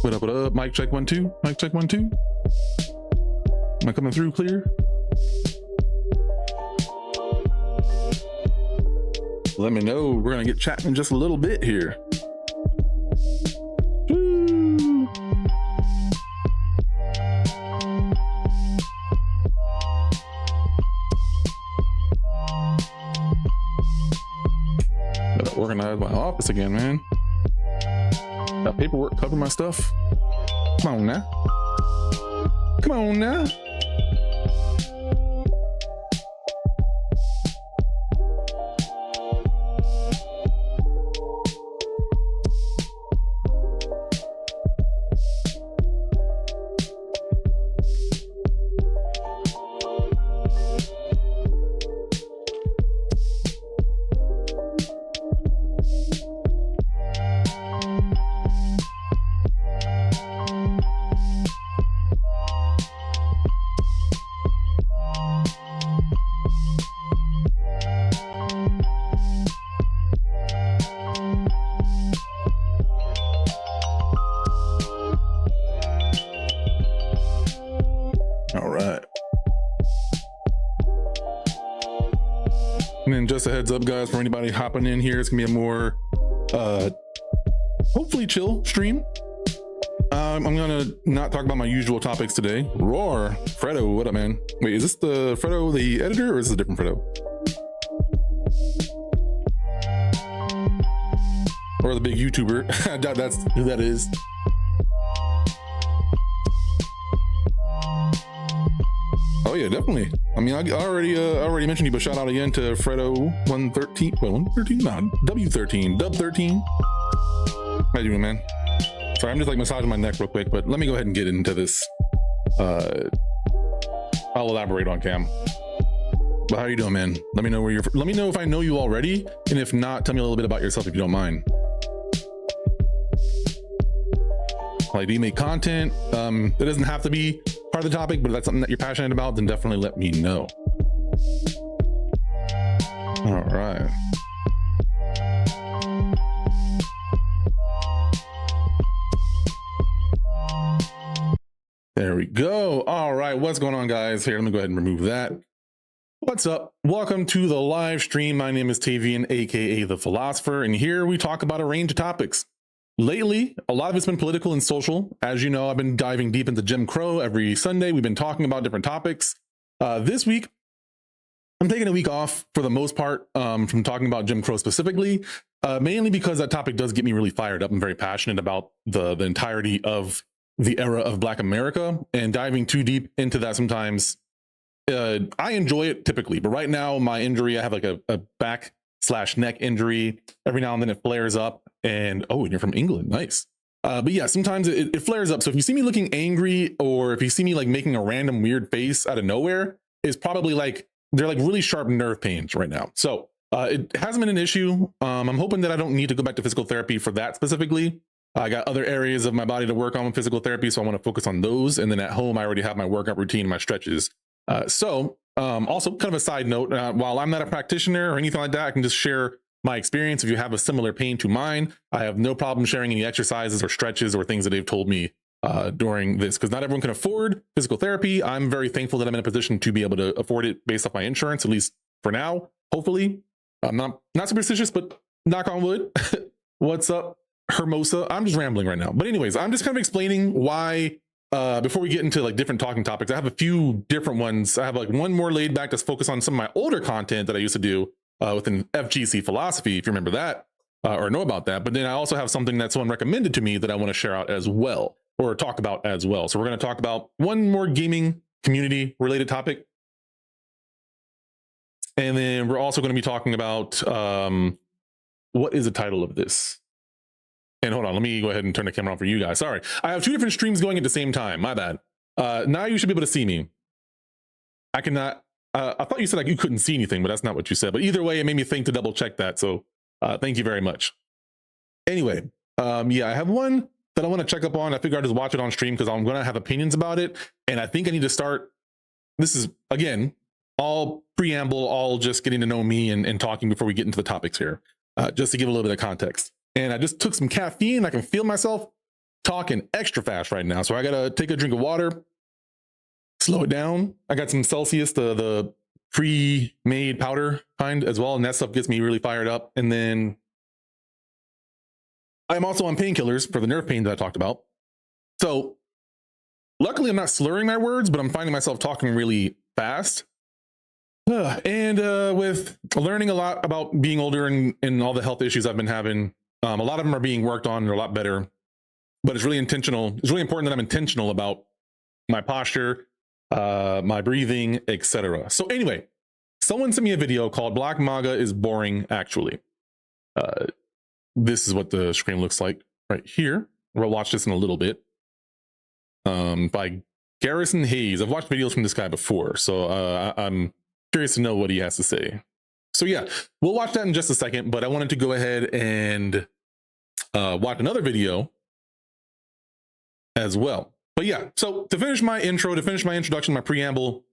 What up, what up? Mic check 1 2. Mic check 1 2. Am I coming through clear? Let me know. We're gonna get chatting in just a little bit here. Woo. Gotta organize my office again, man. Got paperwork covering my stuff. Come on now. Come on now. And then just a heads up, guys, for anybody hopping in here, it's gonna be a more hopefully chill stream. I'm gonna not talk about my usual topics today. Roar, Fredo, what up, man? Wait, is this the Fredo, the editor, or is this a different Fredo? Or the big YouTuber? I doubt that's who that is. Oh yeah, definitely. I mean, I already mentioned you, but shout out again to Fredo113. Well, 113? No, W13, Dub13. How you doing, man? Sorry, I'm just like massaging my neck real quick, but let me go ahead and get into this. I'll elaborate on cam. But how you doing, man? Let me know where you're. Let me know if I know you already, and if not, tell me a little bit about yourself if you don't mind. Like, do you make content? It doesn't have to be part of the topic, but if that's something that you're passionate about, then definitely let me know. All right. There we go. All right, what's going on, guys? Here, let me go ahead and remove that. What's up? Welcome to the live stream. My name is Tavian, aka The Philosopher, and here we talk about a range of topics. Lately, a lot of it's been political and social. As you know, I've been diving deep into Jim Crow every Sunday. We've been talking about different topics. This week, I'm taking a week off for the most part from talking about Jim Crow specifically, mainly because that topic does get me really fired up. I'm very passionate about the entirety of the era of Black America, and diving too deep into that sometimes, I enjoy it typically. But right now, my injury, I have like a back/neck injury. Every now and then it flares up. And oh, and you're from England, nice. But yeah, sometimes it flares up. So if you see me looking angry, or if you see me like making a random weird face out of nowhere, it's probably like they're like really sharp nerve pains right now. So it hasn't been an issue. I'm hoping that I don't need to go back to physical therapy for that specifically. I got other areas of my body to work on with physical therapy, so I want to focus on those. And then at home, I already have my workout routine, my stretches. Also kind of a side note, while I'm not a practitioner or anything like that, I can just share my experience. If you have a similar pain to mine, I have no problem sharing any exercises or stretches or things that they've told me during this, because not everyone can afford physical therapy. I'm very thankful that I'm in a position to be able to afford it based off my insurance, at least for now. Hopefully, I'm not superstitious, but knock on wood. What's up, Hermosa? I'm just rambling right now. But anyways, I'm just kind of explaining why, before we get into like different talking topics, I have a few different ones. I have like one more laid back to focus on some of my older content that I used to do within FGC philosophy, if you remember that or know about that. But then I also have something that someone recommended to me that I want to share out as well, or talk about as well. So we're going to talk about one more gaming community related topic. And then we're also going to be talking about what is the title of this? And hold on, let me go ahead and turn the camera on for you guys. Sorry, I have two different streams going at the same time. My bad. Now you should be able to see me. I cannot. I thought you said like you couldn't see anything, but that's not what you said. But either way, it made me think to double check that. So thank you very much. Anyway, yeah, I have one that I want to check up on. I figured I'd just watch it on stream because I'm going to have opinions about it. And I think I need to start. This is, again, all preamble, all just getting to know me and talking before we get into the topics here, just to give a little bit of context. And I just took some caffeine. I can feel myself talking extra fast right now, so I gotta take a drink of water, slow it down. I got some Celsius, the pre-made powder kind as well, and that stuff gets me really fired up. And then I'm also on painkillers for the nerve pain that I talked about. So luckily I'm not slurring my words, but I'm finding myself talking really fast. And with learning a lot about being older and all the health issues I've been having, a lot of them are being worked on and they're a lot better, but it's really intentional. It's really important that I'm intentional about my posture, my breathing, etc. So anyway, someone sent me a video called Black MAGA is Boring Actually. This is what the screen looks like right here. We'll watch this in a little bit. By Garrison Hayes. I've watched videos from this guy before, so I'm curious to know what he has to say. So yeah, we'll watch that in just a second, but I wanted to go ahead and watch another video as well. But yeah, so to finish my intro, to finish my introduction, my preamble,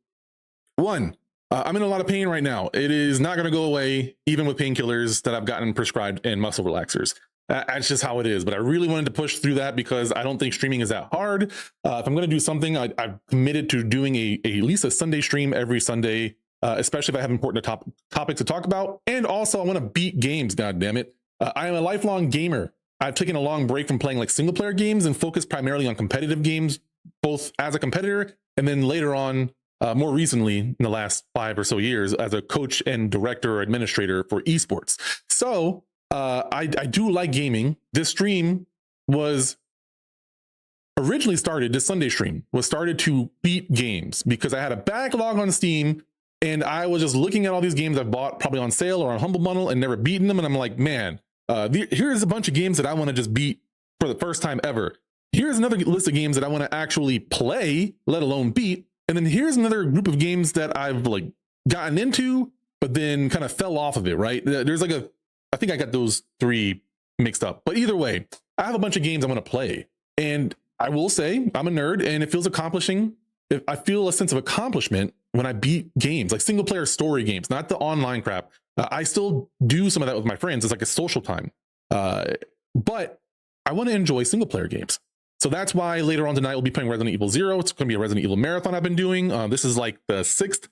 one, I'm in a lot of pain right now. It is not going to go away, even with painkillers that I've gotten prescribed and muscle relaxers. That's just how it is. But I really wanted to push through that because I don't think streaming is that hard. If I'm going to do something, I've committed to doing at least a Sunday stream every Sunday, especially if I have important topics to talk about. And also, I want to beat games, God damn it. I am a lifelong gamer. I've taken a long break from playing like single player games and focused primarily on competitive games, both as a competitor and then later on, more recently in the last 5 or so years, as a coach and director or administrator for esports. So I do like gaming. This stream was originally started, this Sunday stream was started to beat games because I had a backlog on Steam and I was just looking at all these games I've bought probably on sale or on Humble Bundle and never beaten them. And I'm like, man, here's a bunch of games that I want to just beat for the first time ever. Here's another list of games that I want to actually play, let alone beat. And then here's another group of games that I've like gotten into, but then kind of fell off of it, right? There's like I think I got those 3 mixed up, but either way, I have a bunch of games I want to play. And I will say I'm a nerd and it feels accomplishing. I feel a sense of accomplishment when I beat games, like single player story games, not the online crap. I still do some of that with my friends. It's like a social time. But I want to enjoy single player games. So that's why later on tonight we'll be playing Resident Evil 0. It's going to be a Resident Evil marathon I've been doing. This is like the 6th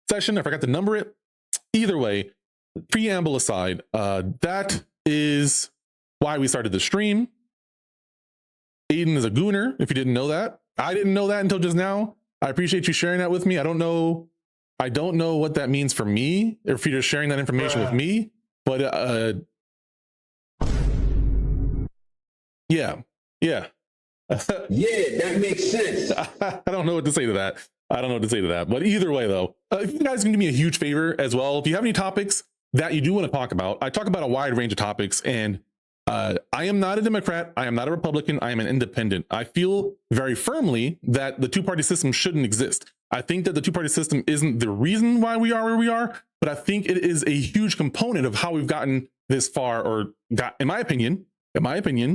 session. I forgot to number it. Either way, preamble aside, that is why we started the stream. Aiden is a gooner, if you didn't know that. I didn't know that until just now. I appreciate you sharing that with me. I don't know what that means for me, or if you're just sharing that information with me, but yeah. Yeah, that makes sense. I don't know what to say to that. But either way, though, if you guys can do me a huge favor as well, if you have any topics that you do want to talk about, I talk about a wide range of topics, and I am not a Democrat. I am not a Republican. I am an independent. I feel very firmly that the two-party system shouldn't exist. I think that the two-party system isn't the reason why we are where we are, but I think it is a huge component of how we've gotten this far, or got, in my opinion,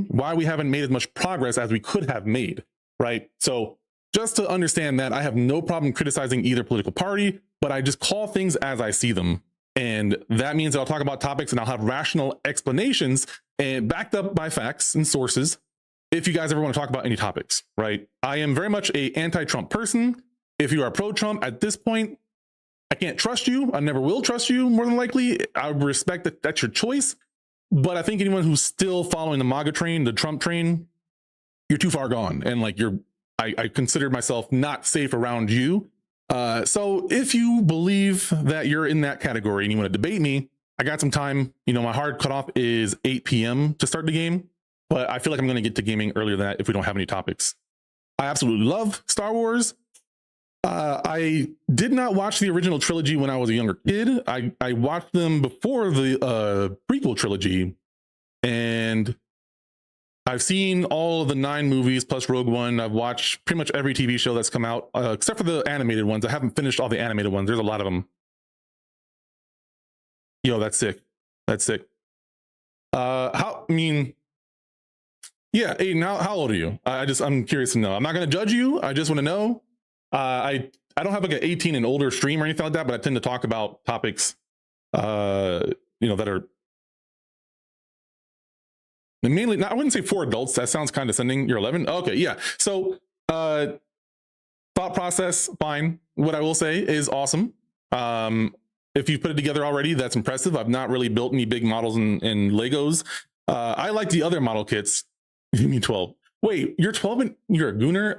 why we haven't made as much progress as we could have made, right? So just to understand that, I have no problem criticizing either political party, but I just call things as I see them. And that means that I'll talk about topics and I'll have rational explanations and backed up by facts and sources if you guys ever want to talk about any topics, right? I am very much a anti-Trump person. If you are pro-Trump at this point, I can't trust you. I never will trust you, more than likely. I respect that that's your choice. But I think anyone who's still following the MAGA train, the Trump train, you're too far gone. And like I consider myself not safe around you. So if you believe that you're in that category and you want to debate me, I got some time. You know, my hard cutoff is 8 p.m. to start the game, but I feel like I'm going to get to gaming earlier than that if we don't have any topics. I absolutely love Star Wars. I did not watch the original trilogy when I was a younger kid. I watched them before the prequel trilogy, and I've seen all of the 9 movies plus Rogue One. I've watched pretty much every TV show that's come out, except for the animated ones. I haven't finished all the animated ones. There's a lot of them. Yo, that's sick. Yeah, Aiden, how old are you? I'm curious to know. I'm not going to judge you. I just want to know. I don't have like an 18 and older stream or anything like that, but I tend to talk about topics, that are mainly, I wouldn't say for adults. That sounds condescending. You're 11. Okay, yeah. So thought process, fine. What I will say is awesome. If you put it together already, that's impressive. I've not really built any big models and Legos. I like the other model kits. You mean 12? Wait, you're 12 and you're a gooner?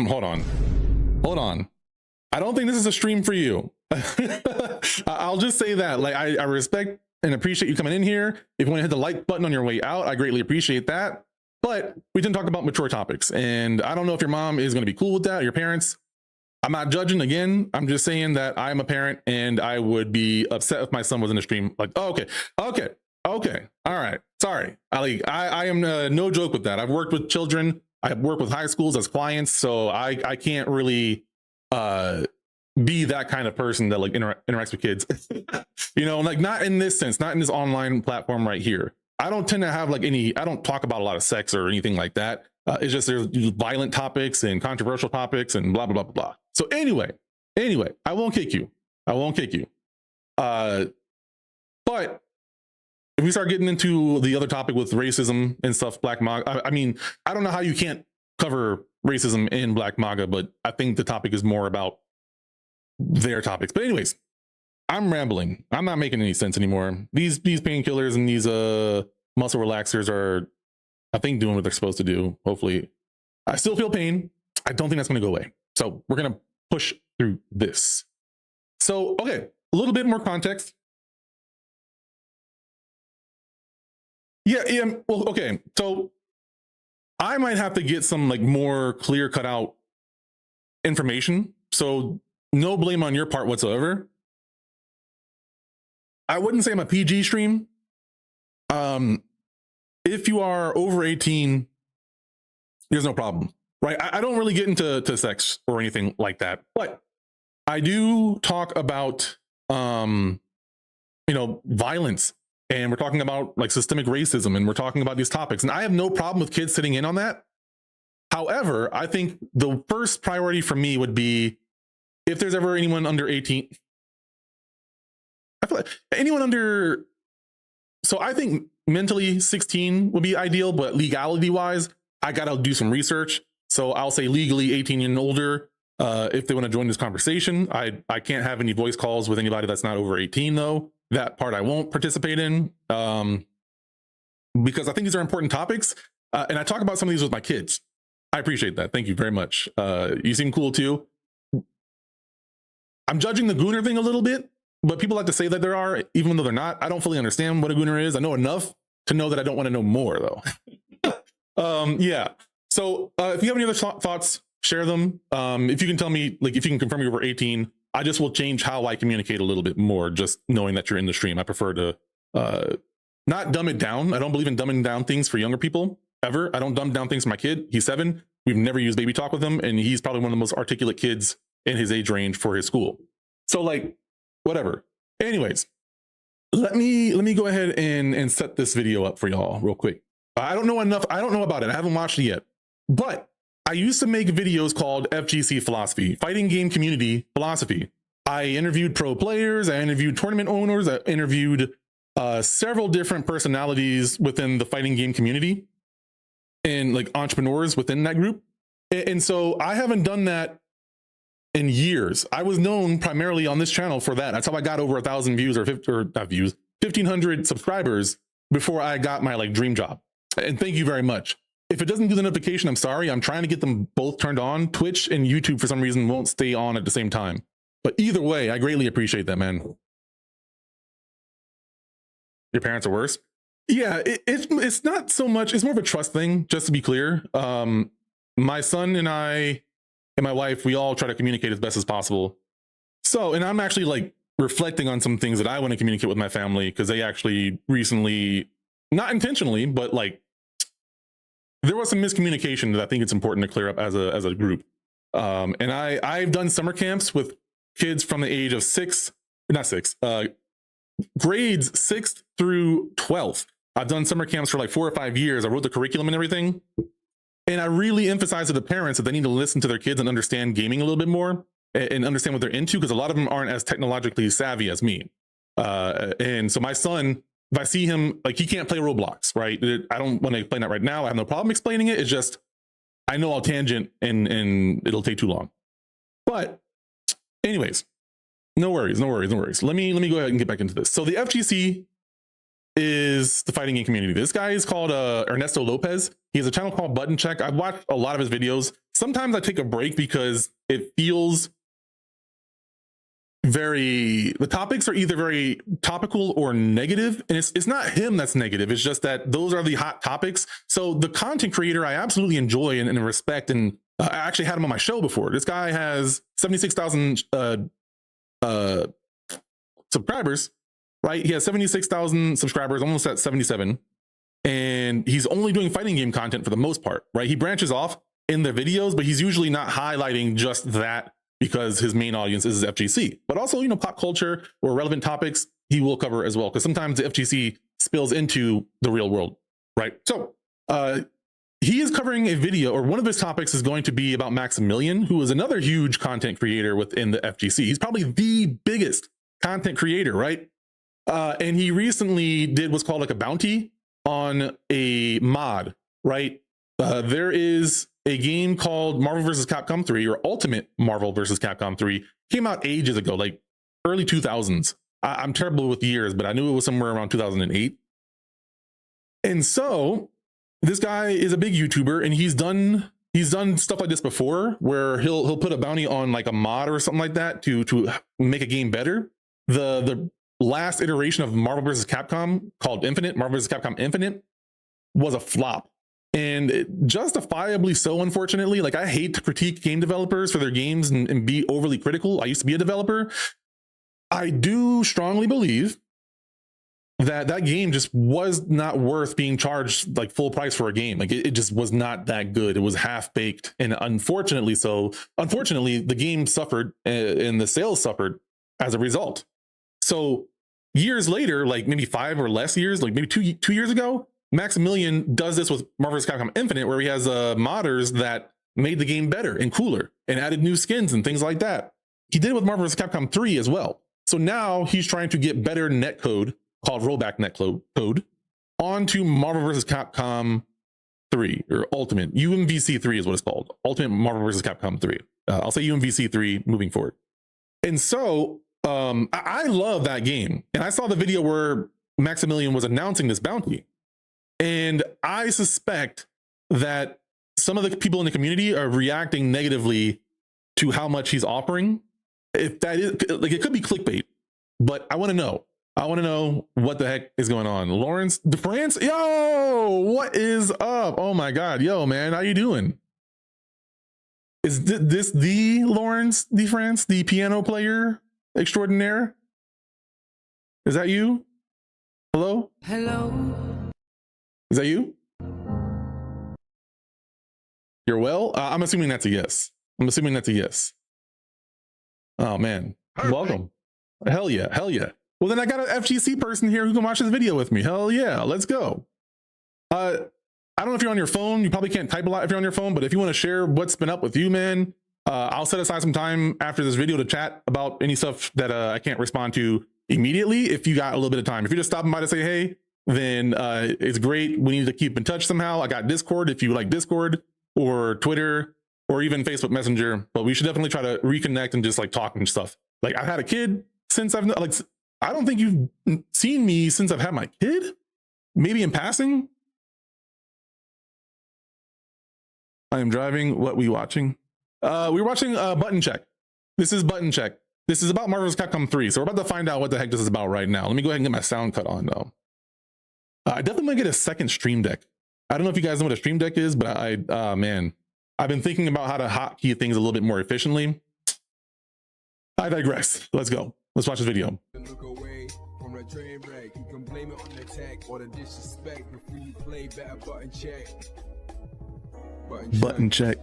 Hold on. I don't think this is a stream for you. I'll just say that. Like, I respect and appreciate you coming in here. If you want to hit the like button on your way out, I greatly appreciate that. But we didn't talk about mature topics. And I don't know if your mom is going to be cool with that, or your parents. I'm not judging again. I'm just saying that I'm a parent and I would be upset if my son was in the stream. Like, oh, okay. All right. Sorry. I am no joke with that. I've worked with children. I've worked with high schools as clients. So I can't really be that kind of person that like interacts with kids, you know, like not in this sense, not in this online platform right here. I don't tend to have like I don't talk about a lot of sex or anything like that. It's just there's violent topics and controversial topics and blah, blah, blah, blah, blah. So anyway, I won't kick you. But if we start getting into the other topic with racism and stuff, Black MAGA, I mean, I don't know how you can't cover racism in Black MAGA, but I think the topic is more about their topics. But anyways, I'm rambling. I'm not making any sense anymore. These painkillers and these muscle relaxers are, I think, doing what they're supposed to do. Hopefully, I still feel pain. I don't think that's going to go away. So we're going to push through this. So, okay, a little bit more context. Yeah. Well, okay. So I might have to get some like more clear cut out information. So no blame on your part whatsoever. I wouldn't say I'm a PG stream. If you are over 18, there's no problem, right? I don't really get into sex or anything like that, but I do talk about, violence, and we're talking about like systemic racism, and we're talking about these topics, and I have no problem with kids sitting in on that. However, I think the first priority for me would be if there's ever anyone under 18, I feel like anyone under, so I think mentally 16 would be ideal, but legality wise, I got to do some research. So I'll say legally 18 and older. If they want to join this conversation, I can't have any voice calls with anybody that's not over 18 though. That part I won't participate in, because I think these are important topics. And I talk about some of these with my kids. I appreciate that. Thank you very much. You seem cool too. I'm judging the gooner thing a little bit, but people like to say that there are, even though they're not. I don't fully understand what a gooner is. I know enough to know that I don't want to know more though. Yeah. So if you have any other thoughts, share them. If you can tell me, like, if you can confirm you're over 18, I just will change how I communicate a little bit more, just knowing that you're in the stream. I prefer to not dumb it down. I don't believe in dumbing down things for younger people ever. I don't dumb down things for my kid. He's 7. We've never used baby talk with him, and he's probably one of the most articulate kids in his age range for his school. So like, whatever. Anyways, let me go ahead and set this video up for y'all real quick. I don't know enough. I don't know about it. I haven't watched it yet, but I used to make videos called FGC Philosophy, Fighting Game Community Philosophy. I interviewed pro players. I interviewed tournament owners. I interviewed several different personalities within the fighting game community and like entrepreneurs within that group. And so I haven't done that in years. I was known primarily on this channel for that. That's how I got over 1,000 views, or 1,500 subscribers before I got my like dream job. And thank you very much. If it doesn't do the notification, I'm sorry. I'm trying to get them both turned on. Twitch and YouTube for some reason won't stay on at the same time. But either way, I greatly appreciate that, man. Your parents are worse? Yeah, it's not so much. It's more of a trust thing, just to be clear. My son and I and my wife, we all try to communicate as best as possible. So, and I'm actually like reflecting on some things that I want to communicate with my family, because they actually recently, not intentionally, but like there was some miscommunication that I think it's important to clear up as a group. And I've done summer camps with kids from the age of grades 6th through 12th. I've done summer camps for like 4 or 5 years. I wrote the curriculum and everything. And I really emphasize to the parents that they need to listen to their kids and understand gaming a little bit more and understand what they're into, because a lot of them aren't as technologically savvy as me. And so my son if I see him, like, he can't play Roblox, right? I don't want to explain that right now. I have no problem explaining it. It's just, I know I'll tangent and it'll take too long. But anyways, no worries. Let me go ahead and get back into this. So the FGC is the fighting game community. This guy is called Ernesto Lopez. He has a channel called Button Check. I've watched a lot of his videos. Sometimes I take a break because it feels the topics are either very topical or negative, and it's not him that's negative. It's just that those are the hot topics. So the content creator I absolutely enjoy and respect, and I actually had him on my show before. This guy has 76,000 subscribers, right? He has 76,000 subscribers, almost at 77, and he's only doing fighting game content for the most part, right? He branches off in the videos, but he's usually not highlighting just that, because his main audience is FGC, but also, you know, pop culture or relevant topics he will cover as well, because sometimes the FGC spills into the real world, right? So he is covering a video, or one of his topics is going to be about Maximilian, who is another huge content creator within the FGC. He's probably the biggest content creator, right? And he recently did what's called like a bounty on a mod, right? There is a game called Marvel vs. Capcom 3, or Ultimate Marvel vs. Capcom 3. Came out ages ago, like early 2000s. I'm terrible with years, but I knew it was somewhere around 2008. And so this guy is a big YouTuber, and he's done stuff like this before, where he'll put a bounty on like a mod or something like that to make a game better. The last iteration of Marvel vs. Capcom, called Marvel vs. Capcom Infinite, was a flop. And justifiably so, unfortunately. Like, I hate to critique game developers for their games and be overly critical. I used to be a developer. I do strongly believe that game just was not worth being charged like full price for a game. Like, it just was not that good. It was half baked. And unfortunately, the game suffered and the sales suffered as a result. So years later, like maybe 5 or less years, like maybe two years ago, Maximilian does this with Marvel vs. Capcom Infinite, where he has modders that made the game better and cooler and added new skins and things like that. He did it with Marvel vs. Capcom 3 as well. So now he's trying to get better netcode, called rollback netcode, onto Marvel vs. Capcom 3, or Ultimate. UMVC 3 is what it's called. Ultimate Marvel vs. Capcom 3. I'll say UMVC 3 moving forward. And so I love that game. And I saw the video where Maximilian was announcing this bounty. And I suspect that some of the people in the community are reacting negatively to how much he's offering. If that is, like, it could be clickbait, but I want to know. I want to know what the heck is going on. Lawrence DeFrance, yo, what is up? Oh my God, yo, man, how you doing? Is this the Lawrence DeFrance, the piano player extraordinaire? Is that you? Hello? Hello. Is that you? You're well? I'm assuming that's a yes. Oh man, welcome. Hell yeah. Well, then I got an FGC person here who can watch this video with me. Hell yeah, let's go. I don't know if you're on your phone. You probably can't type a lot if you're on your phone, but if you want to share what's been up with you, man, I'll set aside some time after this video to chat about any stuff that I can't respond to immediately. If you got a little bit of time, if you're just stopping by to say hey, then it's great. We need to keep in touch somehow. I got Discord if you like Discord, or Twitter, or even Facebook Messenger, but we should definitely try to reconnect and just like talk and stuff. Like, I've had a kid since I don't think you've seen me since I've had my kid, maybe in passing. I am driving. What were you watching? We were watching Button Check. This is Button Check. This is about Marvel vs. Capcom 3. So we're about to find out what the heck this is about right now. Let me go ahead and get my sound cut on though. I definitely want to get a second Stream Deck. I don't know if you guys know what a Stream Deck is, but man, I've been thinking about how to hotkey things a little bit more efficiently. I digress. Let's go. Let's watch this video. Look away from the train wreck. You can blame it on the tech or the disrespect. Before you play, better button check. Button check.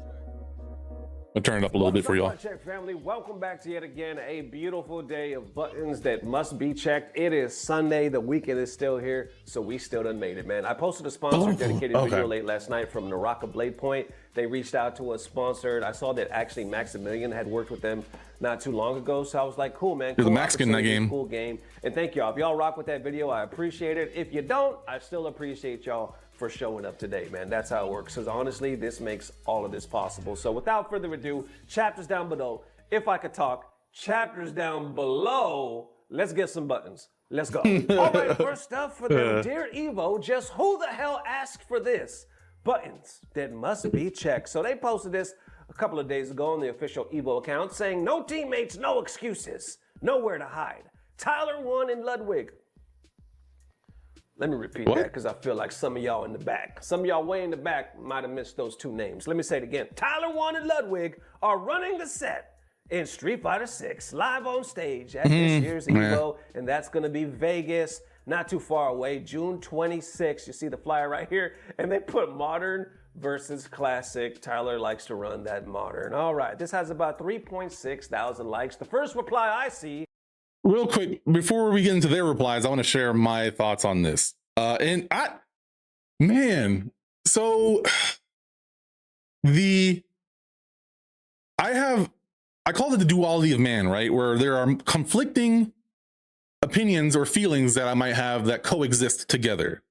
I'll turn it up a little bit for y'all. What's up, Check family? Welcome back to yet again a beautiful day of buttons that must be checked. It is Sunday. The weekend is still here, so we still done made it, man. I posted a sponsored dedicated video late last night from Naraka Blade Point. They reached out to us, sponsored. I saw that actually Maximilian had worked with them not too long ago, so I was like, cool, man. There's cool a Mexican in that game. Cool game. And thank y'all. If y'all rock with that video, I appreciate it. If you don't, I still appreciate y'all for showing up today, man. That's how it works. Because honestly, this makes all of this possible. So without further ado, chapters down below. If I could talk, chapters down below. Let's get some buttons. Let's go. All right, first up for the Dear Evo, just who the hell asked for this? Buttons that must be checked. So they posted this a couple of days ago on the official Evo account saying, no teammates, no excuses, nowhere to hide. Tyler 1 and Ludwig. Let me repeat that because I feel like some of y'all in the back, some of y'all way in the back might have missed those two names. Let me say it again. Tyler 1 and Ludwig are running the set in Street Fighter 6 live on stage at this year's Evo, and that's going to be Vegas, not too far away, June 26th. You see the flyer right here, and they put modern versus classic. Tyler likes to run that modern. All right, this has about 3.6 thousand likes. The first reply I see. Real quick, before we get into their replies, I want to share my thoughts on this. So I call it the duality of man, right? Where there are conflicting opinions or feelings that I might have that coexist together.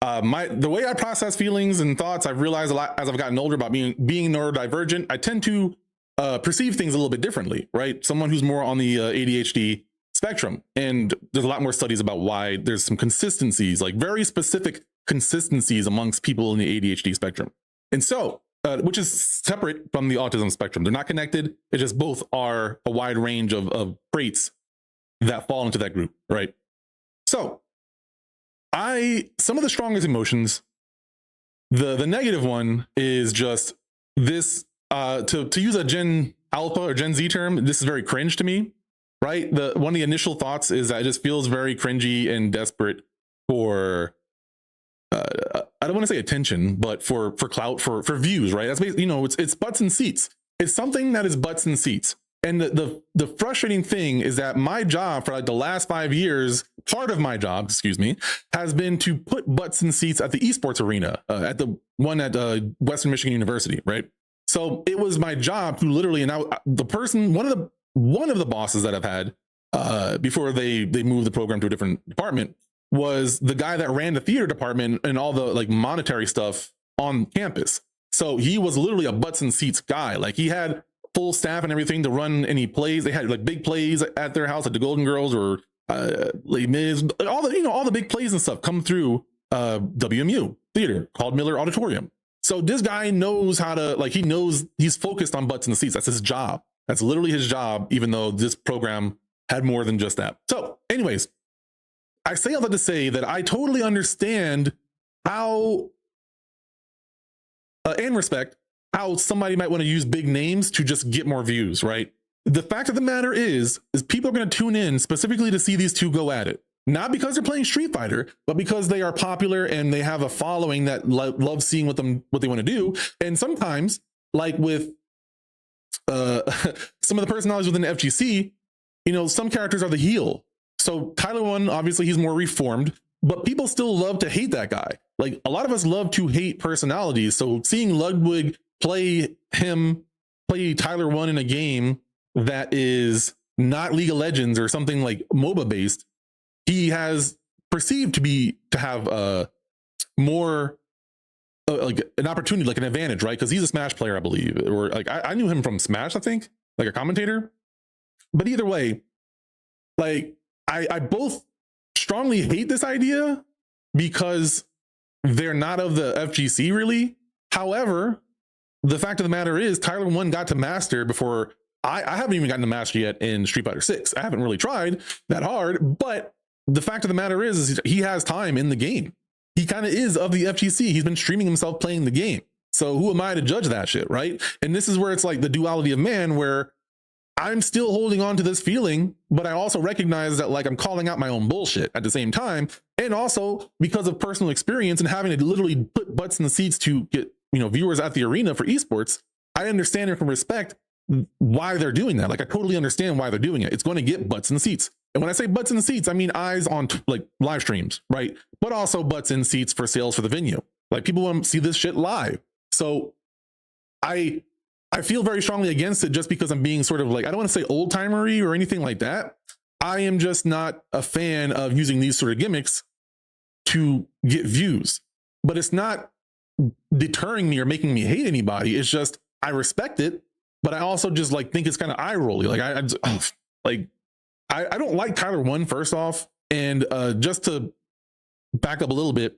The way I process feelings and thoughts, I've realized a lot as I've gotten older about being neurodivergent. I tend to perceive things a little bit differently, right? Someone who's more on the ADHD spectrum, and there's a lot more studies about why there's some consistencies, like very specific consistencies amongst people in the ADHD spectrum. And so, which is separate from the autism spectrum. They're not connected. It just both are a wide range of traits that fall into that group, right? So some of the strongest emotions, the negative one is just this, to use a Gen Alpha or Gen Z term, this is very cringe to me. Right. One of the initial thoughts is that it just feels very cringy and desperate for, I don't want to say attention, but for clout, for views. Right. That's basically, it's butts and seats. It's something that is butts and seats. And the frustrating thing is that my job for like the last 5 years, part of my job, has been to put butts and seats at the esports arena, at the one at Western Michigan University. Right. So it was my job to literally, and one of the bosses that I've had before they moved the program to a different department was the guy that ran the theater department and all the like monetary stuff on campus. So he was literally a butts and seats guy. Like he had full staff and everything to run any plays. They had like big plays at their house, like the Golden Girls or Les Mis, all the big plays and stuff come through WMU theater called Miller Auditorium. So this guy knows how to, like, he's focused on butts and seats. That's his job. That's literally his job, even though this program had more than just that. So anyways, I say all that to say that I totally understand how, and respect how somebody might want to use big names to just get more views, right? The fact of the matter is people are going to tune in specifically to see these two go at it. Not because they're playing Street Fighter, but because they are popular and they have a following that loves seeing what they want to do. And sometimes, like with some of the personalities within the FGC, some characters are the heel. So Tyler 1, obviously he's more reformed, but people still love to hate that guy. Like a lot of us love to hate personalities. So seeing Ludwig play Tyler 1 in a game that is not League of Legends or something like MOBA based, he has perceived to have more like an opportunity, like an advantage, right? Because he's a Smash player, I believe, or like I knew him from Smash, I think, like a commentator. But either way, like I both strongly hate this idea because they're not of the FGC really. However, the fact of the matter is Tyler 1 got to master before I haven't even gotten to master yet in Street Fighter 6. I haven't really tried that hard, but the fact of the matter is he has time in the game. He kind of is of the FGC. He's been streaming himself playing the game. So who am I to judge that shit, right? And this is where it's like the duality of man, where I'm still holding on to this feeling, but I also recognize that like I'm calling out my own bullshit at the same time. And also because of personal experience and having to literally put butts in the seats to get, viewers at the arena for esports, I understand and can respect why they're doing that. Like, I totally understand why they're doing it. It's going to get butts in the seats. And when I say butts in the seats, I mean eyes on like live streams, right? But also butts in seats for sales for the venue. Like, people want to see this shit live. So I feel very strongly against it, just because I'm being sort of like, I don't want to say old timery or anything like that. I am just not a fan of using these sort of gimmicks to get views. But it's not deterring me or making me hate anybody. It's just, I respect it, but I also just like think it's kind of eye rolly. Like, I don't like Tyler 1, first off. And just to back up a little bit,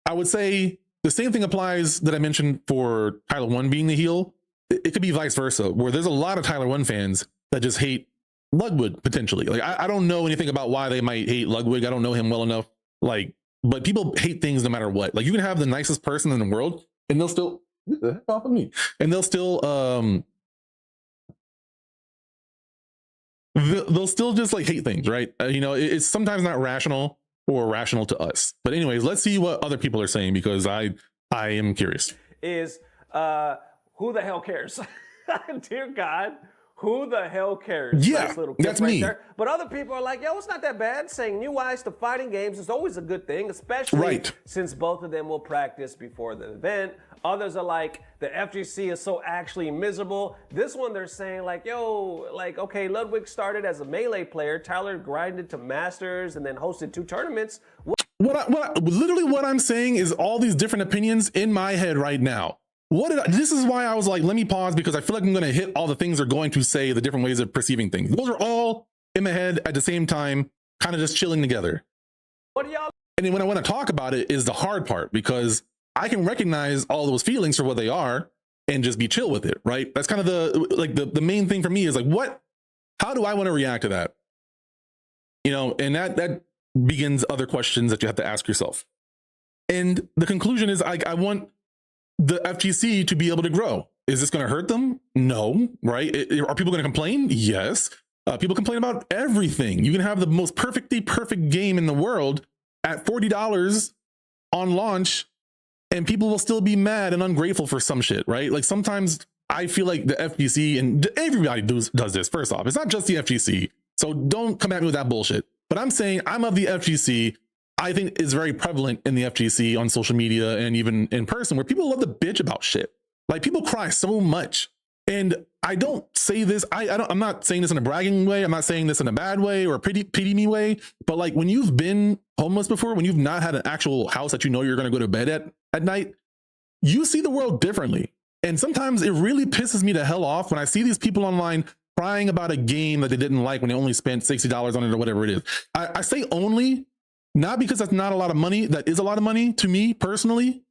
I would say the same thing applies that I mentioned for Tyler 1 being the heel. It could be vice versa, where there's a lot of Tyler 1 fans that just hate Ludwig potentially. Like, I don't know anything about why they might hate Ludwig. I don't know him well enough. Like, but people hate things no matter what. Like, you can have the nicest person in the world and they'll still get the heck off of me. And they'll still they'll still just like hate things, right? You know, it's sometimes not rational or rational to us. But anyways, let's see what other people are saying, because I am curious. Is who the hell cares? Dear God, who the hell cares? Yeah, nice little that's right me. there. But other people are like, yo, it's not that bad. Saying new eyes to fighting games is always a good thing, especially Right. since both of them will practice before the event. Others are like, the FGC is so actually miserable. This one, they're saying like, yo, like, okay, Ludwig started as a Melee player. Tyler grinded to Masters and then hosted 2 tournaments. Literally what I'm saying is all these different opinions in my head right now. This is why I was like, let me pause, because I feel like I'm going to hit all the things they're going to say, the different ways of perceiving things. Those are all in my head at the same time, kind of just chilling together. What do y'all? And then when I want to talk about it is the hard part, because I can recognize all those feelings for what they are and just be chill with it, right? That's kind of the main thing for me is like, how do I want to react to that? You know, and that begins other questions that you have to ask yourself. And the conclusion is I want the FGC to be able to grow. Is this going to hurt them? No, right? Are people going to complain? Yes. People complain about everything. You can have the most perfect game in the world at $40 on launch, and people will still be mad and ungrateful for some shit, right? Like, sometimes I feel like the FGC, and everybody does this. First off, it's not just the FGC, so don't come at me with that bullshit. But I'm saying I'm of the FGC. I think is very prevalent in the FGC on social media and even in person, where people love to bitch about shit. Like, people cry so much. And I don't say this, I'm not saying this in a bragging way. I'm not saying this in a bad way or a pity me way. But like, when you've been homeless before, when you've not had an actual house that you know you're going to go to bed at night, you see the world differently. And sometimes it really pisses me the hell off when I see these people online crying about a game that they didn't like when they only spent $60 on it or whatever it is. I say only, not because that's not a lot of money. That is a lot of money to me personally.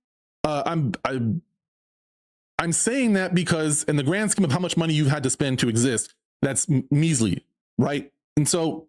I'm saying that because in the grand scheme of how much money you've had to spend to exist, that's measly, right? And so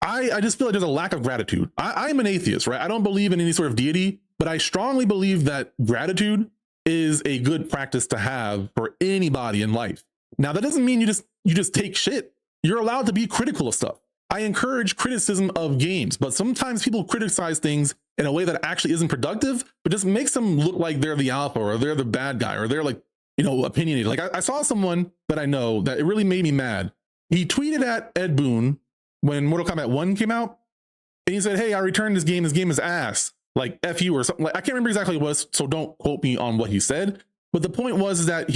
I just feel like there's a lack of gratitude. I'm an atheist, right? I don't believe in any sort of deity, but I strongly believe that gratitude is a good practice to have for anybody in life. Now, that doesn't mean you just take shit. You're allowed to be critical of stuff. I encourage criticism of games, but sometimes people criticize things in a way that actually isn't productive, but just makes them look like they're the alpha or they're the bad guy or they're like, you know, opinionated. Like, I saw someone that I know that it really made me mad. He tweeted at Ed Boon when Mortal Kombat 1 came out, and he said, hey, I returned this game. This game is ass. Like, F you or something. Like, I can't remember exactly what it was, so don't quote me on what he said. But the point was that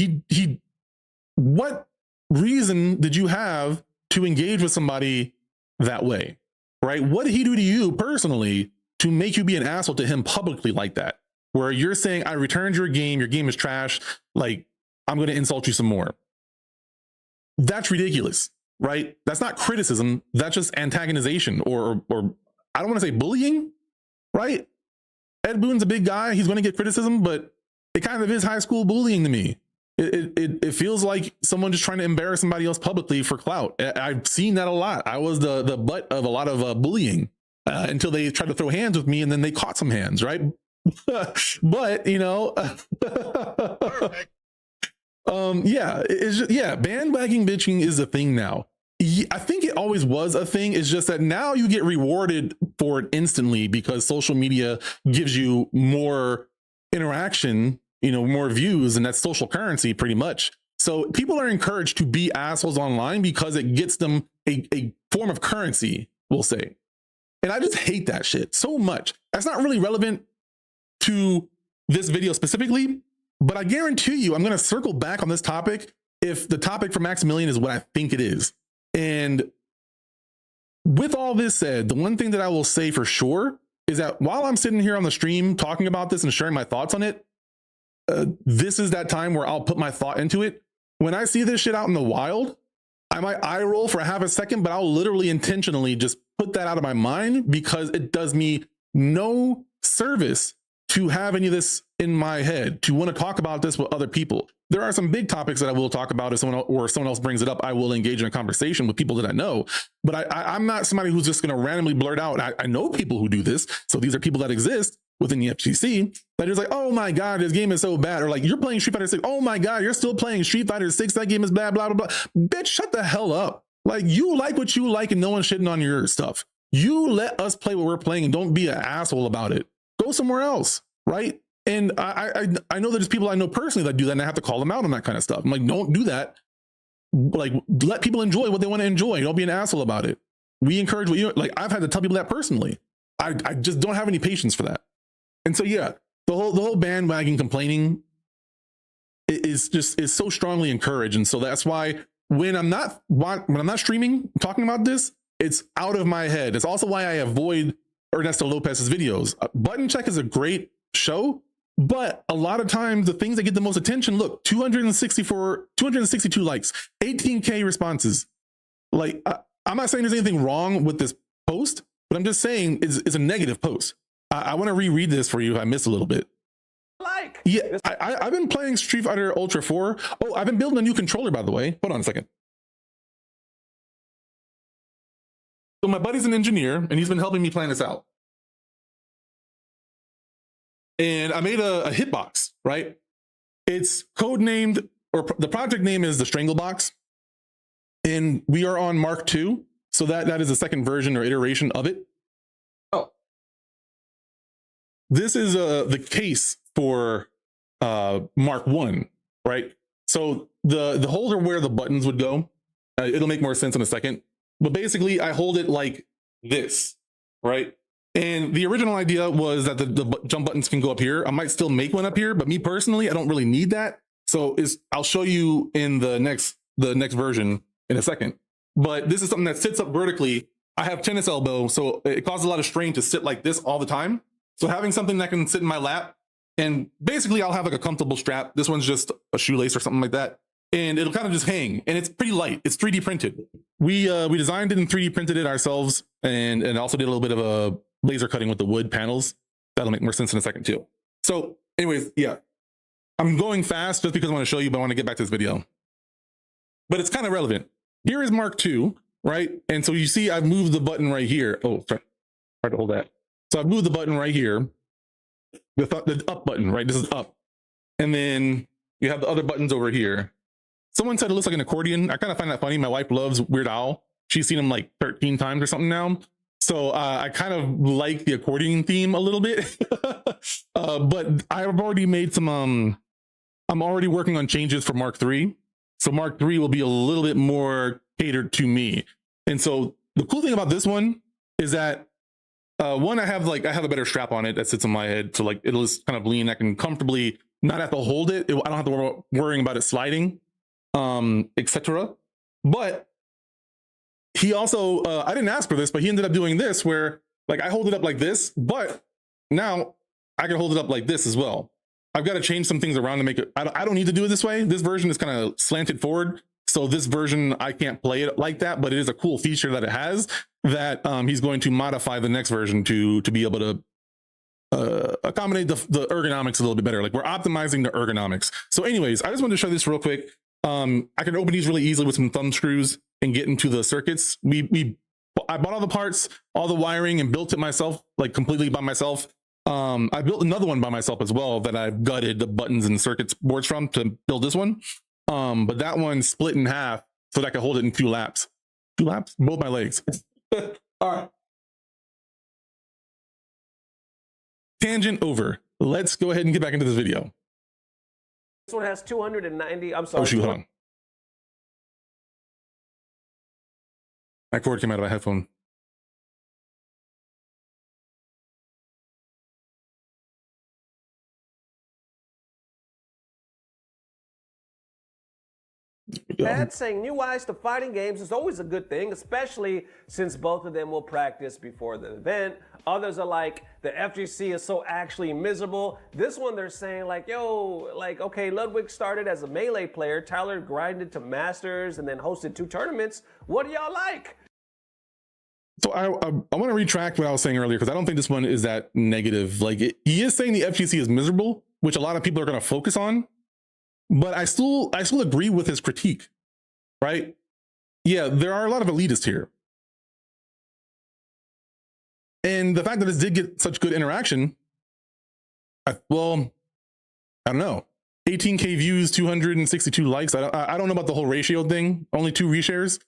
what reason did you have to engage with somebody that way, right? What did he do to you personally to make you be an asshole to him publicly like that, where you're saying, I returned your game is trash, like, I'm going to insult you some more? That's ridiculous, right? That's not criticism. That's just antagonization or I don't want to say bullying, right? Ed Boon's a big guy. He's going to get criticism, but it kind of is high school bullying to me. It feels like someone just trying to embarrass somebody else publicly for clout. I've seen that a lot. I was the butt of a lot of bullying until they tried to throw hands with me, and then they caught some hands, right? But you know, bandwagon bitching is a thing now. I think it always was a thing. It's just that now you get rewarded for it instantly because social media gives you more interaction, you know, more views, and that's social currency pretty much. So people are encouraged to be assholes online because it gets them a form of currency, we'll say. And I just hate that shit so much. That's not really relevant to this video specifically, but I guarantee you I'm going to circle back on this topic if the topic for Maximilian is what I think it is. And with all this said, the one thing that I will say for sure is that while I'm sitting here on the stream talking about this and sharing my thoughts on it, this is that time where I'll put my thought into it. When I see this shit out in the wild, I might eye roll for a half a second, but I'll literally intentionally just put that out of my mind because it does me no service to have any of this in my head, to want to talk about this with other people. There are some big topics that I will talk about if someone else brings it up. I will engage in a conversation with people that I know, but I'm not somebody who's just going to randomly blurt out. I know people who do this. So these are people that exist within the FGC that is like, oh my God, this game is so bad. Or like, you're playing Street Fighter 6. Oh my God, you're still playing Street Fighter 6. That game is bad, blah, blah, blah. Bitch, shut the hell up. Like, you like what you like and no one's shitting on your stuff. You let us play what we're playing and don't be an asshole about it. Go somewhere else, right? And I know there's people I know personally that do that, and I have to call them out on that kind of stuff. I'm like, don't do that. Like, let people enjoy what they want to enjoy. Don't be an asshole about it. We encourage what you like. I've had to tell people that personally. I just don't have any patience for that. And so yeah, the whole bandwagon complaining is so strongly encouraged. And so that's why when I'm not streaming talking about this, it's out of my head. It's also why I avoid Ernesto Lopez's videos. Button Check is a great show, but a lot of times the things that get the most attention, look, 262 likes, 18K responses. Like, I'm not saying there's anything wrong with this post, but I'm just saying it's a negative post. I want to reread this for you if I missed a little bit. Like, yeah, I've been playing Street Fighter Ultra 4. Oh, I've been building a new controller, by the way. Hold on a second. So my buddy's an engineer, and he's been helping me plan this out. And I made a hitbox, right? It's codenamed, or the project name is the Strangle Box. And we are on Mark II. So that is the second version or iteration of it. Oh. This is the case for Mark I, right? So the holder where the buttons would go, it'll make more sense in a second. But basically, I hold it like this, right? And the original idea was that the jump buttons can go up here. I might still make one up here, but me personally, I don't really need that. So I'll show you in the next version in a second. But this is something that sits up vertically. I have tennis elbow, so it causes a lot of strain to sit like this all the time. So having something that can sit in my lap, and basically I'll have like a comfortable strap. This one's just a shoelace or something like that. And it'll kind of just hang, and it's pretty light. It's 3D printed. We designed it and 3D printed it ourselves, and also did a little bit of a laser cutting with the wood panels. That'll make more sense in a second too. So anyways, yeah, I'm going fast just because I want to show you, but I want to get back to this video. But it's kind of relevant. Here is Mark II, right? And so you see I've moved the button right here. Oh, sorry, hard to hold that. So I've moved the button right here, the up button, right? This is up. And then you have the other buttons over here. Someone said it looks like an accordion. I kind of find that funny. My wife loves Weird Al. She's seen him like 13 times or something now. So I kind of like the accordion theme a little bit. But I've already made some, I'm already working on changes for Mark III. So Mark III will be a little bit more catered to me. And so the cool thing about this one is that one, I have a better strap on it that sits on my head. So like it'll just kind of lean. I can comfortably not have to hold it. I don't have to worry about it sliding, etc. But he also, I didn't ask for this, but he ended up doing this where like I hold it up like this, but now I can hold it up like this as well. I've got to change some things around to make it, I don't need to do it this way. This version is kind of slanted forward. So this version, I can't play it like that, but it is a cool feature that it has that he's going to modify the next version to be able to accommodate the ergonomics a little bit better. Like we're optimizing the ergonomics. So anyways, I just wanted to show this real quick. I can open these really easily with some thumb screws and get into the circuits. I bought all the parts, all the wiring, and built it myself, like completely by myself. I built another one by myself as well that I've gutted the buttons and circuits boards from to build this one. But that one split in half so that I could hold it in 2 laps. 2 laps? Both my legs. All right. Tangent over. Let's go ahead and get back into this video. This one has 290, I'm sorry. Oh, shoot, hold on. My cord came out of my headphone. Pat saying new eyes to fighting games is always a good thing, especially since both of them will practice before the event. Others are like, the FGC is so actually miserable. This one they're saying like, yo, like, okay, Ludwig started as a Melee player, Tyler grinded to Masters and then hosted 2 tournaments. What do y'all like? So I want to retract what I was saying earlier, because I don't think this one is that negative. Like he is saying the FGC is miserable, which a lot of people are going to focus on. But I still agree with his critique, right? Yeah, there are a lot of elitists here. And the fact that this did get such good interaction, well, I don't know. 18K views, 262 likes. I don't know about the whole ratio thing. Only 2 reshares.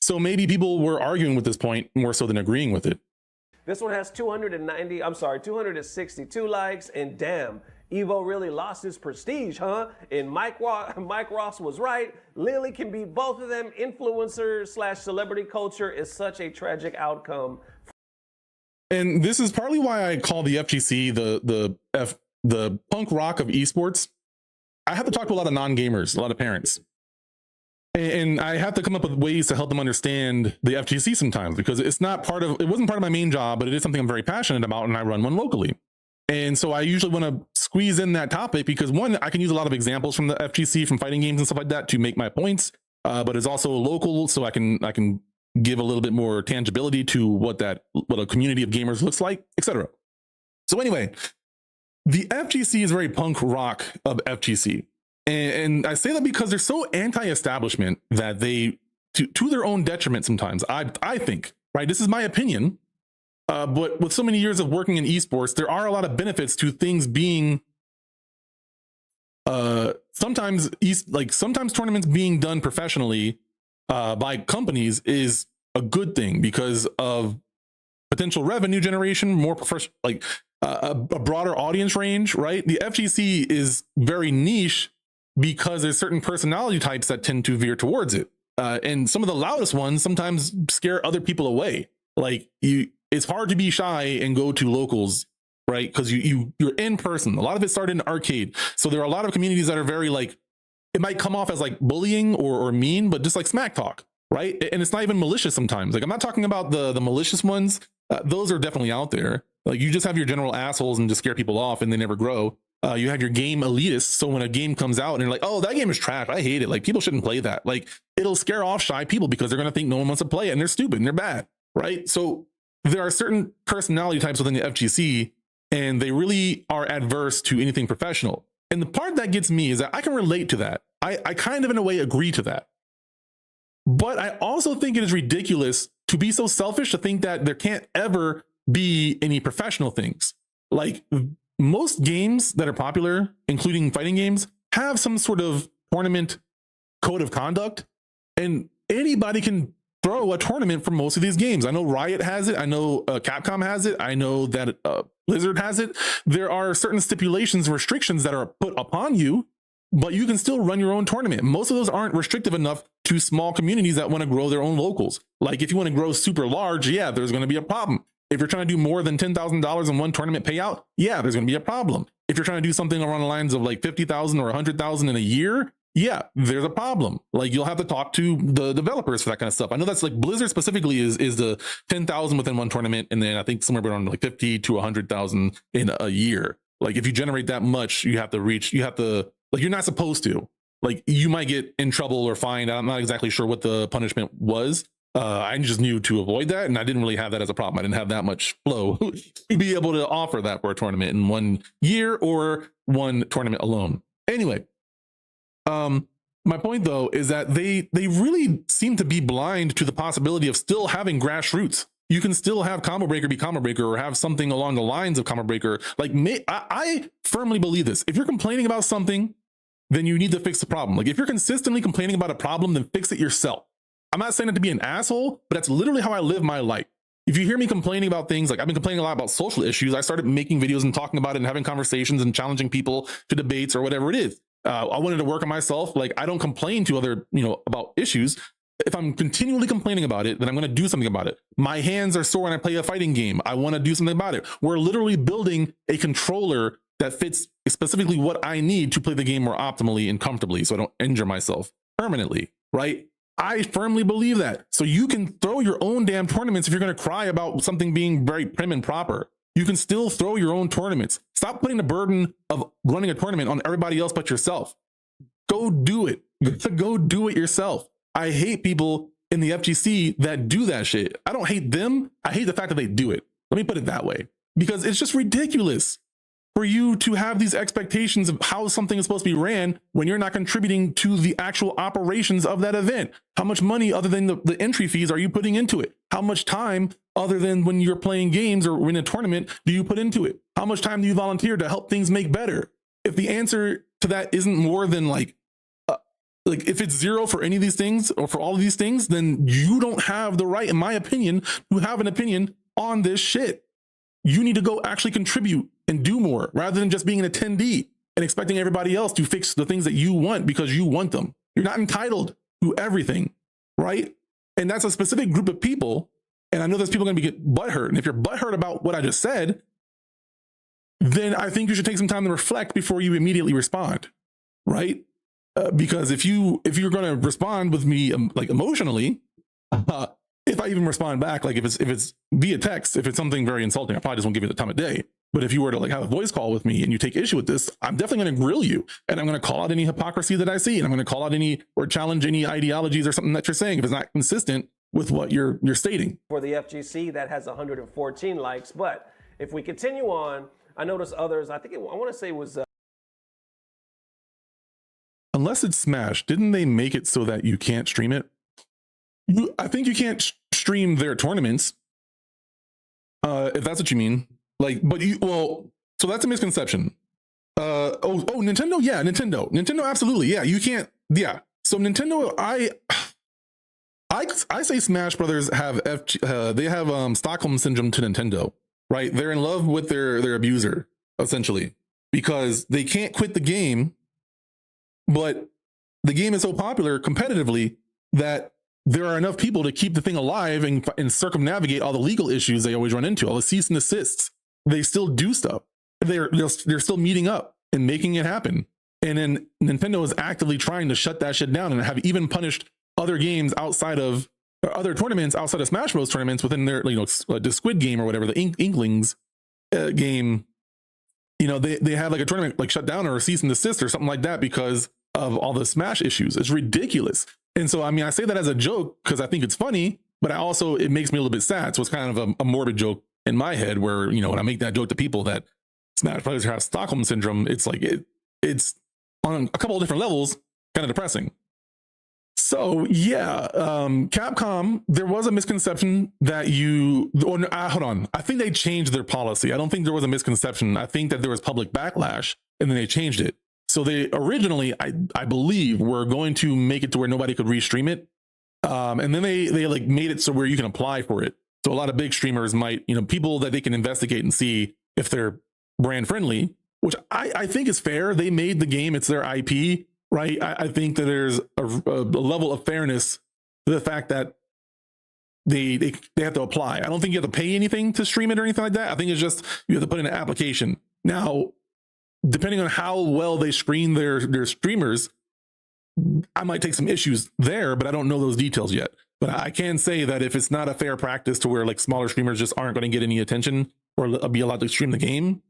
So maybe people were arguing with this point more so than agreeing with it. This one has 262 likes, and damn, Evo really lost his prestige, huh? And Mike Ross was right. Lily can beat both of them. Influencer/celebrity culture is such a tragic outcome. And this is partly why I call the FGC the punk rock of esports. I have to talk to a lot of non-gamers, a lot of parents. And I have to come up with ways to help them understand the FGC sometimes, because it wasn't part of my main job, but it is something I'm very passionate about, and I run one locally. And so I usually want to squeeze in that topic because, one, I can use a lot of examples from the FGC, from fighting games and stuff like that to make my points, but it's also local, so I can give a little bit more tangibility to what a community of gamers looks like, etc. So anyway, the FGC is very punk rock of FGC. And I say that because they're so anti-establishment that they, to their own detriment sometimes, I think, right? This is my opinion. But with so many years of working in esports, there are a lot of benefits to things being, sometimes tournaments being done professionally by companies is a good thing because of potential revenue generation, more professional, like a broader audience range, right? The FGC is very niche because there's certain personality types that tend to veer towards it. And some of the loudest ones sometimes scare other people away. Like it's hard to be shy and go to locals, right? Because you're in person. A lot of it started in arcade. So there are a lot of communities that are very like, it might come off as like bullying or mean, but just like smack talk, right? And it's not even malicious sometimes. Like I'm not talking about the malicious ones. Those are definitely out there. Like you just have your general assholes and just scare people off and they never grow. You have your game elitists. So when a game comes out and you're like, oh, that game is trash, I hate it, like people shouldn't play that. Like it'll scare off shy people because they're going to think no one wants to play it and they're stupid and they're bad, right? So there are certain personality types within the FGC and they really are adverse to anything professional. And the part that gets me is that I can relate to that. I kind of in a way agree to that. But I also think it is ridiculous to be so selfish to think that there can't ever be any professional things. Like most games that are popular, including fighting games, have some sort of tournament code of conduct, and anybody can throw a tournament for most of these games. I know Riot has it. I know Capcom has it. I know that Blizzard has it. There are certain stipulations and restrictions that are put upon you, but you can still run your own tournament. Most of those aren't restrictive enough to small communities that want to grow their own locals. Like if you want to grow super large, yeah, there's going to be a problem. If you're trying to do more than $10,000 in one tournament payout, yeah, there's going to be a problem. If you're trying to do something along the lines of like 50,000 or 100,000 in a year, yeah, there's a problem. Like you'll have to talk to the developers for that kind of stuff. I know that's like Blizzard specifically is the 10,000 within one tournament, and then I think somewhere around like 50 to 100,000 in a year. Like if you generate that much, you're not supposed to. Like you might get in trouble or fined. I'm not exactly sure what the punishment was. I just knew to avoid that, and I didn't really have that as a problem. I didn't have that much flow to be able to offer that for a tournament in 1 year or one tournament alone. Anyway, my point though is that they really seem to be blind to the possibility of still having grassroots. You can still have Combo Breaker be Combo Breaker or have something along the lines of Combo Breaker. Like I firmly believe this. If you're complaining about something, then you need to fix the problem. Like if you're consistently complaining about a problem, then fix it yourself. I'm not saying it to be an asshole, but that's literally how I live my life. If you hear me complaining about things, like I've been complaining a lot about social issues, I started making videos and talking about it and having conversations and challenging people to debates or whatever it is. I wanted to work on myself. Like I don't complain to other, about issues. if I'm continually complaining about it, then I'm going to do something about it. My hands are sore when I play a fighting game. I want to do something about it. We're literally building a controller that fits specifically what I need to play the game more optimally and comfortably so I don't injure myself permanently, right? I firmly believe that. So you can throw your own damn tournaments if you're going to cry about something being very prim and proper. You can still throw your own tournaments. Stop putting the burden of running a tournament on everybody else but yourself. Go do it. Go do it yourself. I hate people in the FGC that do that shit. I don't hate them. I hate the fact that they do it. Let me put it that way, because it's just ridiculous for you to have these expectations of how something is supposed to be ran when you're not contributing to the actual operations of that event. How much money other than the entry fees are you putting into it? How much time other than when you're playing games or in a tournament do you put into it? How much time do you volunteer to help things make better? If the answer to that isn't more than like if it's zero for any of these things or for all of these things, then you don't have the right, in my opinion, to have an opinion on this shit. You need to go actually contribute and do more rather than just being an attendee and expecting everybody else to fix the things that you want because you want them. You're not entitled to everything, right? And that's a specific group of people. And I know there's people going to get butthurt. And if you're butthurt about what I just said, then I think you should take some time to reflect before you immediately respond, right? Because if you're going to respond with me like emotionally, if I even respond back, like if it's via text, if it's something very insulting, I probably just won't give you the time of day. But if you were to like have a voice call with me and you take issue with this, I'm definitely going to grill you, and I'm going to call out any hypocrisy that I see, and I'm going to call out any or challenge any ideologies or something that you're saying if it's not consistent with what you're stating. For the FGC, that has 114 likes. But if we continue on, I noticed others. I want to say it was. Unless it's Smash, didn't they make it so that you can't stream it? I think you can't stream their tournaments, if that's what you mean. Like, but so that's a misconception. Nintendo, yeah, Nintendo, absolutely, yeah. You can't, yeah. So Nintendo, I say Smash Brothers have they have Stockholm syndrome to Nintendo, right? They're in love with their abuser essentially because they can't quit the game. But the game is so popular competitively that there are enough people to keep the thing alive and circumnavigate all the legal issues they always run into, all the cease and desists. They still do stuff. They're still meeting up and making it happen. And then Nintendo is actively trying to shut that shit down and have even punished other games outside of other tournaments outside of Smash Bros. Tournaments within their, the Squid Game or whatever, the Inklings game. They had like a tournament like shut down or a cease and desist or something like that because of all the Smash issues. It's ridiculous. And so, I mean, I say that as a joke because I think it's funny, but it makes me a little bit sad. So it's kind of a morbid joke in my head where, when I make that joke to people that Smash players have Stockholm syndrome, it's like, it's on a couple of different levels, kind of depressing. So yeah, Capcom, there was a misconception that hold on. I think they changed their policy. I don't think there was a misconception. I think that there was public backlash and then they changed it. So they originally, I believe, were going to make it to where nobody could restream it. And then they like made it so where you can apply for it. So a lot of big streamers might, people that they can investigate and see if they're brand friendly, which I think is fair. They made the game, it's their IP, right? I think that there's a level of fairness to the fact that they have to apply. I don't think you have to pay anything to stream it or anything like that. I think it's just you have to put in an application. Now, depending on how well they screen their streamers, I might take some issues there, but I don't know those details yet. But I can say that if it's not a fair practice to where like smaller streamers just aren't going to get any attention or be allowed to stream the game,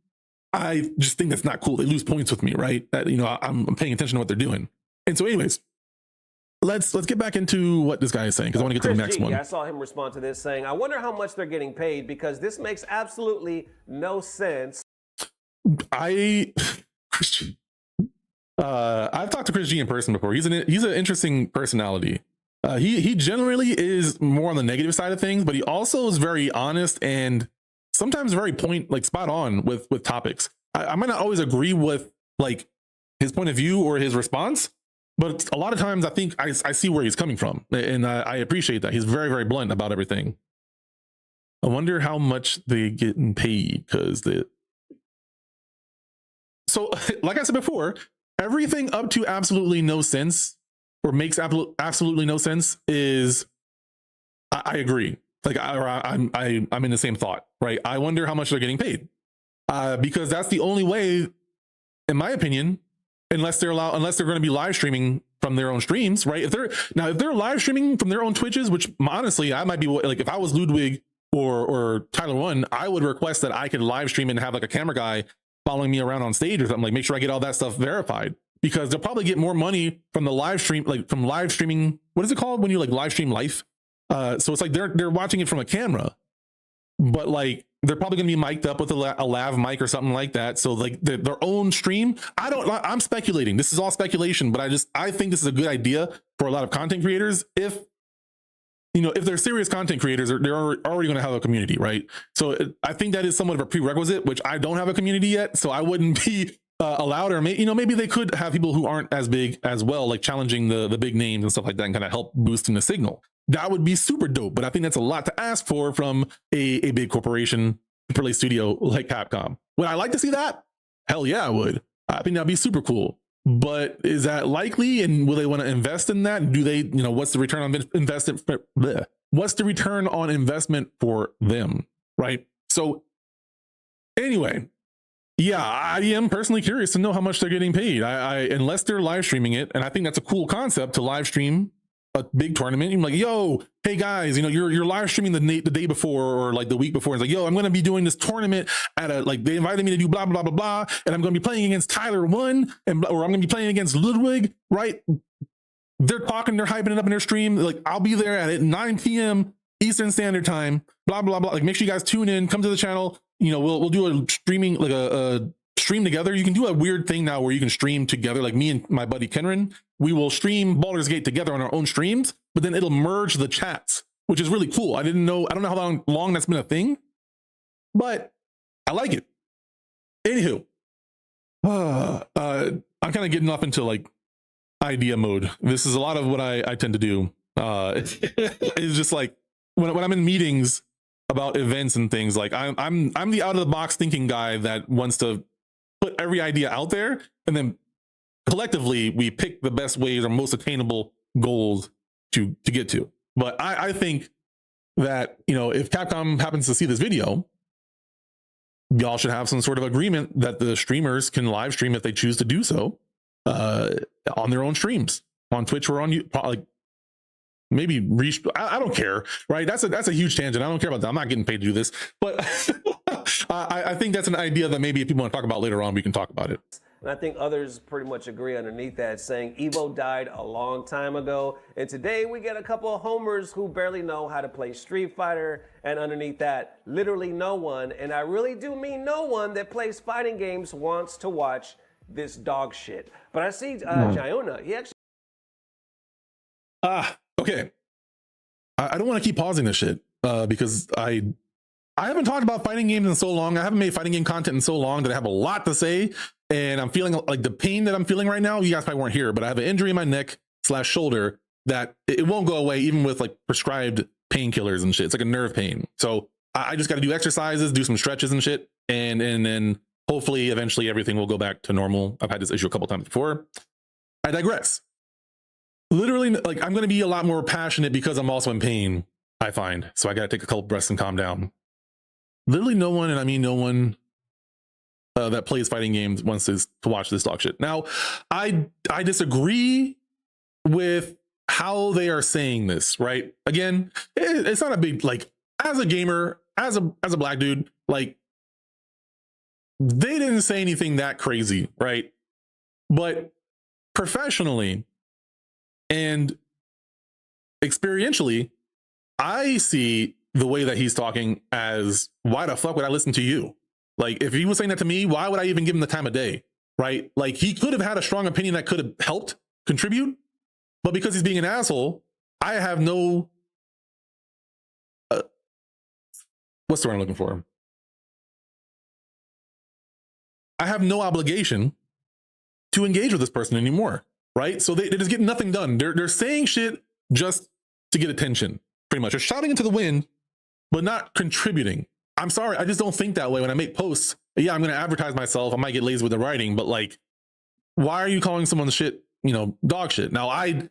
I just think that's not cool. They lose points with me, right? That, I'm paying attention to what they're doing. And so anyways, let's get back into what this guy is saying because I want to get to the next one. I saw him respond to this saying, I wonder how much they're getting paid because this makes absolutely no sense. I've talked to Chris G in person before. He's an interesting personality. He generally is more on the negative side of things, but he also is very honest and sometimes very spot on with topics. I might not always agree with like his point of view or his response, but a lot of times I think I see where he's coming from, and I appreciate that. He's very, very blunt about everything. I wonder how much they getting paid because So like I said before, everything up to absolutely no sense or makes absolutely no sense is I agree. Like I'm in the same thought, right? I wonder how much they're getting paid, because that's the only way, in my opinion, unless they're going to be live streaming from their own streams, right? If they're live streaming from their own Twitches, which honestly I might be like, if I was Ludwig or Tyler One, I would request that I could live stream and have like a camera guy following me around on stage or something, like make sure I get all that stuff verified, because they'll probably get more money from the live stream, like from live streaming. What is it called when you like live stream live? So it's like they're watching it from a camera, but like they're probably going to be mic'd up with a lav mic or something like that. So like their own stream. I'm speculating. This is all speculation, but I think this is a good idea for a lot of content creators. If they're serious content creators, they're already going to have a community, right? So I think that is somewhat of a prerequisite, which I don't have a community yet, so I wouldn't be allowed, or maybe they could have people who aren't as big as well, like challenging the big names and stuff like that, and kind of help boosting the signal. That would be super dope, but I think that's a lot to ask for from a big corporation, AAA studio like Capcom. Would I like to see that? Hell yeah, I would. I think that'd be super cool. But is that likely? And will they want to invest in that? Do they, what's the return on investment? What's the return on investment for them? Right. So anyway, yeah, I am personally curious to know how much they're getting paid. Unless they're live streaming it. And I think that's a cool concept to live stream a big tournament. You're like, yo, hey guys, you're live streaming the day before or like the week before. It's like, yo, I'm going to be doing this tournament they invited me to do blah, blah, blah, blah. And I'm going to be playing against Tyler One or I'm going to be playing against Ludwig, right? They're talking, they're hyping it up in their stream. Like, I'll be there at 9 p.m. Eastern Standard Time, blah, blah, blah. Like, make sure you guys tune in, come to the channel. We'll do a streaming, like a stream together. You can do a weird thing now where you can stream together. Like me and my buddy Kenren, we will stream Baldur's Gate together on our own streams, but then it'll merge the chats, which is really cool. I don't know how long that's been a thing, but I like it. Anywho, I'm kind of getting off into like idea mode. This is a lot of what I tend to do. It's just like when I'm in meetings about events and things, like I'm the out of the box thinking guy that wants to put every idea out there, and then collectively we pick the best ways or most attainable goals to get to. But I think that, if Capcom happens to see this video, y'all should have some sort of agreement that the streamers can live stream if they choose to do so on their own streams on Twitch or on like maybe I don't care, right? That's a huge tangent. I don't care about that. I'm not getting paid to do this, but I think that's an idea that maybe if people want to talk about later on, we can talk about it. And I think others pretty much agree underneath that, saying Evo died a long time ago. And today we get a couple of homers who barely know how to play Street Fighter. And underneath that, literally no one, and I really do mean no one that plays fighting games wants to watch this dog shit. But I see Giona, he actually... Okay. I don't want to keep pausing this shit because I haven't talked about fighting games in so long. I haven't made fighting game content in so long that I have a lot to say. And I'm feeling like the pain that I'm feeling right now. You guys probably weren't here, but I have an injury in my neck / shoulder that it won't go away even with like prescribed painkillers and shit. It's like a nerve pain. So I just got to do exercises, do some stretches and shit. And then hopefully eventually everything will go back to normal. I've had this issue a couple times before. I digress. Literally, like, I'm going to be a lot more passionate because I'm also in pain, I find. So I got to take a couple breaths and calm down. Literally no one, and I mean no one, that plays fighting games wants to watch this dog shit. Now, I disagree with how they are saying this, right? Again, it's not a big, like, as a gamer, as a black dude, like, they didn't say anything that crazy, right? But professionally and experientially, I see the way that he's talking as, why the fuck would I listen to you? Like, if he was saying that to me, why would I even give him the time of day? Right? Like, he could have had a strong opinion that could have helped contribute, but because he's being an asshole, I have no, what's the word I'm looking for? I have no obligation to engage with this person anymore, right? So they just get nothing done. They're saying shit just to get attention, pretty much. They're shouting into the wind, but not contributing. I'm sorry, I just don't think that way when I make posts. Yeah, I'm going to advertise myself. I might get lazy with the writing, but like, why are you calling someone's shit, dog shit? Now, I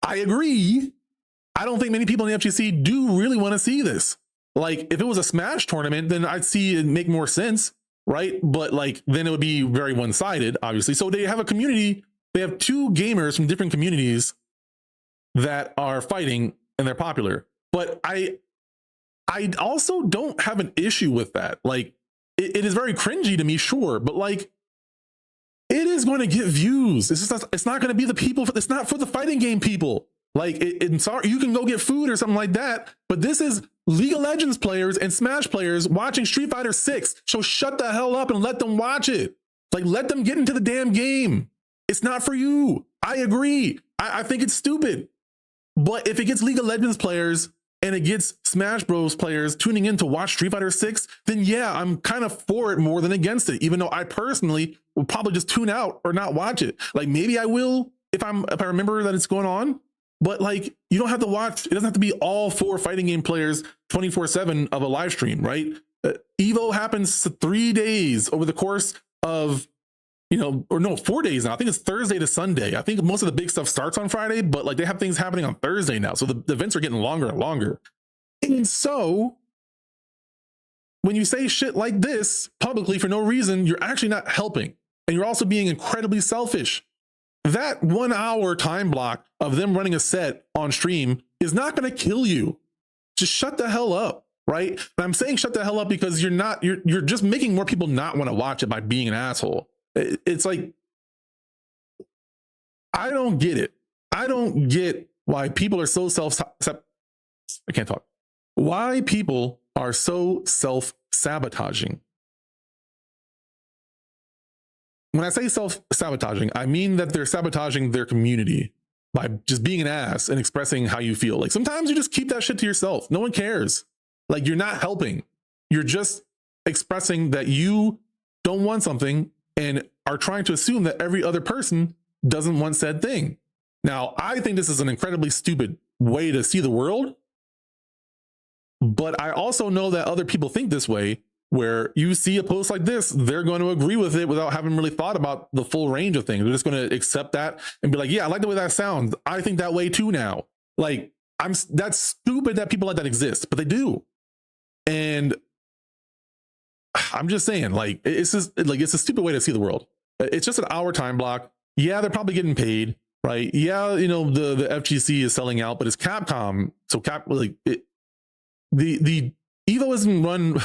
I agree. I don't think many people in the FGC do really want to see this. Like, if it was a Smash tournament, then I'd see it make more sense, right? But like, then it would be very one-sided, obviously. So they have a community. They have two gamers from different communities that are fighting, and they're popular. But I also don't have an issue with that. Like, it is very cringy to me, sure, but like, it is going to get views. It's not going to be the people. It's not for the fighting game people. Like, sorry, you can go get food or something like that, but this is League of Legends players and Smash players watching Street Fighter 6. So shut the hell up and let them watch it. Like, let them get into the damn game. It's not for you. I agree. I think it's stupid. But if it gets League of Legends players and it gets Smash Bros players tuning in to watch Street Fighter 6, then yeah, I'm kind of for it more than against it, even though I personally will probably just tune out or not watch it. Like, maybe I will if I remember that it's going on. But like, you don't have to watch, it doesn't have to be all 4 fighting game players 24/7 of a live stream, right? Evo happens 3 days over the course of, or no, 4 days now. I think it's Thursday to Sunday. I think most of the big stuff starts on Friday, but like, they have things happening on Thursday now. So the events are getting longer and longer. And so when you say shit like this publicly for no reason, you're actually not helping. And you're also being incredibly selfish. That 1 hour time block of them running a set on stream is not going to kill you. Just shut the hell up, right? And I'm saying shut the hell up because you're just making more people not want to watch it by being an asshole. It's like, I don't get it. I don't get why people are so I can't talk. Why people are so self-sabotaging. When I say self-sabotaging, I mean that they're sabotaging their community by just being an ass and expressing how you feel. Like, sometimes you just keep that shit to yourself. No one cares. Like, you're not helping. You're just expressing that you don't want something and are trying to assume that every other person doesn't want said thing. Now, I think this is an incredibly stupid way to see the world, but I also know that other people think this way, where you see a post like this, they're going to agree with it without having really thought about the full range of things. They're just going to accept that and be like, yeah, I like the way that sounds. I think that way too now. Like, that's stupid that people like that exist, but they do. And I'm just saying, like, it's a stupid way to see the world. It's just an hour time block. Yeah, they're probably getting paid, right? Yeah, the FGC is selling out, but it's Capcom. So the Evo isn't run.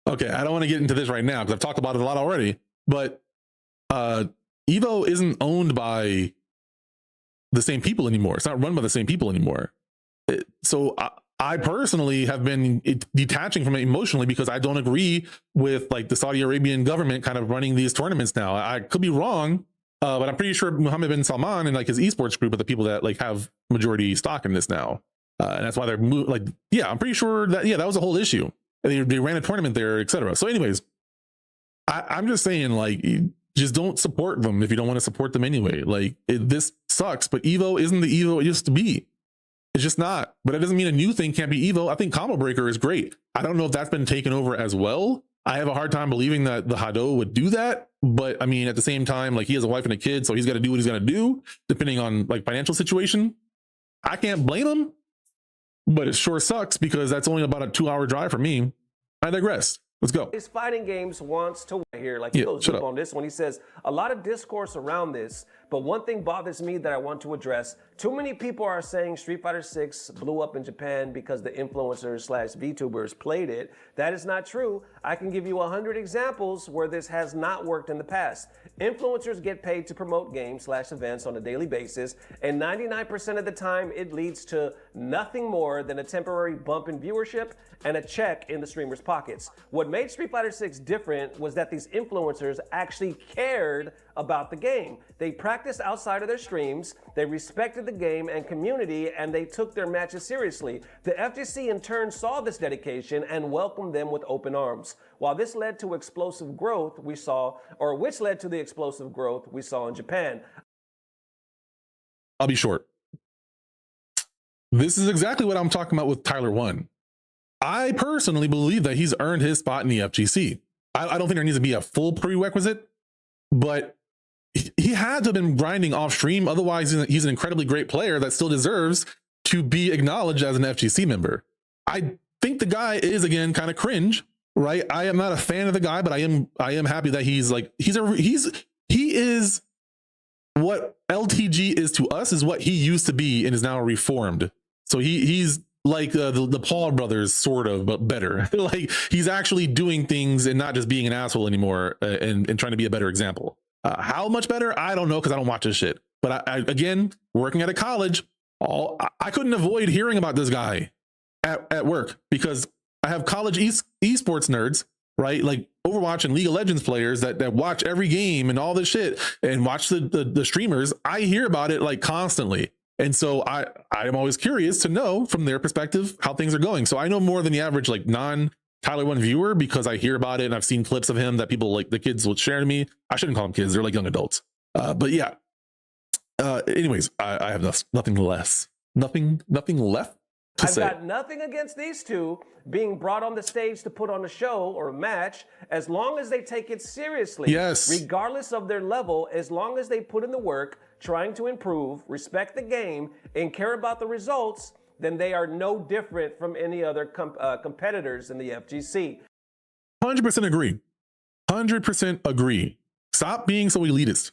Okay, I don't want to get into this right now because I've talked about it a lot already, but Evo isn't owned by the same people anymore. It's not run by the same people anymore. So I personally have been detaching from it emotionally because I don't agree with like the Saudi Arabian government kind of running these tournaments now. I could be wrong, but I'm pretty sure Mohammed bin Salman and like his esports group are the people that like have majority stock in this now. And that's why they're like, yeah, I'm pretty sure that, yeah, that was a whole issue. They ran a tournament there, etc. So anyways, I'm just saying, like, just don't support them if you don't want to support them anyway. Like, this sucks, but Evo isn't the Evo it used to be. It's just not. But it doesn't mean a new thing can't be Evo. I think Combo Breaker is great. I don't know if that's been taken over as well. I have a hard time believing that the Hado would do that. But I mean, at the same time, like, he has a wife and a kid, so he's got to do what he's going to do, depending on like financial situation. I can't blame him. But it sure sucks because that's only about a 2-hour drive for me. I digress. Let's go. His fighting games wants to hear, like, he goes deep on this one. He says a lot of discourse around this, but one thing bothers me that I want to address. Too many people are saying Street Fighter 6 blew up in Japan because the influencers / VTubers played it. That is not true. I can give you 100 examples where this has not worked in the past. Influencers get paid to promote games / events on a daily basis, and 99% of the time it leads to nothing more than a temporary bump in viewership and a check in the streamer's pockets. What made Street Fighter 6 different was that these influencers actually cared about the game. They practiced outside of their streams, they respected the game and community, and they took their matches seriously. The FGC in turn saw this dedication and welcomed them with open arms. While this led to explosive growth we saw, or which led to the explosive growth we saw in Japan. I'll be short. This is exactly what I'm talking about with Tyler 1. I personally believe that he's earned his spot in the FGC. I don't think there needs to be a full prerequisite, but he had to have been grinding off stream. Otherwise, he's an incredibly great player that still deserves to be acknowledged as an FGC member. I think the guy is, again, kind of cringe, right? I am not a fan of the guy, but I am happy that he is what LTG is to us, is what he used to be and is now reformed. So he's like the Paul brothers, sort of, but better. Like, he's actually doing things and not just being an asshole anymore, and trying to be a better example. How much better? I don't know, because I don't watch this shit. But I again, working at a college, I couldn't avoid hearing about this guy at work, because I have college esports nerds, right? Like Overwatch and League of Legends players that watch every game and all this shit and watch the streamers. I hear about it like constantly. And so I am always curious to know from their perspective how things are going. So I know more than the average like non-Tyler One viewer, because I hear about it and I've seen clips of him that people, like the kids, will share to me. I shouldn't call them kids, they're like young adults. But yeah. Anyways, I have nothing left to I've say. got nothing against these two being brought on the stage to put on a show or a match, as long as they take it seriously. Yes. Regardless of their level, as long as they put in the work, trying to improve, respect the game, and care about the results, then they are no different from any other competitors in the FGC. 100% agree. 100% agree. Stop being so elitist.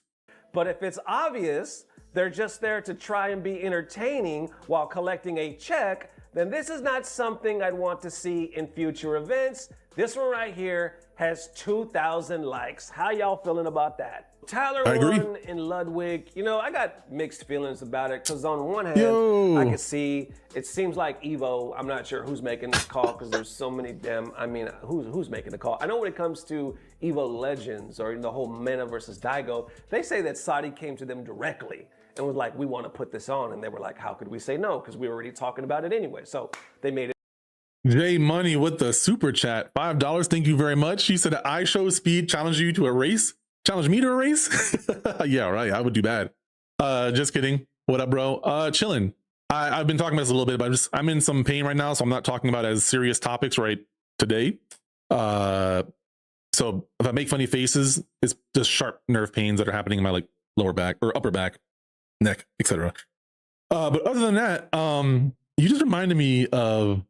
But if it's obvious they're just there to try and be entertaining while collecting a check, then this is not something I'd want to see in future events. This one right here has 2,000 likes. How y'all feeling about that? Tyler One and Ludwig, you know, I got mixed feelings about it, because on one hand, I can see, it seems like Evo, I'm not sure who's making this call, because there's so many damn, I mean, who's making the call? I know when it comes to Evo Legends or the whole Mena versus Daigo, they say that Saudi came to them directly and was like, we want to put this on. And they were like, how could we say no? Because we were already talking about it anyway. So they made it. J Money with the super chat, $5. Thank you very much. She said, I show speed, challenge you to a race. Challenge me to a race? Yeah, right. I would do bad. Just kidding. What up, bro? Chilling. I've been talking about this a little bit, but I'm in some pain right now, so I'm not talking about as serious topics right today. So if I make funny faces, it's just sharp nerve pains that are happening in my like lower back or upper back, neck, etc. But other than that, you just reminded me of,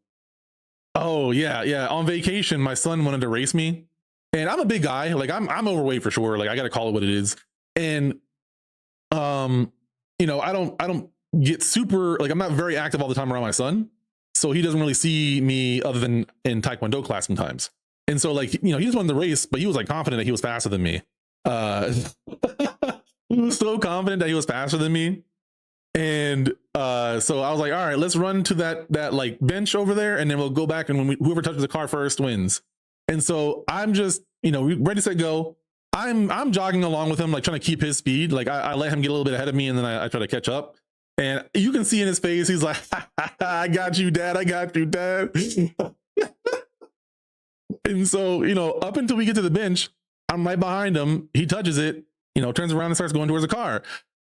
oh yeah, on vacation my son wanted to race me, and I'm a big guy, like I'm overweight for sure, like I gotta call it what it is. And you know, I don't get super, like I'm not very active all the time around my son, so he doesn't really see me other than in Taekwondo class sometimes. And so, like, you know, he just wanted to race, but he was like confident that he was faster than me. He was so confident that he was faster than me. And so I was like, all right, let's run to that like bench over there, and then we'll go back, and when whoever touches the car first wins. And so I'm just, you know, ready, set, go. I'm jogging along with him, like trying to keep his speed. Like I let him get a little bit ahead of me, and then I try to catch up. And you can see in his face, he's like, I got you, Dad. I got you, Dad. And so, you know, up until we get to the bench, I'm right behind him. He touches it, you know, turns around and starts going towards the car.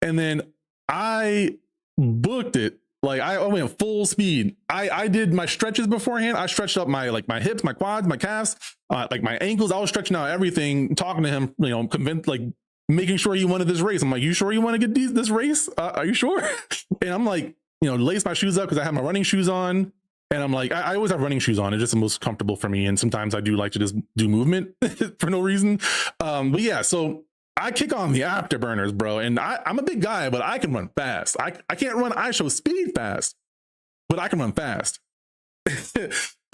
And then I booked it. Like I went full speed. I did my stretches beforehand. I stretched up my hips, my quads, my calves, like my ankles. I was stretching out everything, talking to him, you know, convinced, like making sure he wanted this race. I'm like, you sure you want to get this race? Are you sure? And I'm like, you know, lace my shoes up because I have my running shoes on. And I'm like, I always have running shoes on. It's just the most comfortable for me. And sometimes I do like to just do movement for no reason. But yeah, so I kick on the afterburners, bro. And I'm a big guy, but I can run fast. I can't run I show speed fast, but I can run fast.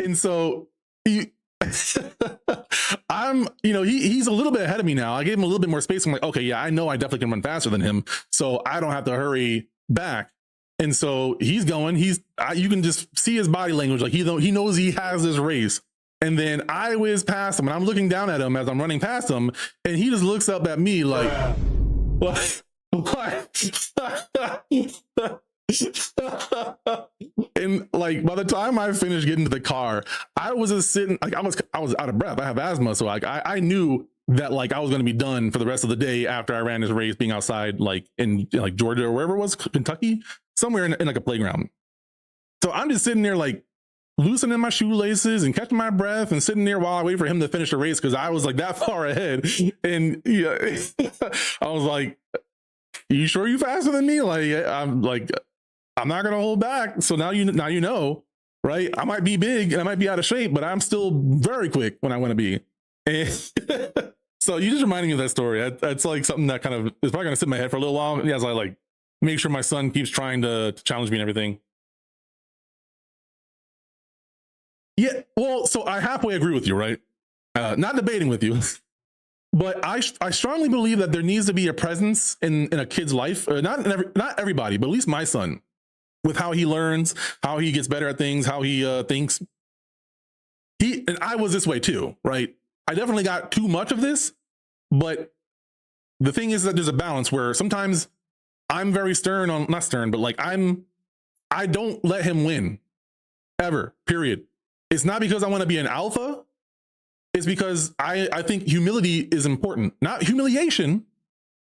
And so I'm, you know, he's a little bit ahead of me now. I gave him a little bit more space. I'm like, okay, yeah, I know I definitely can run faster than him, so I don't have to hurry back. And so he's going, you can just see his body language. Like he knows he has this race. And then I whiz past him, and I'm looking down at him as I'm running past him, and he just looks up at me like, what? And like by the time I finished getting to the car, I was just sitting, like I was out of breath. I have asthma, so like I knew that like I was going to be done for the rest of the day after I ran this race, being outside like in like Georgia or wherever it was, Kentucky, somewhere in like a playground. So I'm just sitting there like loosening my shoelaces and catching my breath and sitting there while I wait for him to finish the race because I was like that far ahead. And yeah, I was like, you sure you faster than me? I'm not gonna hold back. So now you know, right? I might be big and I might be out of shape, but I'm still very quick when I want to be. And so you just reminded me of that story. That's like something that kind of is probably gonna sit in my head for a little while. As I like make sure my son keeps trying to challenge me and everything. Yeah, well, so I halfway agree with you, right? Not debating with you, but I strongly believe that there needs to be a presence in a kid's life. Not everybody, but at least my son, with how he learns, how he gets better at things, how he thinks. And I was this way too, right? I definitely got too much of this, but the thing is that there's a balance where sometimes I'm very stern on, not stern, but like I don't let him win ever, period. It's not because I want to be an alpha. It's because I think humility is important. Not humiliation.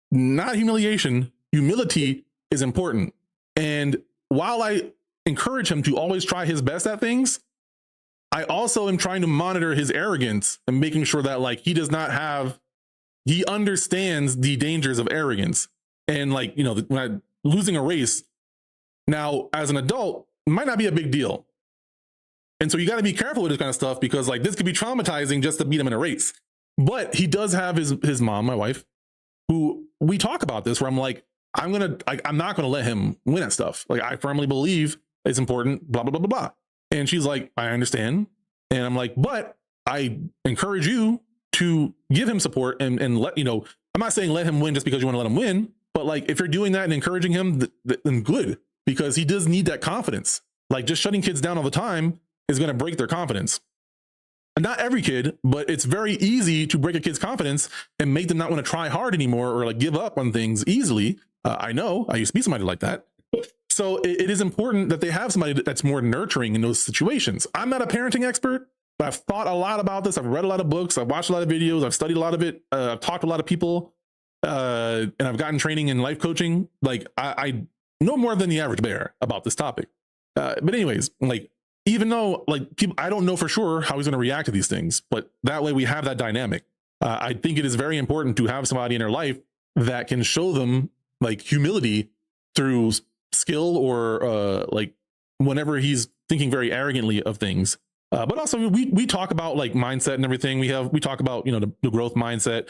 Humility is important. And while I encourage him to always try his best at things, I also am trying to monitor his arrogance and making sure that like he understands the dangers of arrogance. And like, you know, when losing a race now as an adult might not be a big deal. And so you got to be careful with this kind of stuff because like this could be traumatizing just to beat him in a race. But he does have his mom, my wife, who we talk about this where I'm like, I'm not going to let him win at stuff. Like I firmly believe it's important, blah, blah, blah, blah, blah. And she's like, I understand. And I'm like, but I encourage you to give him support and let, you know, I'm not saying let him win just because you want to let him win, but like, if you're doing that and encouraging him, then good, because he does need that confidence. Like just shutting kids down all the time is going to break their confidence. Not every kid, but it's very easy to break a kid's confidence and make them not want to try hard anymore or like give up on things easily. I know I used to be somebody like that. So it is important that they have somebody that's more nurturing in those situations. I'm not a parenting expert, but I've thought a lot about this. I've read a lot of books. I've watched a lot of videos. I've studied a lot of it. I've talked to a lot of people, and I've gotten training in life coaching. Like I know more than the average bear about this topic. But anyways, like, even though like people, I don't know for sure how he's going to react to these things, but that way we have that dynamic. I think it is very important to have somebody in their life that can show them like humility through skill or like whenever he's thinking very arrogantly of things. But also we talk about like mindset and everything. We talk about, you know, the growth mindset.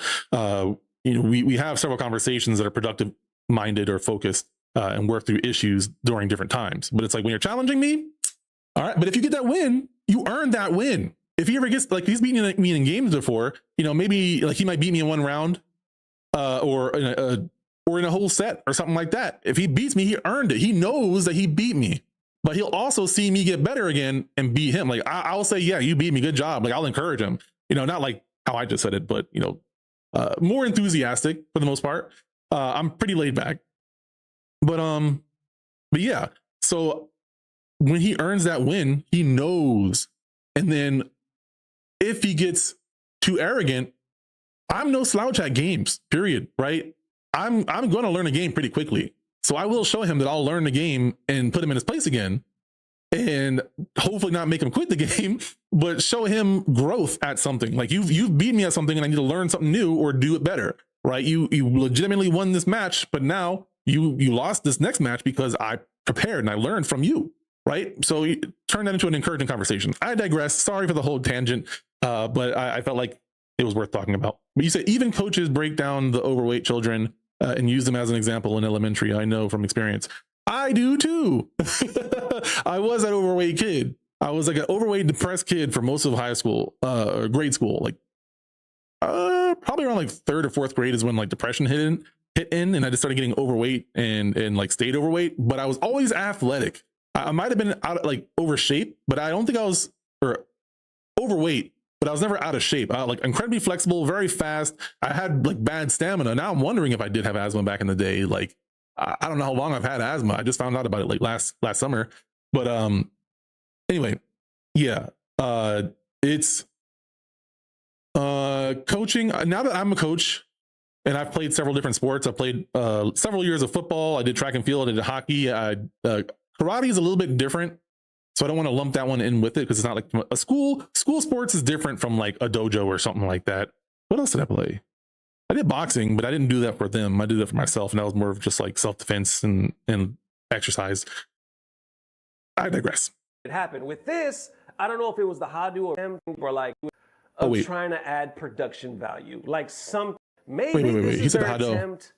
You know, we have several conversations that are productive minded or focused and work through issues during different times. But it's like when you're challenging me, all right, but if you get that win, you earn that win. If he ever gets like he's beaten me in games before, you know, maybe like he might beat me in one round or in a whole set or something like that. If he beats me, he earned it. He knows that he beat me, but he'll also see me get better again and beat him. Like I'll say, yeah, you beat me. Good job. Like I'll encourage him, you know, not like how I just said it, but you know, more enthusiastic for the most part. I'm pretty laid back, but yeah. So when he earns that win, he knows. And then if he gets too arrogant, I'm no slouch at games, period. Right. I'm going to learn a game pretty quickly. So I will show him that I'll learn the game and put him in his place again and hopefully not make him quit the game, but show him growth at something. Like you've beat me at something and I need to learn something new or do it better. Right. You legitimately won this match, but now you lost this next match because I prepared and I learned from you. Right. So you turn that into an encouraging conversation. I digress. Sorry for the whole tangent, but I felt like it was worth talking about. But you said even coaches break down the overweight children and use them as an example in elementary. I know from experience. I do too. I was that overweight kid. I was like an overweight, depressed kid for most of high school, or grade school. Like probably around like third or fourth grade is when like depression hit in and I just started getting overweight and like stayed overweight. But I was always athletic. I might have been out like over shape, but I don't think I was or overweight, but I was never out of shape. Like incredibly flexible, very fast. I had like bad stamina. Now I'm wondering if I did have asthma back in the day. Like I don't know how long I've had asthma. I just found out about it like last summer. But anyway, yeah. It's coaching. Now that I'm a coach and I've played several different sports, I've played several years of football. I did track and field. I did hockey. Karate is a little bit different. So I don't want to lump that one in with it because it's not like a school sports is different from like a dojo or something like that. What else did I play? I did boxing, but I didn't do that for them. I did that for myself, and that was more of just like self-defense and exercise. I digress. It happened with this. I don't know if it was the Hadu or them or like trying to add production value, like some maybe wait. this You is said their Hado. attempt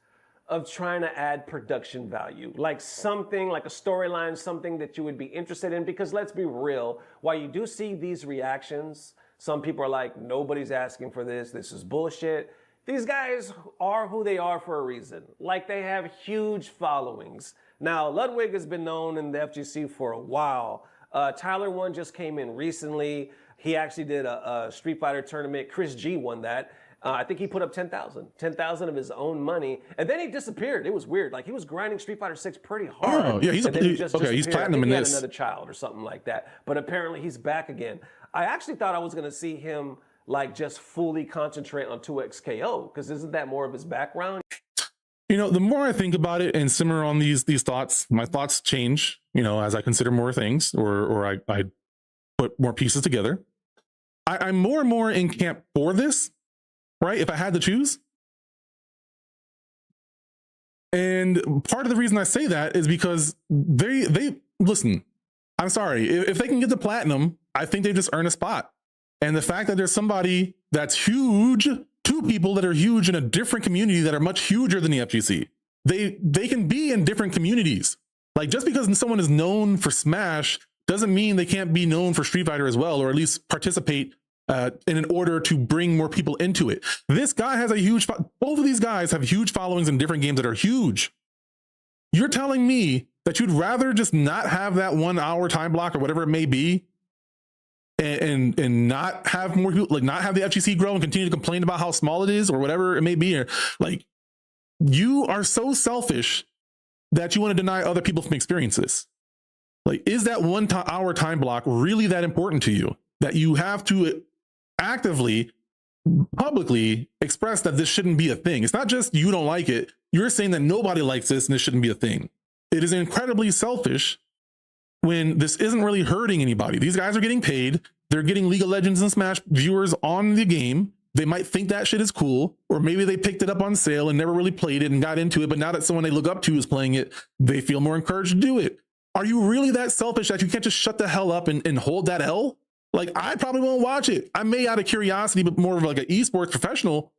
of trying to add production value, like something like a storyline, something that you would be interested in. Because let's be real, while you do see these reactions, some people are like, nobody's asking for this. This is bullshit. These guys are who they are for a reason. Like, they have huge followings. Now, Ludwig has been known in the FGC for a while. Tyler One just came in recently. He actually did a Street Fighter tournament. Chris G won that. I think he put up 10,000 of his own money, and then he disappeared. It was weird. Like, he was grinding Street Fighter 6 pretty hard. Oh, yeah, he's platinum in he this. had another child or something like that. But apparently he's back again. I actually thought I was going to see him like just fully concentrate on 2XKO, because isn't that more of his background? You know, the more I think about it and simmer on these thoughts, my thoughts change, you know, as I consider more things or I put more pieces together. I'm more and more in camp for this, right? If I had to choose. And part of the reason I say that is because they listen, I'm sorry, if they can get the platinum, I think they just earn a spot. And the fact that there's somebody that's huge, two people that are huge in a different community that are much huger than the FGC, they can be in different communities. Like, just because someone is known for Smash doesn't mean they can't be known for Street Fighter as well, or at least participate in an order to bring more people into it. This guy has a huge, both of these guys have huge followings in different games that are huge. You're telling me that you'd rather just not have that 1 hour time block or whatever it may be, and not have more people, like not have the FGC grow and continue to complain about how small it is or whatever it may be. Or like, you are so selfish that you want to deny other people from experiences. Like, is that 1 hour time block really that important to you that you have to actively, publicly express that this shouldn't be a thing? It's not just you don't like it. You're saying that nobody likes this and this shouldn't be a thing. It is incredibly selfish when this isn't really hurting anybody. These guys are getting paid. They're getting League of Legends and Smash viewers on the game. They might think that shit is cool, or maybe they picked it up on sale and never really played it and got into it. But now that someone they look up to is playing it, they feel more encouraged to do it. Are you really that selfish that you can't just shut the hell up and hold that L? Like, I probably won't watch it. I may out of curiosity, but more of like an esports professional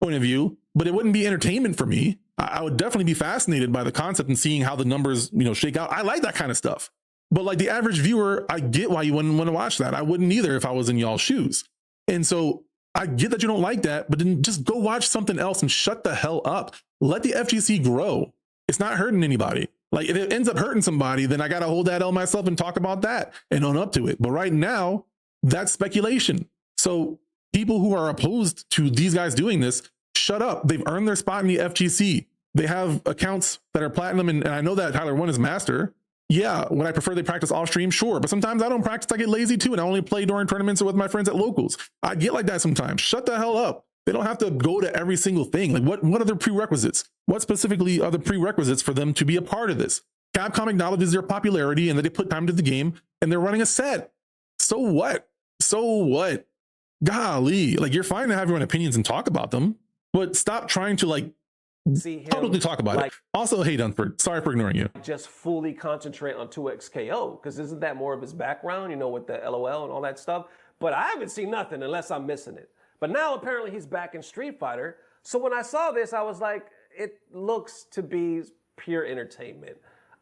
point of view, but it wouldn't be entertainment for me. I would definitely be fascinated by the concept and seeing how the numbers, you know, shake out. I like that kind of stuff. But like the average viewer, I get why you wouldn't want to watch that. I wouldn't either if I was in y'all's shoes. And so I get that you don't like that, but then just go watch something else and shut the hell up. Let the FGC grow. It's not hurting anybody. Like, if it ends up hurting somebody, then I got to hold that L myself and talk about that and own up to it. But right now, that's speculation. So people who are opposed to these guys doing this, shut up. They've earned their spot in the FGC. They have accounts that are platinum. And I know that Tyler One is master. Yeah, would I prefer they practice off stream? Sure. But sometimes I don't practice. I get lazy too. And I only play during tournaments or with my friends at locals. I get like that sometimes. Shut the hell up. They don't have to go to every single thing. Like, what are the prerequisites? What specifically are the prerequisites for them to be a part of this? Capcom acknowledges their popularity and that they put time into the game and they're running a set. So what? So what? Golly, like, you're fine to have your own opinions and talk about them, but stop trying to like publicly talk about it. Also, hey Dunford, sorry for ignoring you. Just fully concentrate on 2XKO, because isn't that more of his background, you know, with the LOL and all that stuff? But I haven't seen nothing unless I'm missing it. But now apparently he's back in Street Fighter. So when I saw this, I was like, it looks to be pure entertainment.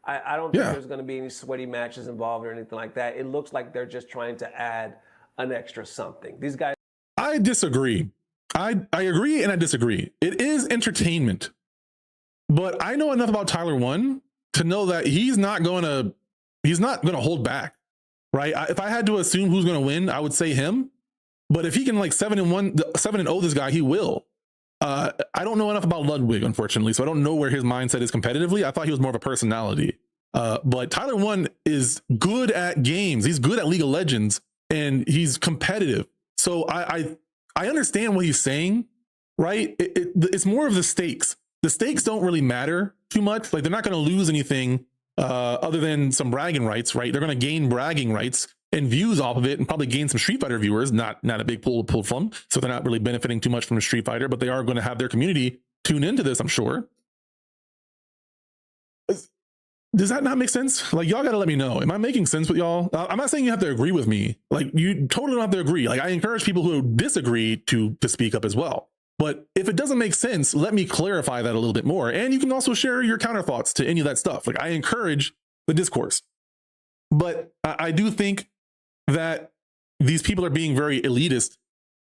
I don't think there's going to be any sweaty matches involved or anything like that. It looks like they're just trying to add an extra something. These guys. I disagree. I agree and I disagree. It is entertainment. But I know enough about Tyler One to know that he's not going to hold back, right? If I had to assume who's going to win, I would say him. But if he can like 7-0 this guy, he will. I don't know enough about Ludwig, unfortunately, so I don't know where his mindset is competitively. I thought he was more of a personality. But Tyler One is good at games. He's good at League of Legends, and he's competitive. So I understand what he's saying, right? It's more of the stakes. The stakes don't really matter too much. Like, they're not going to lose anything other than some bragging rights, right? They're going to gain bragging rights and views off of it, and probably gain some Street Fighter viewers. Not a big pool to pull from, so they're not really benefiting too much from Street Fighter, but they are going to have their community tune into this, I'm sure. Does that not make sense? Like, y'all got to let me know. Am I making sense with y'all? I'm not saying you have to agree with me. Like, you totally don't have to agree. Like, I encourage people who disagree to speak up as well. But if it doesn't make sense, let me clarify that a little bit more. And you can also share your counter thoughts to any of that stuff. Like, I encourage the discourse. But I do think that these people are being very elitist,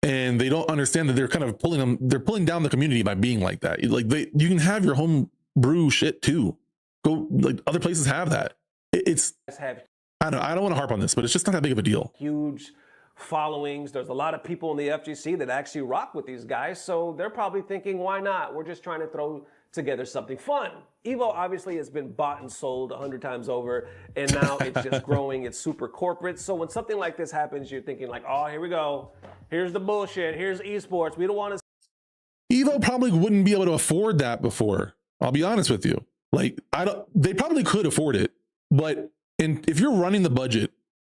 and they don't understand that they're kind of pulling down the community by being like that. Like, you can have your home brew shit too. Go, like, other places have that. I don't want to harp on this, but it's just not that big of a deal. Huge followings. There's a lot of people in the FGC that actually rock with these guys, so they're probably thinking, why not? We're just trying to throw together something fun. Evo obviously has been bought and sold 100 times over, and now it's just growing. It's super corporate. So when something like this happens, you're thinking like, oh, here we go. Here's the bullshit. Here's esports. We don't want to. Evo probably wouldn't be able to afford that before. I'll be honest with you. Like, they probably could afford it, but if you're running the budget,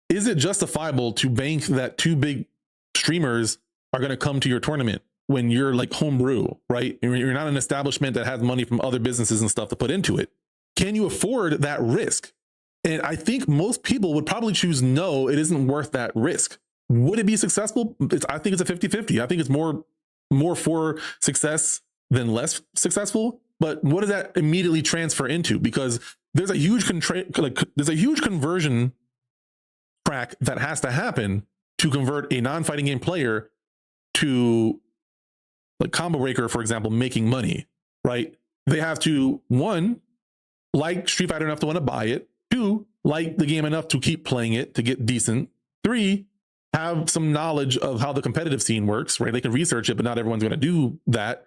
is it justifiable to bank that two big streamers are going to come to your tournament when you're like homebrew, right? You're not an establishment that has money from other businesses and stuff to put into it. Can you afford that risk? And I think most people would probably choose no, it isn't worth that risk. Would it be successful? I think it's a 50-50. I think it's more for success than less successful. But what does that immediately transfer into? Because there's a huge conversion track that has to happen to convert a non-fighting game player to, like, Combo Breaker, for example, making money, right? They have to, one, like Street Fighter enough to want to buy it. Two, like the game enough to keep playing it to get decent. Three, have some knowledge of how the competitive scene works, right? They can research it, but not everyone's going to do that.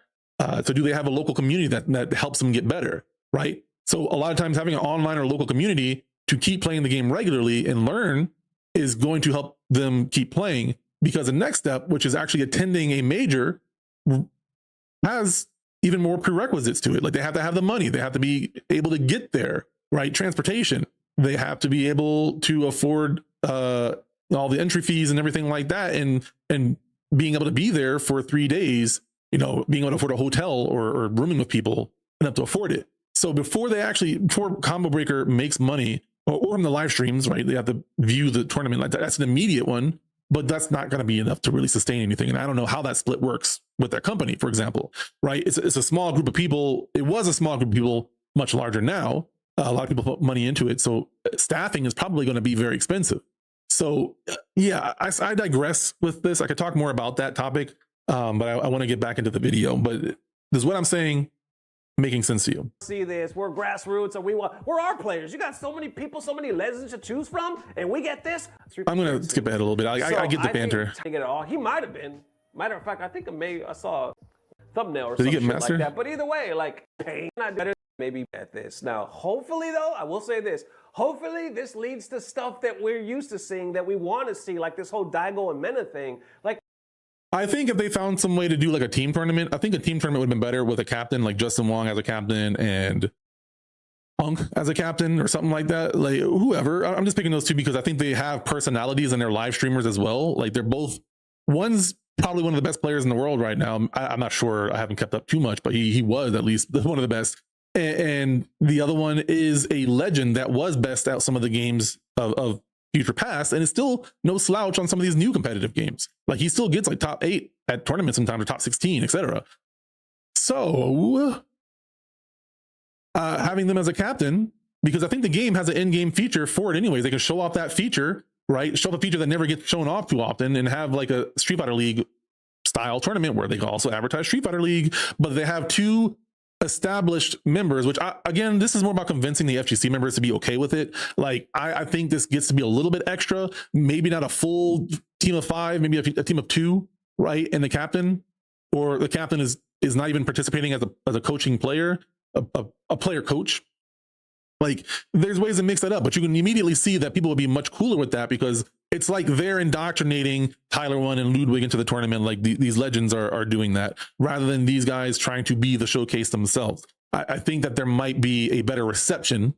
So do they have a local community that helps them get better, right? So a lot of times having an online or local community to keep playing the game regularly and learn is going to help them keep playing, because the next step, which is actually attending a major, has even more prerequisites to it. Like, they have to have the money. They have to be able to get there, right? Transportation. They have to be able to afford all the entry fees and everything like that. And being able to be there for 3 days, being able to afford a hotel or rooming with people enough to afford it. So before Combo Breaker makes money, or in the live streams, right, they have to view the tournament like that. That's an immediate one, but that's not going to be enough to really sustain anything. And I don't know how that split works with that company, for example, right? It's a small group of people. It was a small group of people, much larger now. A lot of people put money into it. So staffing is probably going to be very expensive. So yeah, I digress with this. I could talk more about that topic, but I want to get back into the video. But this is what I'm saying making sense to you. See this, we're grassroots, and we're our players. You got so many people, so many legends to choose from, and we get this. I'm going to skip ahead a little bit. I get the banter. He might have been. Matter of fact, I think I saw a thumbnail or something like that. But either way, like, hey, not better maybe at this. Now, hopefully, though, I will say this. Hopefully, this leads to stuff that we're used to seeing, that we want to see, like this whole Daigo and Mena thing. Like, I think if they found some way to do like a team tournament, I think a team tournament would have been better with a captain, like Justin Wong as a captain and Punk as a captain or something like that. Like, whoever. I'm just picking those two because I think they have personalities in their live streamers as well. Like, they're both, one's probably one of the best players in the world right now. I'm not sure. I haven't kept up too much, but he was at least one of the best. And the other one is a legend that was best at some of the games of future past, and it's still no slouch on some of these new competitive games. Like, he still gets like top 8 at tournaments sometimes, or top 16, etc. So having them as a captain, because I think the game has an in-game feature for it anyways. They can show off that feature, right? Show off a feature that never gets shown off too often, and have like a Street Fighter League style tournament where they can also advertise Street Fighter League, but they have 2 established members, which again, this is more about convincing the FGC members to be okay with it. Like, I think this gets to be a little bit extra, maybe not a full team of 5, maybe a team of 2, right? And the captain, or the captain is not even participating as a coaching player, a player coach. Like, there's ways to mix that up, but you can immediately see that people will be much cooler with that, because it's like they're indoctrinating Tyler One and Ludwig into the tournament. Like, these legends are doing that, rather than these guys trying to be the showcase themselves. I think that there might be a better reception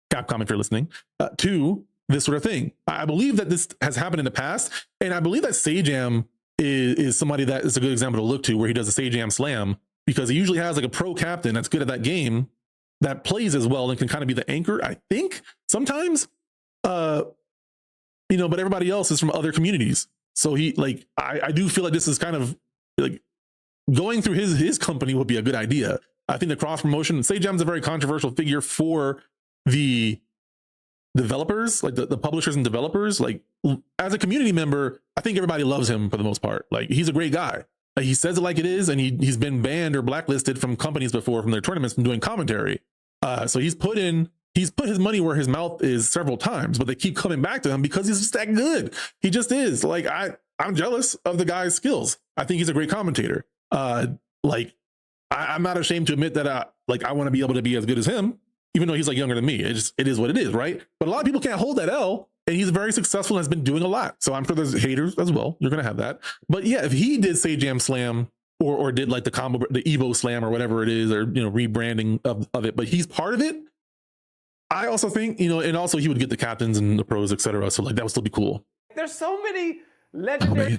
Capcom, if you're listening, to this sort of thing. I believe that this has happened in the past, and I believe that Sajam is somebody that is a good example to look to, where he does a Sajam slam, because he usually has like a pro captain that's good at that game, that plays as well and can kind of be the anchor, I think, sometimes. You know, but everybody else is from other communities. So he, like, I do feel like this is kind of like going through his company would be a good idea. I think the cross promotion, Sajam's a very controversial figure for the developers, like the publishers and developers. Like, as a community member, I think everybody loves him for the most part. Like, he's a great guy. Like, he says it like it is, and he's been banned or blacklisted from companies before, from their tournaments, from doing commentary. So he's put his money where his mouth is several times, but they keep coming back to him because he's just that good. He just is. Like, I'm jealous of the guy's skills. I think he's a great commentator. Like, I'm not ashamed to admit that I want to be able to be as good as him, even though he's like younger than me. It is what it is, right? But a lot of people can't hold that L, and he's very successful and has been doing a lot. So I'm sure there's haters as well. You're gonna have that. But yeah, if he did Sajam Slam or did like the Evo Slam or whatever it is, or, you know, rebranding of it, but he's part of it, I also think, you know, and also he would get the captains and the pros, etc. So like that would still be cool. There's so many legendary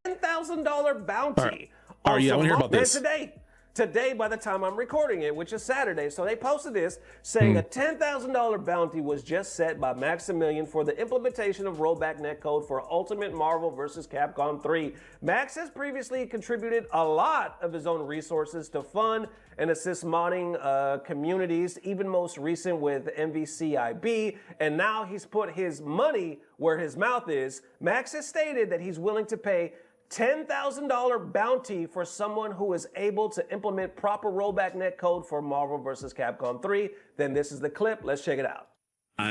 $10,000 bounty. All right, yeah, I want to hear about this. Today, by the time I'm recording it, which is Saturday, so they posted this saying a $10,000 bounty was just set by Maximilian for the implementation of rollback netcode for Ultimate Marvel vs. Capcom 3. Max has previously contributed a lot of his own resources to fund and assist modding communities, even most recent with MVCIB, and now he's put his money where his mouth is. Max has stated that he's willing to pay $10,000 bounty for someone who is able to implement proper rollback netcode for Marvel vs. Capcom 3. Then this is the clip. Let's check it out.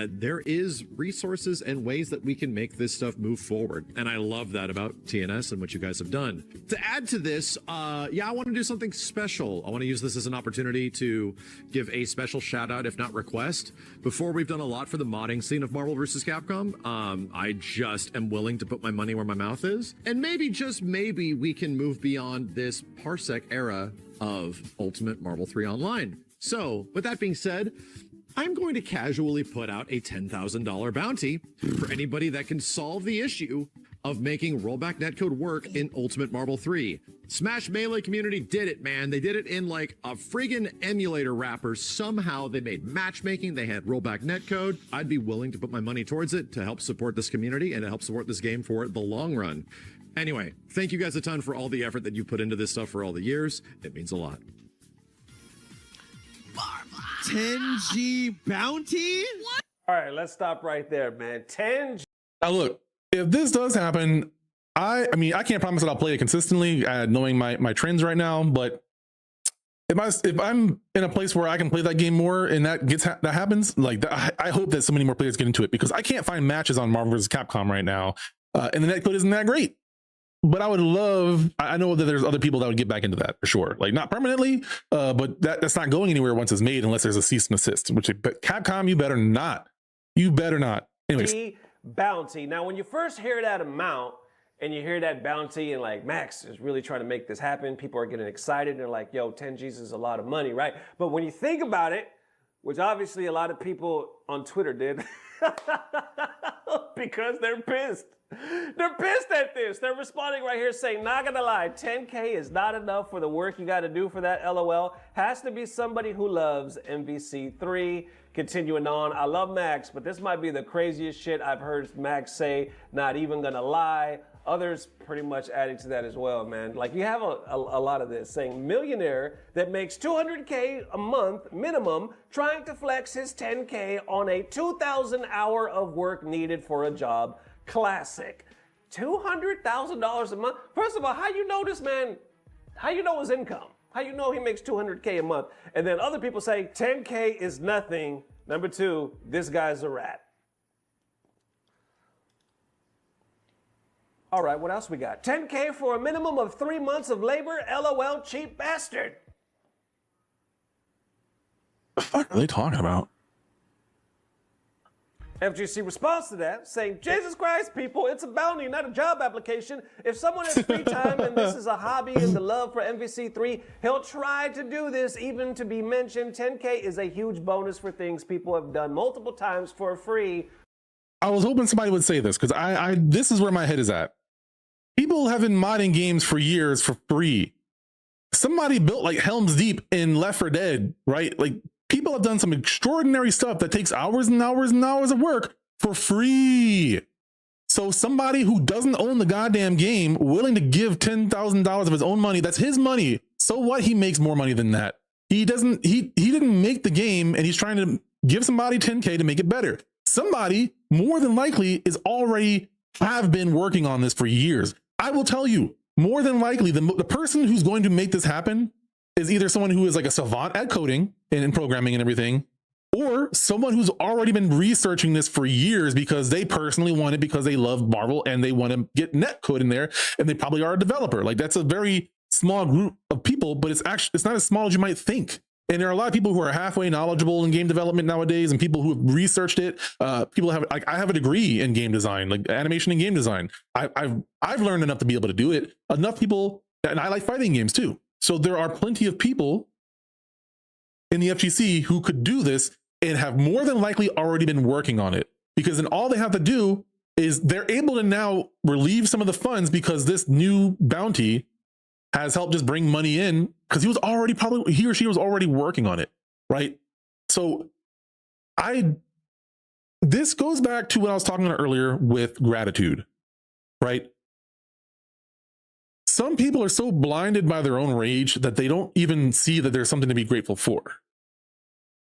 There is resources and ways that we can make this stuff move forward. And I love that about TNS and what you guys have done. To add to this, yeah, I want to do something special. I want to use this as an opportunity to give a special shout out, if not request. Before, we've done a lot for the modding scene of Marvel vs. Capcom. I just am willing to put my money where my mouth is. And maybe, just maybe, we can move beyond this Parsec era of Ultimate Marvel 3 Online. So, with that being said, I'm going to casually put out a $10,000 bounty for anybody that can solve the issue of making rollback netcode work in Ultimate Marvel 3. Smash Melee community did it, man. They did it in like a friggin' emulator wrapper. Somehow they made matchmaking. They had rollback netcode. I'd be willing to put my money towards it to help support this community and to help support this game for the long run. Anyway, thank you guys a ton for all the effort that you put into this stuff for all the years. It means a lot. 10G bounty? What? All right, let's stop right there, man. 10G. Now look, if this does happen, I mean, I can't promise that I'll play it consistently, knowing my trends right now. But if I'm in a place where I can play that game more and that happens, like I hope that so many more players get into it, because I can't find matches on Marvel vs. Capcom right now, and the netcode isn't that great. But I would love, I know that there's other people that would get back into that for sure. Like, not permanently, but that's not going anywhere once it's made, unless there's a cease and assist, but Capcom, you better not. You better not. Anyways. Bounty. Now, when you first hear that amount and you hear that bounty and like, Max is really trying to make this happen, people are getting excited and they're like, yo, 10 G's is a lot of money, right? But when you think about it, which obviously a lot of people on Twitter did, because they're pissed. They're pissed at this. They're responding right here saying, not gonna lie, 10K is not enough for the work you gotta do for that, LOL. Has to be somebody who loves MVC3. Continuing on, I love Max, but this might be the craziest shit I've heard Max say, not even gonna lie. Others pretty much adding to that as well, man. Like, you have a lot of this saying, millionaire that makes 200K a month minimum trying to flex his 10K on a 2,000 hour of work needed for a job. Classic. $200,000 a month? First of all, how you know this man, how you know his income? How you know he makes 200K a month? And then other people say 10K is nothing. Number two, this guy's a rat. All right, what else we got? 10K for a minimum of 3 months of labor. LOL, cheap bastard. The fuck are they talking about? FGC responds to that, saying, Jesus Christ, people, it's a bounty, not a job application. If someone has free time and this is a hobby and the love for MVC3, he'll try to do this, even to be mentioned. 10K is a huge bonus for things people have done multiple times for free. I was hoping somebody would say this, because this is where my head is at. People have been modding games for years for free. Somebody built like Helm's Deep in Left 4 Dead, right? Like, people have done some extraordinary stuff that takes hours and hours and hours of work for free. So somebody who doesn't own the goddamn game, willing to give $10,000 of his own money, that's his money. So what? He makes more money than that. He didn't make the game, and he's trying to give somebody 10K to make it better. Somebody more than likely is already have been working on this for years. I will tell you, more than likely, the person who's going to make this happen is either someone who is like a savant at coding and programming and everything, or someone who's already been researching this for years because they personally want it, because they love Marvel and they want to get netcode in there, and they probably are a developer. Like, that's a very small group of people, but it's not as small as you might think. And there are a lot of people who are halfway knowledgeable in game development nowadays, and people who have researched it. People have, like, I have a degree in game design, like animation and game design. I've learned enough to be able to do it. Enough people, and I like fighting games too. So there are plenty of people in the FGC who could do this and have more than likely already been working on it, because then all they have to do is they're able to now relieve some of the funds, because this new bounty has helped just bring money in, because he or she was already working on it, right? So this goes back to what I was talking about earlier with gratitude, right? Some people are so blinded by their own rage that they don't even see that there's something to be grateful for.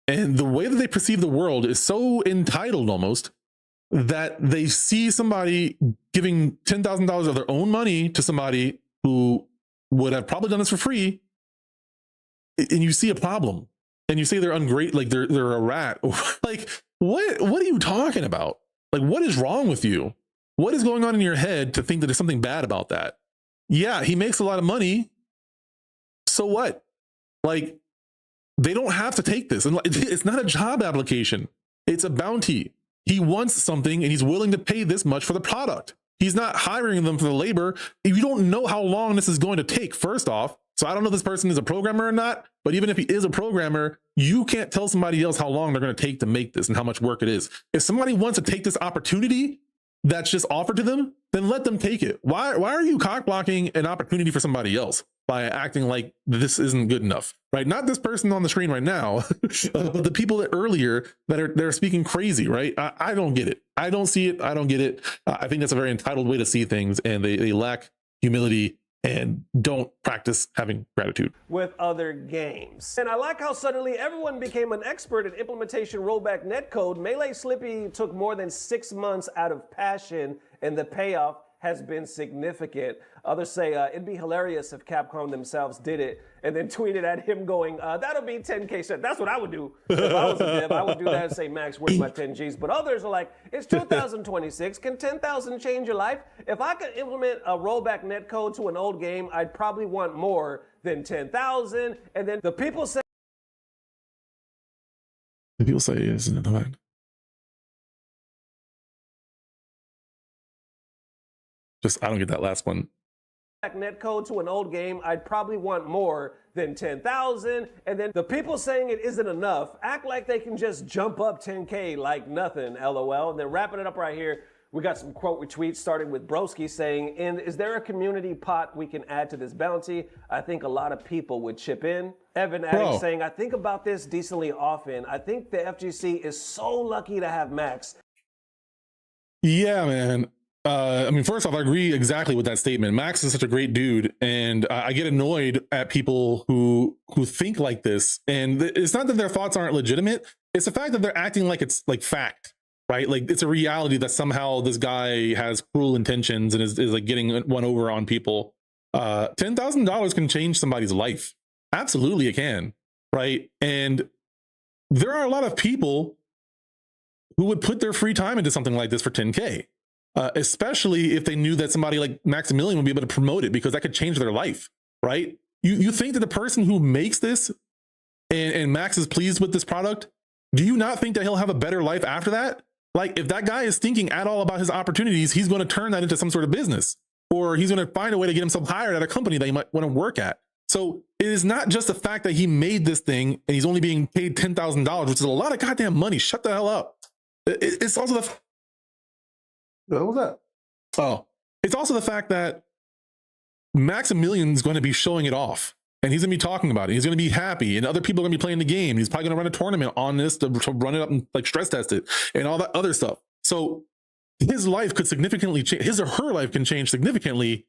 And the way that they perceive the world is so entitled almost, that they see somebody giving $10,000 of their own money to somebody who would have probably done this for free, and you see a problem, and you say they're ungrateful, like they're a rat. Like, what are you talking about? Like, what is wrong with you? What is going on in your head to think that there's something bad about that? Yeah, he makes a lot of money. So what? Like, they don't have to take this. And it's not a job application. It's a bounty. He wants something, and he's willing to pay this much for the product. He's not hiring them for the labor. You don't know how long this is going to take, first off. So I don't know if this person is a programmer or not, but even if he is a programmer, you can't tell somebody else how long they're going to take to make this and how much work it is. If somebody wants to take this opportunity that's just offered to them, then let them take it. Why are you cock blocking an opportunity for somebody else by acting like this isn't good enough, right? Not this person on the screen right now, but the people that earlier they're speaking crazy, right? I don't get it. I don't see it. I don't get it. I think that's a very entitled way to see things, and they lack humility and don't practice having gratitude with other games. And I like how suddenly everyone became an expert in implementation rollback netcode. Melee Slippy took more than 6 months out of passion, and the payoff has been significant. Others say it'd be hilarious if Capcom themselves did it and then tweeted at him going, that'll be 10K set. That's what I would do. If I was a dev, I would do that and say, Max, where's my 10 Gs? But others are like, it's 2026. Can 10,000 change your life? If I could implement a rollback netcode to an old game, I'd probably want more than 10,000. And then the people say, isn't it the Just, I don't get that last one. Netcode to an old game, I'd probably want more than 10,000. And then the people saying it isn't enough act like they can just jump up 10K like nothing, LOL. And then wrapping it up right here, we got some quote retweets starting with Broski saying, and is there a community pot we can add to this bounty? I think a lot of people would chip in. Evan Addict saying, I think about this decently often. I think the FGC is so lucky to have Max. Yeah, man. I mean, first off, I agree exactly with that statement. Max is such a great dude, and I get annoyed at people who think like this. And it's not that their thoughts aren't legitimate. It's the fact that they're acting like it's like fact, right? Like it's a reality that somehow this guy has cruel intentions and is like getting one over on people. $10,000 can change somebody's life. Absolutely, it can, right? And there are a lot of people who would put their free time into something like this for 10K. Especially if they knew that somebody like Maximilian would be able to promote it, because that could change their life, right? You think that the person who makes this and Max is pleased with this product, do you not think that he'll have a better life after that? Like if that guy is thinking at all about his opportunities, he's going to turn that into some sort of business, or he's going to find a way to get himself hired at a company that he might want to work at. So it is not just the fact that he made this thing and he's only being paid $10,000, which is a lot of goddamn money. Shut the hell up. It's also the what was that? Oh, it's also the fact that Maximilian's going to be showing it off, and he's going to be talking about it. He's going to be happy, and other people are going to be playing the game. He's probably going to run a tournament on this to run it up and like stress test it and all that other stuff. So his life could significantly change. His or her life can change significantly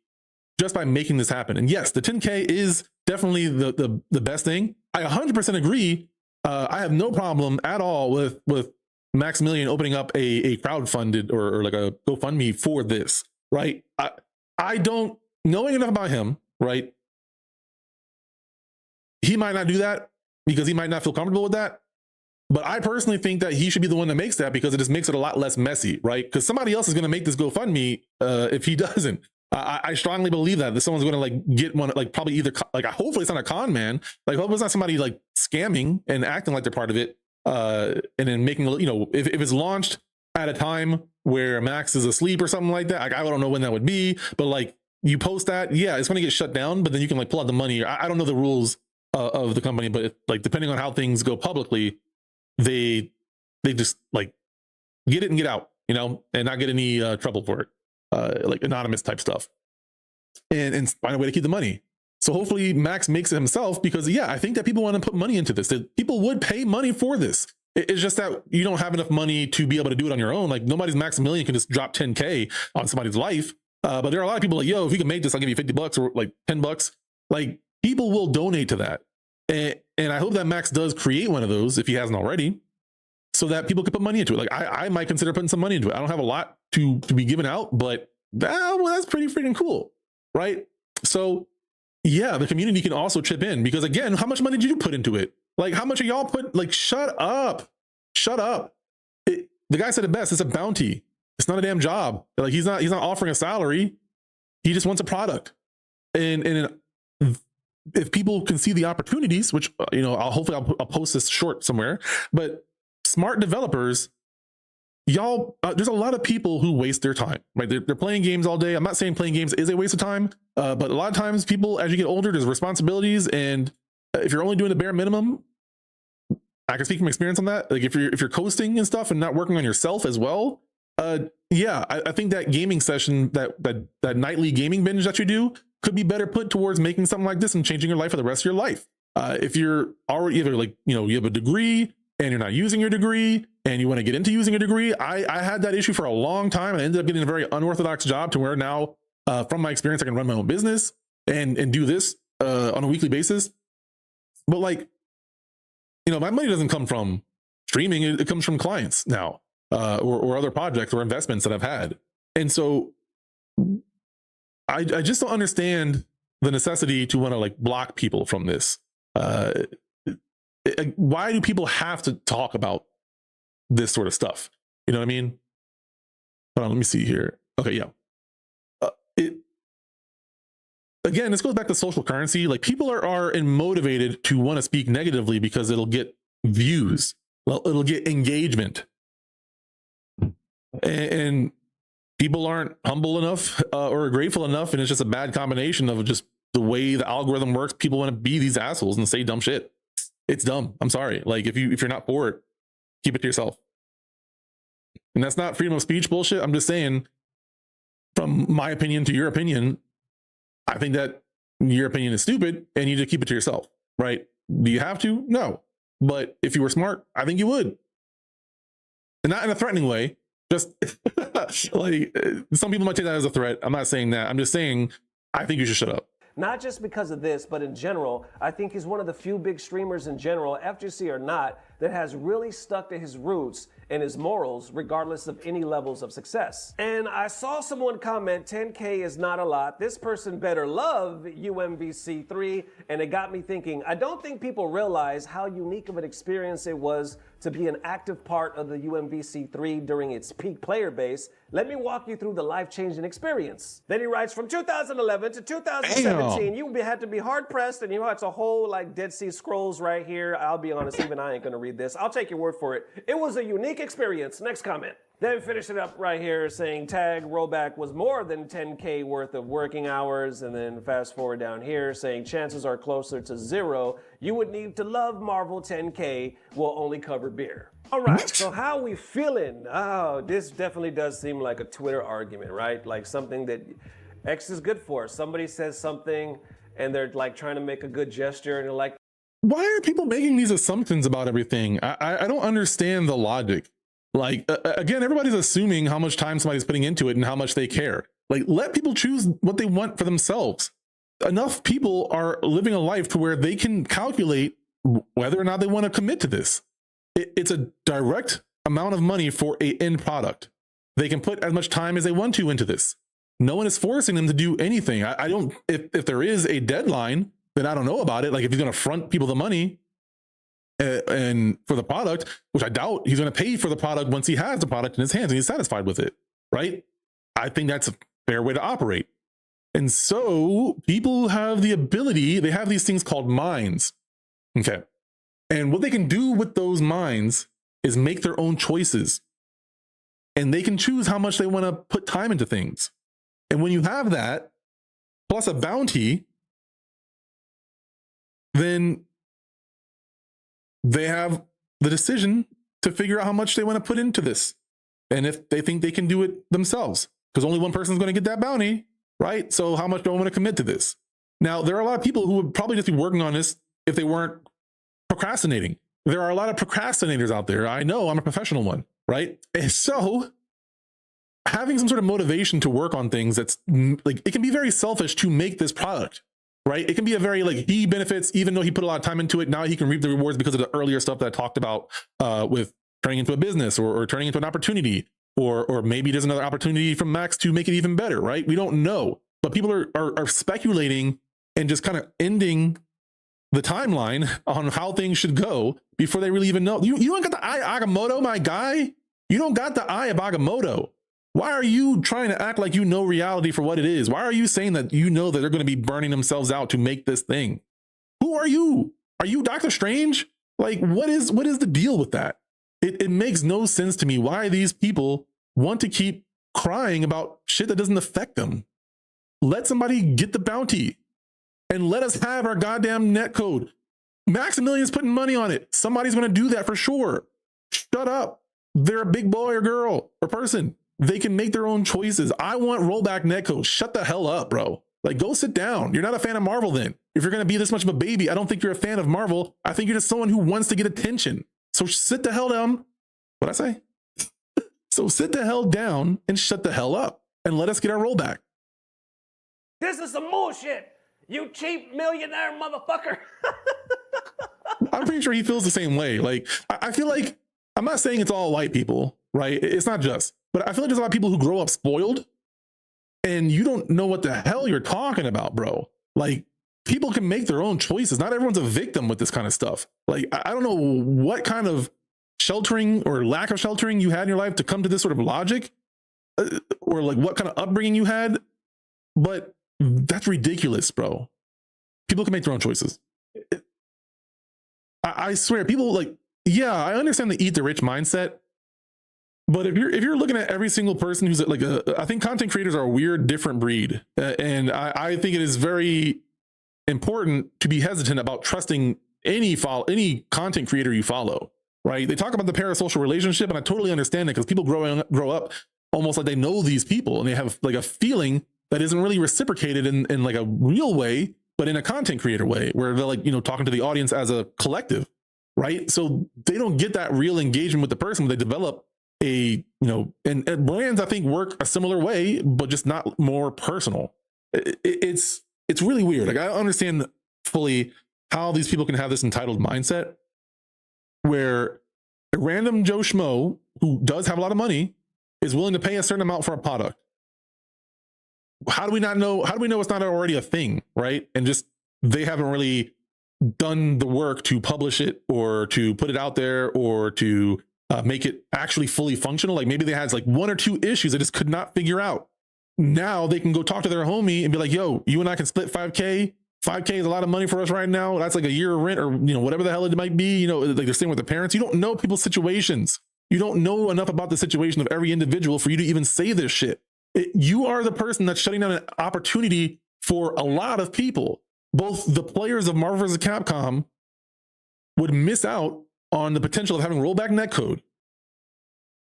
just by making this happen. And yes, the 10K is definitely the best thing. I 100% agree. I have no problem at all with Maximilian opening up a crowdfunded or like a GoFundMe for this, right? I don't, knowing enough about him, right? He might not do that because he might not feel comfortable with that. But I personally think that he should be the one that makes that, because it just makes it a lot less messy, right? Because somebody else is going to make this GoFundMe if he doesn't. I strongly believe that someone's going to like get one, like probably either like, hopefully it's not a con man, like hopefully it's not somebody like scamming and acting like they're part of it, and then making, you know, if it's launched at a time where Max is asleep or something like that, like I don't know when that would be, but like you post that, yeah, it's going to get shut down, but then you can like pull out the money. I don't know the rules of the company, but like depending on how things go publicly, they just like get it and get out, you know, and not get any trouble for it. Like anonymous type stuff, and find a way to keep the money. So hopefully Max makes it himself, because yeah, I think that people want to put money into this. That people would pay money for this. It's just that you don't have enough money to be able to do it on your own. Like nobody's Maximilian can just drop 10K on somebody's life. But there are a lot of people like, yo, if you can make this, I'll give you $50 or like $10. Like people will donate to that. And I hope that Max does create one of those if he hasn't already, so that people can put money into it. Like I might consider putting some money into it. I don't have a lot to be given out, but that's pretty freaking cool, right? So yeah, the community can also chip in, because again, how much money did you put into it? Like how much of y'all put, like, shut up. The guy said it best. It's a bounty. It's not a damn job. Like he's not offering a salary. He just wants a product. And if people can see the opportunities, which, you know, hopefully I'll post this short somewhere, but smart developers, y'all, there's a lot of people who waste their time, right? They're playing games all day. I'm not saying playing games is a waste of time, but a lot of times people, as you get older, there's responsibilities, and if you're only doing the bare minimum, I can speak from experience on that. Like if you're coasting and stuff and not working on yourself as well, yeah, I think that gaming session, that nightly gaming binge that you do, could be better put towards making something like this and changing your life for the rest of your life. If you're already either like, you know, you have a degree and you're not using your degree and you want to get into using a degree, I had that issue for a long time. I ended up getting a very unorthodox job to where now, from my experience, I can run my own business and do this on a weekly basis. But like, you know, my money doesn't come from streaming. It comes from clients now, or other projects or investments that I've had. And so I just don't understand the necessity to want to like block people from this. Why do people have to talk about this sort of stuff? You know what I mean? Hold on, let me see here. Okay, yeah. Again, this goes back to social currency. Like people are motivated to want to speak negatively because it'll get views. Well, it'll get engagement. And people aren't humble enough or grateful enough, and it's just a bad combination of just the way the algorithm works. People want to be these assholes and say dumb shit. It's dumb. I'm sorry. Like if you're not for it, keep it to yourself. And that's not freedom of speech bullshit. I'm just saying, from my opinion to your opinion, I think that your opinion is stupid and you just keep it to yourself, right? Do you have to? No. But if you were smart, I think you would. And not in a threatening way. Just like some people might take that as a threat. I'm not saying that. I'm just saying I think you should shut up. Not just because of this, but in general, I think he's one of the few big streamers in general, FGC or not, that has really stuck to his roots and his morals, regardless of any levels of success. And I saw someone comment, 10K is not a lot. This person better love UMVC3. And it got me thinking, I don't think people realize how unique of an experience it was to be an active part of the UMVC3 during its peak player base. Let me walk you through the life-changing experience. Then he writes, from 2011 to 2017, you had to be hard-pressed, and you watch a whole like Dead Sea Scrolls right here. I'll be honest, even I ain't gonna read this. I'll take your word for it. It was a unique experience. Next comment. Then finishing up right here saying tag rollback was more than 10K worth of working hours. And then fast forward down here saying chances are closer to 0. You would need to love Marvel. 10K will only cover beer. All right, so how we feeling? Oh, this definitely does seem like a Twitter argument, right? Like something that X is good for. Somebody says something and they're like trying to make a good gesture and they're like, why are people making these assumptions about everything? I don't understand the logic. Like, again, everybody's assuming how much time somebody's putting into it and how much they care. Like, let people choose what they want for themselves. Enough people are living a life to where they can calculate whether or not they want to commit to this. It's a direct amount of money for an end product. They can put as much time as they want to into this. No one is forcing them to do anything. I don't, if there is a deadline, then I don't know about it. Like if he's going to front people the money and for the product, which I doubt he's going to pay for the product once he has the product in his hands and he's satisfied with it, right? I think that's a fair way to operate. And so people have the ability, they have these things called minds. Okay. And what they can do with those minds is make their own choices. And they can choose how much they want to put time into things. And when you have that, plus a bounty, then they have the decision to figure out how much they want to put into this. And if they think they can do it themselves, because only one person is going to get that bounty, right? So how much do I want to commit to this? Now, there are a lot of people who would probably just be working on this if they weren't procrastinating. There are a lot of procrastinators out there. I know, I'm a professional one, right? And so having some sort of motivation to work on things that's like, it can be very selfish to make this product, right? It can be a very like, he benefits, even though he put a lot of time into it. Now he can reap the rewards because of the earlier stuff that I talked about with turning into a business or turning into an opportunity, or maybe there's another opportunity from Max to make it even better, right? We don't know, but people are speculating and just kind of ending the timeline on how things should go before they really even know. You don't got the eye of Agamotto, my guy. You don't got the eye of Agamotto. Why are you trying to act like you know reality for what it is? Why are you saying that you know that they're going to be burning themselves out to make this thing? Who are you? Are you Doctor Strange? Like, what is the deal with that? It makes no sense to me why these people want to keep crying about shit that doesn't affect them. Let somebody get the bounty and let us have our goddamn net code. Maximilian's putting money on it. Somebody's going to do that for sure. Shut up. They're a big boy or girl or person. They can make their own choices. I want rollback netcode. Shut the hell up, bro. Like, go sit down. You're not a fan of Marvel then. If you're going to be this much of a baby, I don't think you're a fan of Marvel. I think you're just someone who wants to get attention. So sit the hell down. What'd I say? So sit the hell down and shut the hell up and let us get our rollback. this is some bullshit. You cheap millionaire motherfucker. I'm pretty sure he feels the same way. Like, I feel like, I'm not saying it's all white people, right? It's not just, but I feel like there's a lot of people who grow up spoiled and you don't know what the hell you're talking about, bro. Like, people can make their own choices. Not everyone's a victim with this kind of stuff. Like, I don't know what kind of sheltering or lack of sheltering you had in your life to come to this sort of logic, or like what kind of upbringing you had, but that's ridiculous, bro. People can make their own choices. I swear, people like, yeah, I understand the eat the rich mindset, but if you're looking at every single person who's like I think content creators are a weird, different breed, and I think it is very important to be hesitant about trusting any content creator you follow. Right? They talk about the parasocial relationship, and I totally understand it because people grow up almost like they know these people, and they have like a feeling that isn't really reciprocated in like a real way, but in a content creator way, where they're like, talking to the audience as a collective, right? So they don't get that real engagement with the person when they develop and brands, I think, work a similar way, but just not more personal. It's really weird. Like, I don't understand fully how these people can have this entitled mindset where a random Joe Schmo who does have a lot of money is willing to pay a certain amount for a product. How do we not know? How do we know it's not already a thing, right? And just they haven't really done the work to publish it or to put it out there or to make it actually fully functional. Like, maybe they had like one or two issues they just could not figure out. Now they can go talk to their homie and be like, yo, you and I can split 5K. 5K is a lot of money for us right now. That's like a year of rent or, whatever the hell it might be, like they're staying with their parents. You don't know people's situations. You don't know enough about the situation of every individual for you to even say this shit. You are the person that's shutting down an opportunity for a lot of people. Both the players of Marvel vs. Capcom would miss out on the potential of having rollback netcode.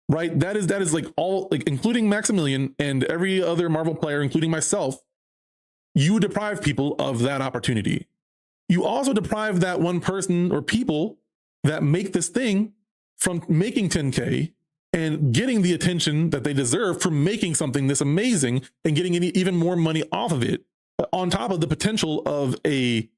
Right? That is like all, like including Maximilian and every other Marvel player, including myself, you deprive people of that opportunity. You also deprive that one person or people that make this thing from making 10K and getting the attention that they deserve for making something this amazing and getting even more money off of it, on top of the potential of a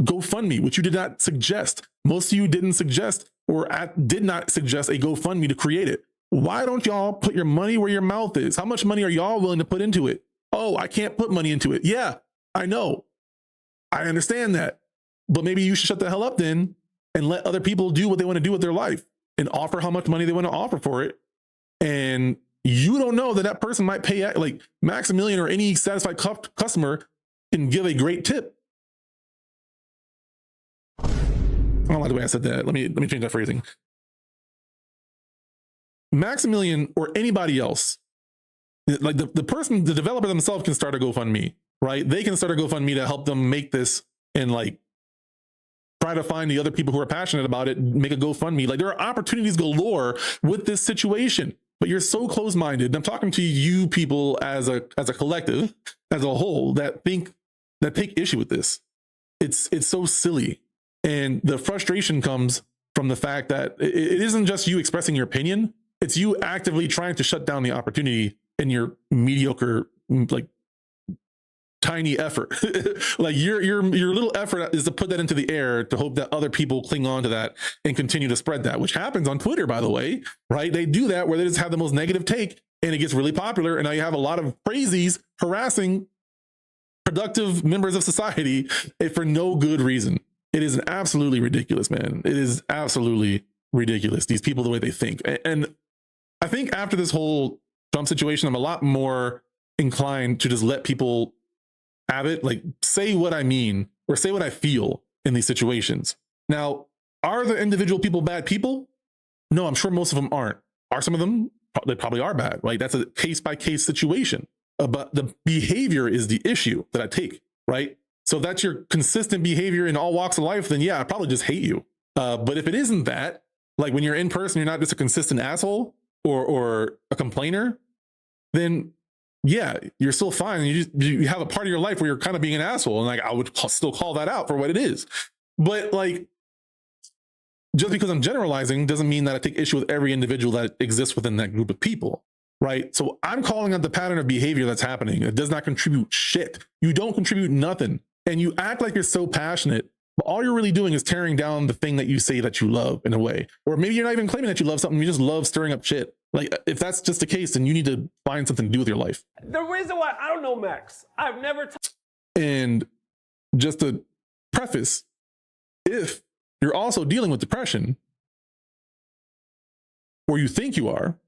GoFundMe, which you did not suggest. Most of you didn't suggest or did not suggest a GoFundMe to create it. Why don't y'all put your money where your mouth is? How much money are y'all willing to put into it? Oh, I can't put money into it. Yeah, I know. I understand that. But maybe you should shut the hell up then and let other people do what they want to do with their life and offer how much money they want to offer for it. And you don't know that person might pay, like Maximilian or any satisfied customer can give a great tip. I don't like the way I said that. Let me change that phrasing. Maximilian or anybody else, like the developer themselves can start a GoFundMe, right? They can start a GoFundMe to help them make this and like try to find the other people who are passionate about it, make a GoFundMe. Like there are opportunities galore with this situation, but you're so close-minded. I'm talking to you people as a collective, as a whole, that take issue with this. It's so silly. And the frustration comes from the fact that it isn't just you expressing your opinion. It's you actively trying to shut down the opportunity in your mediocre, like tiny effort. Like your little effort is to put that into the air to hope that other people cling on to that and continue to spread that, which happens on Twitter, by the way, right? They do that where they just have the most negative take and it gets really popular. And now you have a lot of crazies harassing productive members of society for no good reason. It is absolutely ridiculous, man. It is absolutely ridiculous. These people, the way they think. And I think after this whole Trump situation, I'm a lot more inclined to just let people have it, like say what I mean or say what I feel in these situations. Now, are the individual people bad people? No, I'm sure most of them aren't. Are some of them? They probably are bad, right? That's a case by case situation. But the behavior is the issue that I take, right? So if that's your consistent behavior in all walks of life, then yeah, I probably just hate you. But if it isn't that, like when you're in person, you're not just a consistent asshole or a complainer, then yeah, you're still fine. You have a part of your life where you're kind of being an asshole. And like, I would still call that out for what it is. But like, just because I'm generalizing doesn't mean that I take issue with every individual that exists within that group of people. Right. So I'm calling out the pattern of behavior that's happening. It does not contribute shit. You don't contribute nothing. And you act like you're so passionate, but all you're really doing is tearing down the thing that you say that you love in a way. Or maybe you're not even claiming that you love something. You just love stirring up shit. Like if that's just the case, then you need to find something to do with your life. The reason why, I don't know, Max. I've never. And just to preface, if you're also dealing with depression, or you think you are,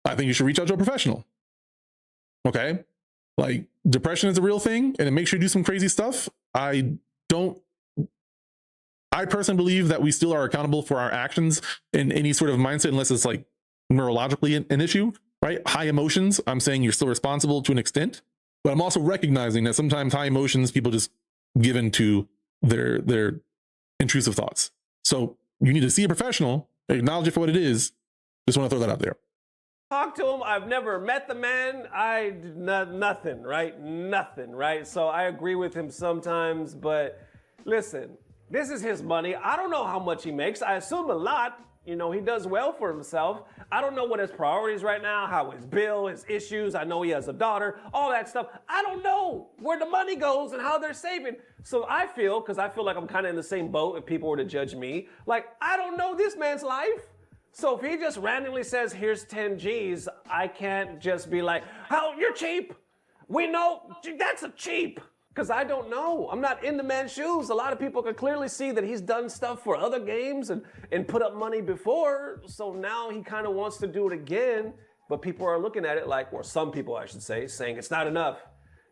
I think you should reach out to a professional. Okay? Like depression is a real thing and it makes you do some crazy stuff. I personally believe that we still are accountable for our actions in any sort of mindset, unless it's like neurologically an issue, right? High emotions, I'm saying you're still responsible to an extent, but I'm also recognizing that sometimes high emotions, people just give into their intrusive thoughts. So you need to see a professional, acknowledge it for what it is. Just want to throw that out there. Talk to him. I've never met the man. Nothing, right? Nothing, right? So I agree with him sometimes, but listen, this is his money. I don't know how much he makes. I assume a lot. You know, he does well for himself. I don't know what his priorities right now, how his bill, his issues. I know he has a daughter, all that stuff. I don't know where the money goes and how they're saving. So I feel, because I feel like I'm kind of in the same boat if people were to judge me, like I don't know this man's life. So if he just randomly says, here's 10 G's, I can't just be like, how, you're cheap. We know that's a cheap. Because I don't know. I'm not in the man's shoes. A lot of people can clearly see that he's done stuff for other games and put up money before. So now he kind of wants to do it again. But people are looking at it like, or some people I should say, saying it's not enough.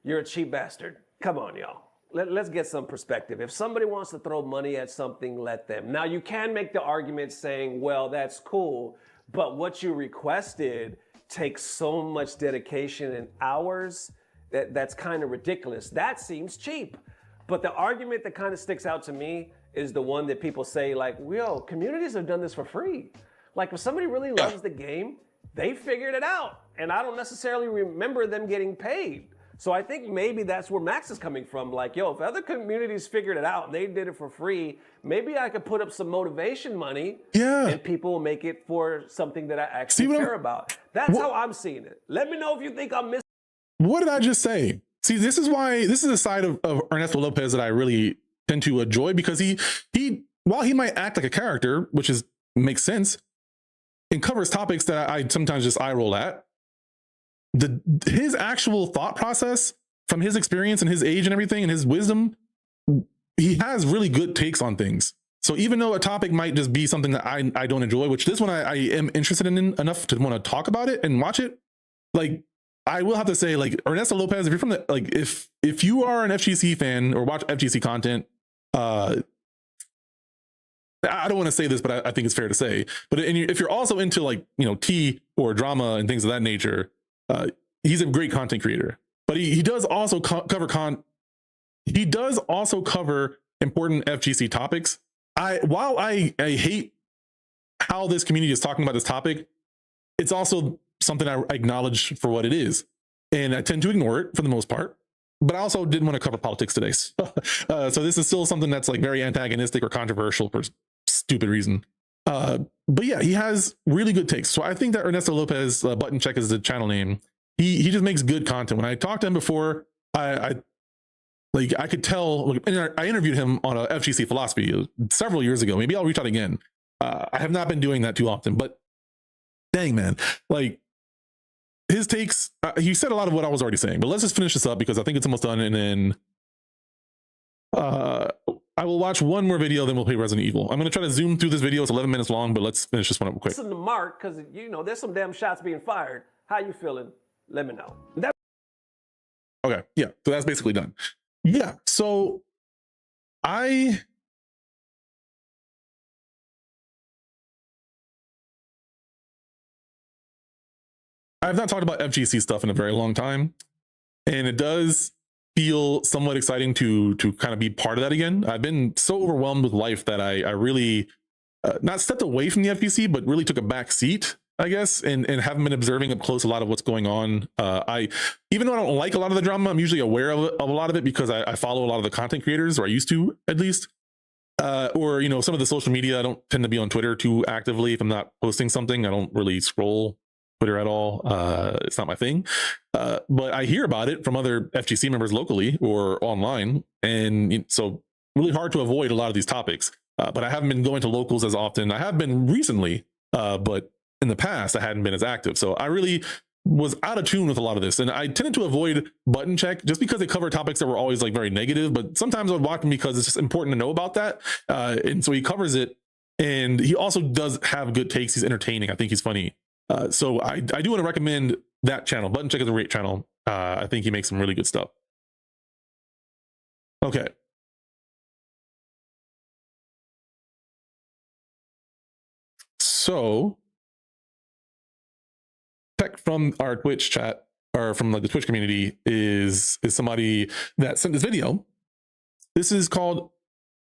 You're a cheap bastard. Come on, y'all. let's get some perspective. If somebody wants to throw money at something, let them. Now, you can make the argument saying, well, that's cool, but what you requested takes so much dedication and hours that's kind of ridiculous. That seems cheap. But the argument that kind of sticks out to me is the one that people say, like, yo, communities have done this for free. Like, if somebody really loves the game, they figured it out. And I don't necessarily remember them getting paid. So I think maybe that's where Max is coming from. Like, yo, if other communities figured it out and they did it for free, maybe I could put up some motivation money and people will make it for something that I actually care about. That's how I'm seeing it. Let me know if you think I'm missing. What did I just say? See, this is a side of Ernesto Lopez that I really tend to enjoy, because he while he might act like a character, which makes sense, and covers topics that I sometimes just eye roll at, his actual thought process from his experience and his age and everything and his wisdom, he has really good takes on things. So even though a topic might just be something that I don't enjoy, which this one I am interested in enough to want to talk about it and watch it, like, I will have to say, like, Ernesto Lopez, if you're from the, like, if you are an FGC fan or watch FGC content, I don't want to say this, but I think it's fair to say, but if you're also into, like, you know, tea or drama and things of that nature, he's a great content creator. But he does also cover important FGC topics. While I hate how this community is talking about this topic, it's also something I acknowledge for what it is, and I tend to ignore it for the most part. But I also didn't want to cover politics today, so this is still something that's, like, very antagonistic or controversial for stupid reason. But yeah, he has really good takes. So I think that Ernesto Lopez, Button Check is the channel name. He just makes good content. When I talked to him before, I could tell. And I interviewed him on a FGC philosophy several years ago. Maybe I'll reach out again. I have not been doing that too often, but dang, man, like, his takes. He said a lot of what I was already saying. But let's just finish this up because I think it's almost done, and then I will watch one more video, then we'll play Resident Evil. I'm going to try to zoom through this video. It's 11 minutes long, but let's finish this one up quick. Listen to Mark, because, you know, there's some damn shots being fired. How you feeling? Let me know. Okay, yeah, so that's basically done. Yeah, so I have not talked about FGC stuff in a very long time, and it does feel somewhat exciting to kind of be part of that again. I've been so overwhelmed with life that I really not stepped away from the FGC, but really took a back seat, I guess, and haven't been observing up close a lot of what's going on. Even though I don't like a lot of the drama, I'm usually aware of a lot of it because I follow a lot of the content creators, or I used to at least. Or, you know, some of the social media. I don't tend to be on Twitter too actively. If I'm not posting something, I don't really scroll Twitter at all. It's not my thing. But I hear about it from other FGC members locally or online, and so really hard to avoid a lot of these topics. But I haven't been going to locals as often. I have been recently, but in the past I hadn't been as active. So I really was out of tune with a lot of this, and I tended to avoid Button Check just because they cover topics that were always, like, very negative. But sometimes I would watch him because it's just important to know about that, and so he covers it. And he also does have good takes. He's entertaining. I think he's funny. So I do want to recommend that channel. Button Check is a great channel. I think he makes some really good stuff. Okay. So Tech from our Twitch chat, or from, like, the Twitch community, is somebody that sent this video. This is called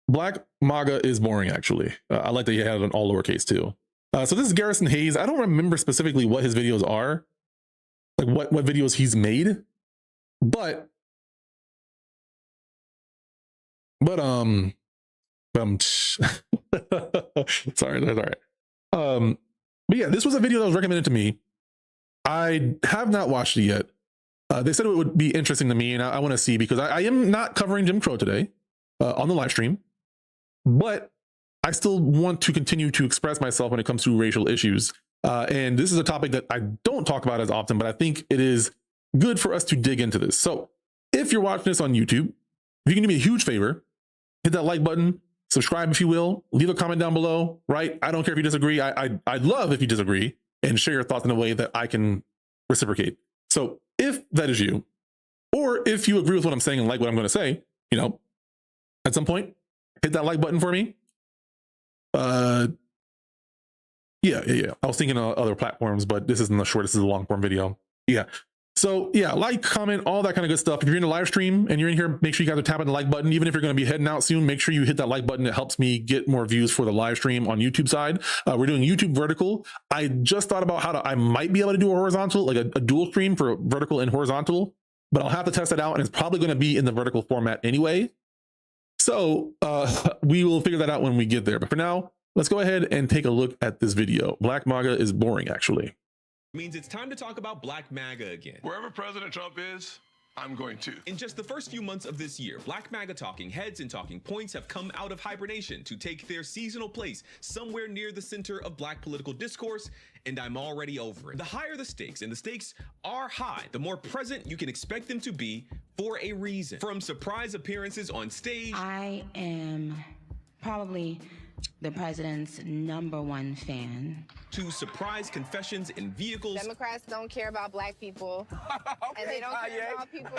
Black MAGA is Boring, actually. I like that he had it in all lowercase too. So this is Garrison Hayes. I don't remember specifically what his videos are, like what videos he's made, but sorry. But yeah, this was a video that was recommended to me. I have not watched it yet. They said it would be interesting to me, and I want to see, because I am not covering Jim Crow today on the live stream, but I still want to continue to express myself when it comes to racial issues. And this is a topic that I don't talk about as often, but I think it is good for us to dig into this. So if you're watching this on YouTube, if you can do me a huge favor, hit that like button, subscribe if you will, leave a comment down below, right? I don't care if you disagree. I'd love if you disagree, and share your thoughts in a way that I can reciprocate. So if that is you, or if you agree with what I'm saying and like what I'm going to say, you know, at some point, hit that like button for me. Yeah. I was thinking of other platforms, but this isn't the short, this is a long form video. Yeah. So yeah, like, comment, all that kind of good stuff. If you're in a live stream and you're in here, make sure you guys are tapping the like button. Even if you're going to be heading out soon, make sure you hit that like button. It helps me get more views for the live stream on YouTube side. We're doing YouTube vertical. I just thought about I might be able to do a horizontal, like a dual stream for vertical and horizontal, but I'll have to test it out, and it's probably going to be in the vertical format anyway. So we will figure that out when we get there. But for now, let's go ahead and take a look at this video. Black MAGA is boring, actually. Means it's time to talk about Black MAGA again. Wherever President Trump is, I'm going to. In just the first few months of this year, Black MAGA talking heads and talking points have come out of hibernation to take their seasonal place somewhere near the center of Black political discourse, and I'm already over it. The higher the stakes, and the stakes are high, the more present you can expect them to be for a reason. From surprise appearances on stage. I am probably the president's #1 fan. To surprise confessions in vehicles. Democrats don't care about black people. Okay, and they don't care about people.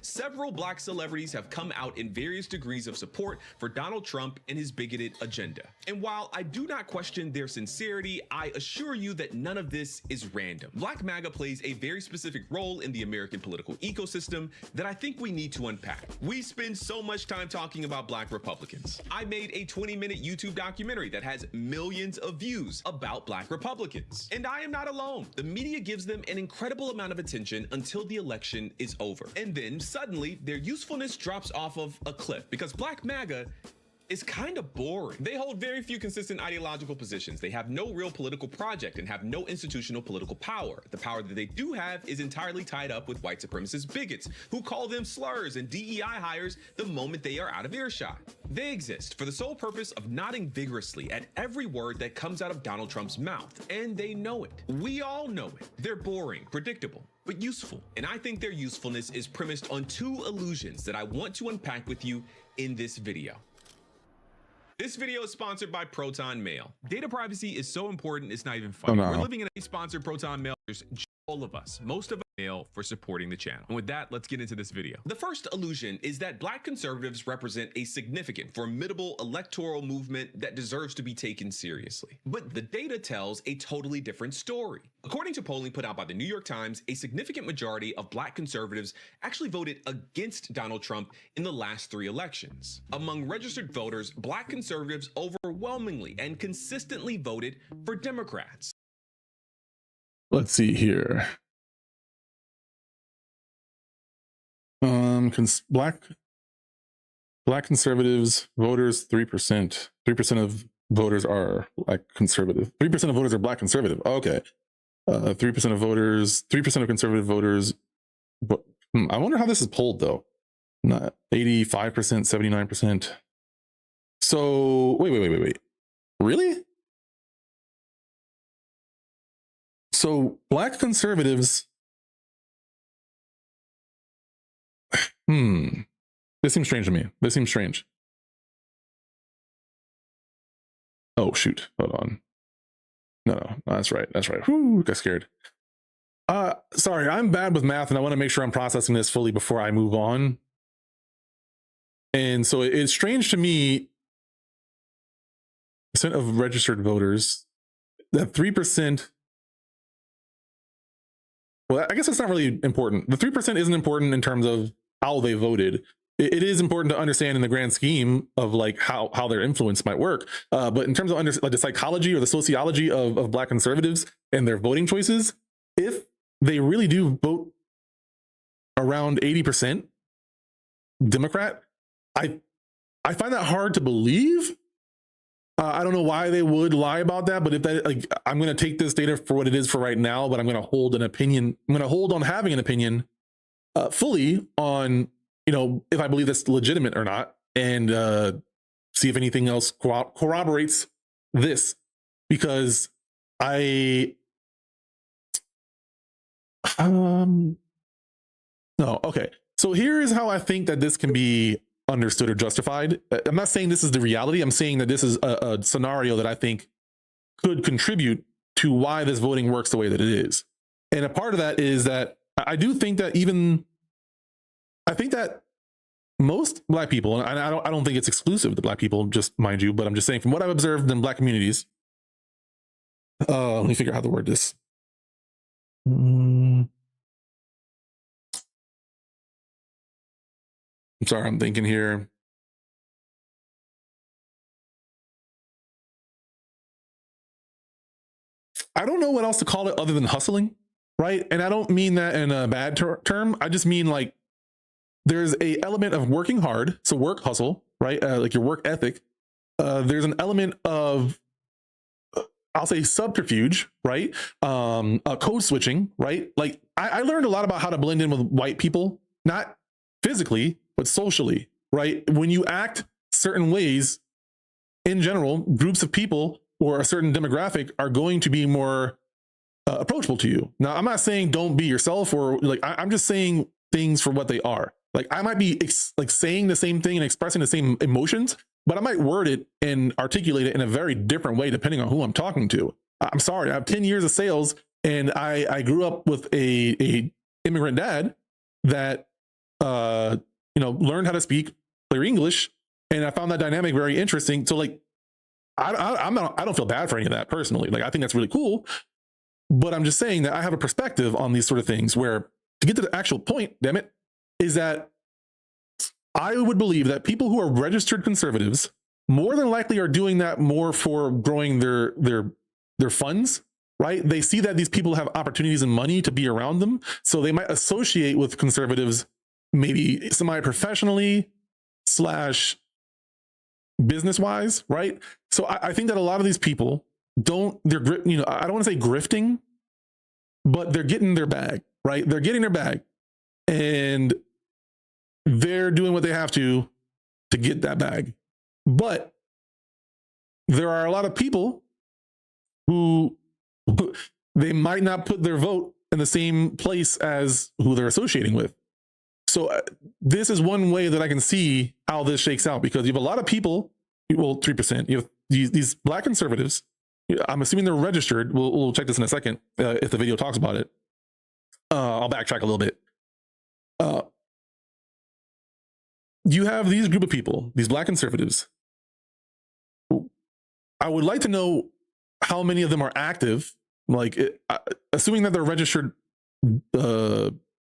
Several black celebrities have come out in various degrees of support for Donald Trump and his bigoted agenda. And while I do not question their sincerity, I assure you that none of this is random. Black MAGA plays a very specific role in the American political ecosystem that I think we need to unpack. We spend so much time talking about black Republicans. I made a 20-minute YouTube documentary that has millions of views about black Republicans. And I am not alone. The media gives them an incredible amount of attention until the election is over. And then suddenly their usefulness drops off of a cliff because Black MAGA is kind of boring. They hold very few consistent ideological positions. They have no real political project and have no institutional political power. The power that they do have is entirely tied up with white supremacist bigots who call them slurs and DEI hires the moment they are out of earshot. They exist for the sole purpose of nodding vigorously at every word that comes out of Donald Trump's mouth, and they know it. We all know it. They're boring, predictable, but useful. And I think their usefulness is premised on two illusions that I want to unpack with you in this video. This video is sponsored by Proton Mail. Data privacy is so important, it's not even funny. Oh, no. We're living in a sponsored Proton Mail. There's all of us, most of us mail for supporting the channel. And with that, let's get into this video. The first illusion is that black conservatives represent a significant, formidable electoral movement that deserves to be taken seriously. But the data tells a totally different story. According to polling put out by the New York Times, a significant majority of black conservatives actually voted against Donald Trump in the last 3 elections. Among registered voters, black conservatives overwhelmingly and consistently voted for Democrats. Let's see here. Black conservatives voters 3%. 3% of voters are like conservative. 3% of voters are black conservative. Okay. 3% of voters, 3% of conservative voters. But I wonder how this is polled though. Not 85%, 79%. So wait. Really? So black conservatives. This seems strange to me. This seems strange. Oh shoot. Hold on. No, that's right. That's right. Whoo, got scared. Sorry, I'm bad with math and I want to make sure I'm processing this fully before I move on. And so it's strange to me, percent of registered voters, that 3%. Well, I guess that's not really important. The 3% isn't important in terms of how they voted. It is important to understand in the grand scheme of like how their influence might work. But in terms of like the psychology or the sociology of black conservatives and their voting choices, if they really do vote around 80% Democrat, I find that hard to believe. I don't know why they would lie about that, but if that, like, I'm going to take this data for what it is for right now, but I'm going to hold an opinion. I'm going to hold on having an opinion fully on, you know, if I believe that's legitimate or not, and see if anything else corroborates this, because no, okay. So here is how I think that this can be understood or justified. I'm not saying this is the reality. I'm saying that this is a scenario that I think could contribute to why this voting works the way that it is. And a part of that is that I do think that I think that most black people, and I don't think it's exclusive to black people, just mind you, but I'm just saying from what I've observed in black communities. Let me figure out how to word this. I'm sorry, I'm thinking here. I don't know what else to call it other than hustling, right? And I don't mean that in a bad term. I just mean like there's a element of working hard, so work hustle, right? Like your work ethic. There's an element of I'll say subterfuge, right? Code switching, right? Like I learned a lot about how to blend in with white people, not physically, but socially, right? When you act certain ways, in general, groups of people or a certain demographic are going to be more approachable to you. Now, I'm not saying don't be yourself, or like I'm just saying things for what they are. Like I might be like saying the same thing and expressing the same emotions, but I might word it and articulate it in a very different way depending on who I'm talking to. I'm sorry, I have 10 years of sales, and I grew up with a immigrant dad that learned how to speak clear English, and I found that dynamic very interesting. So like I don't feel bad for any of that personally. Like I think that's really cool, but I'm just saying that I have a perspective on these sort of things where, to get to the actual point, damn it, is that I would believe that people who are registered conservatives more than likely are doing that more for growing their funds, right? They see that these people have opportunities and money to be around them, so they might associate with conservatives maybe semi-professionally / business-wise, right? So I think that a lot of these people I don't want to say grifting, but they're getting their bag, right? They're getting their bag, and they're doing what they have to get that bag. But there are a lot of people who they might not put their vote in the same place as who they're associating with. So this is one way that I can see how this shakes out, because you have a lot of people, well, 3%, you have these black conservatives. I'm assuming they're registered. We'll check this in a second if the video talks about it. I'll backtrack a little bit. You have these group of people, these black conservatives. I would like to know how many of them are active, like assuming that they're registered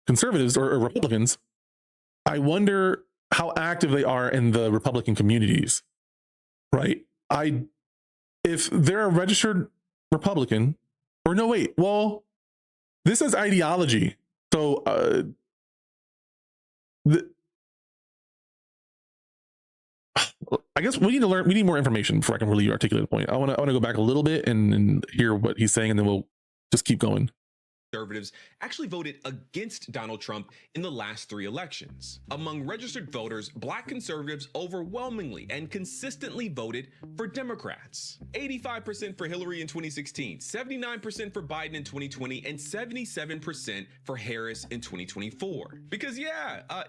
conservatives or Republicans. I wonder how active they are in the Republican communities, right? If they're a registered Republican, or no, wait, well, this is ideology. So I guess we need more information before I can really articulate a point. I want to go back a little bit and hear what he's saying, and then we'll just keep going. Conservatives actually voted against Donald Trump in the last 3 elections. Among registered voters, black conservatives overwhelmingly and consistently voted for Democrats. 85% for Hillary in 2016, 79% for Biden in 2020, and 77% for Harris in 2024. Because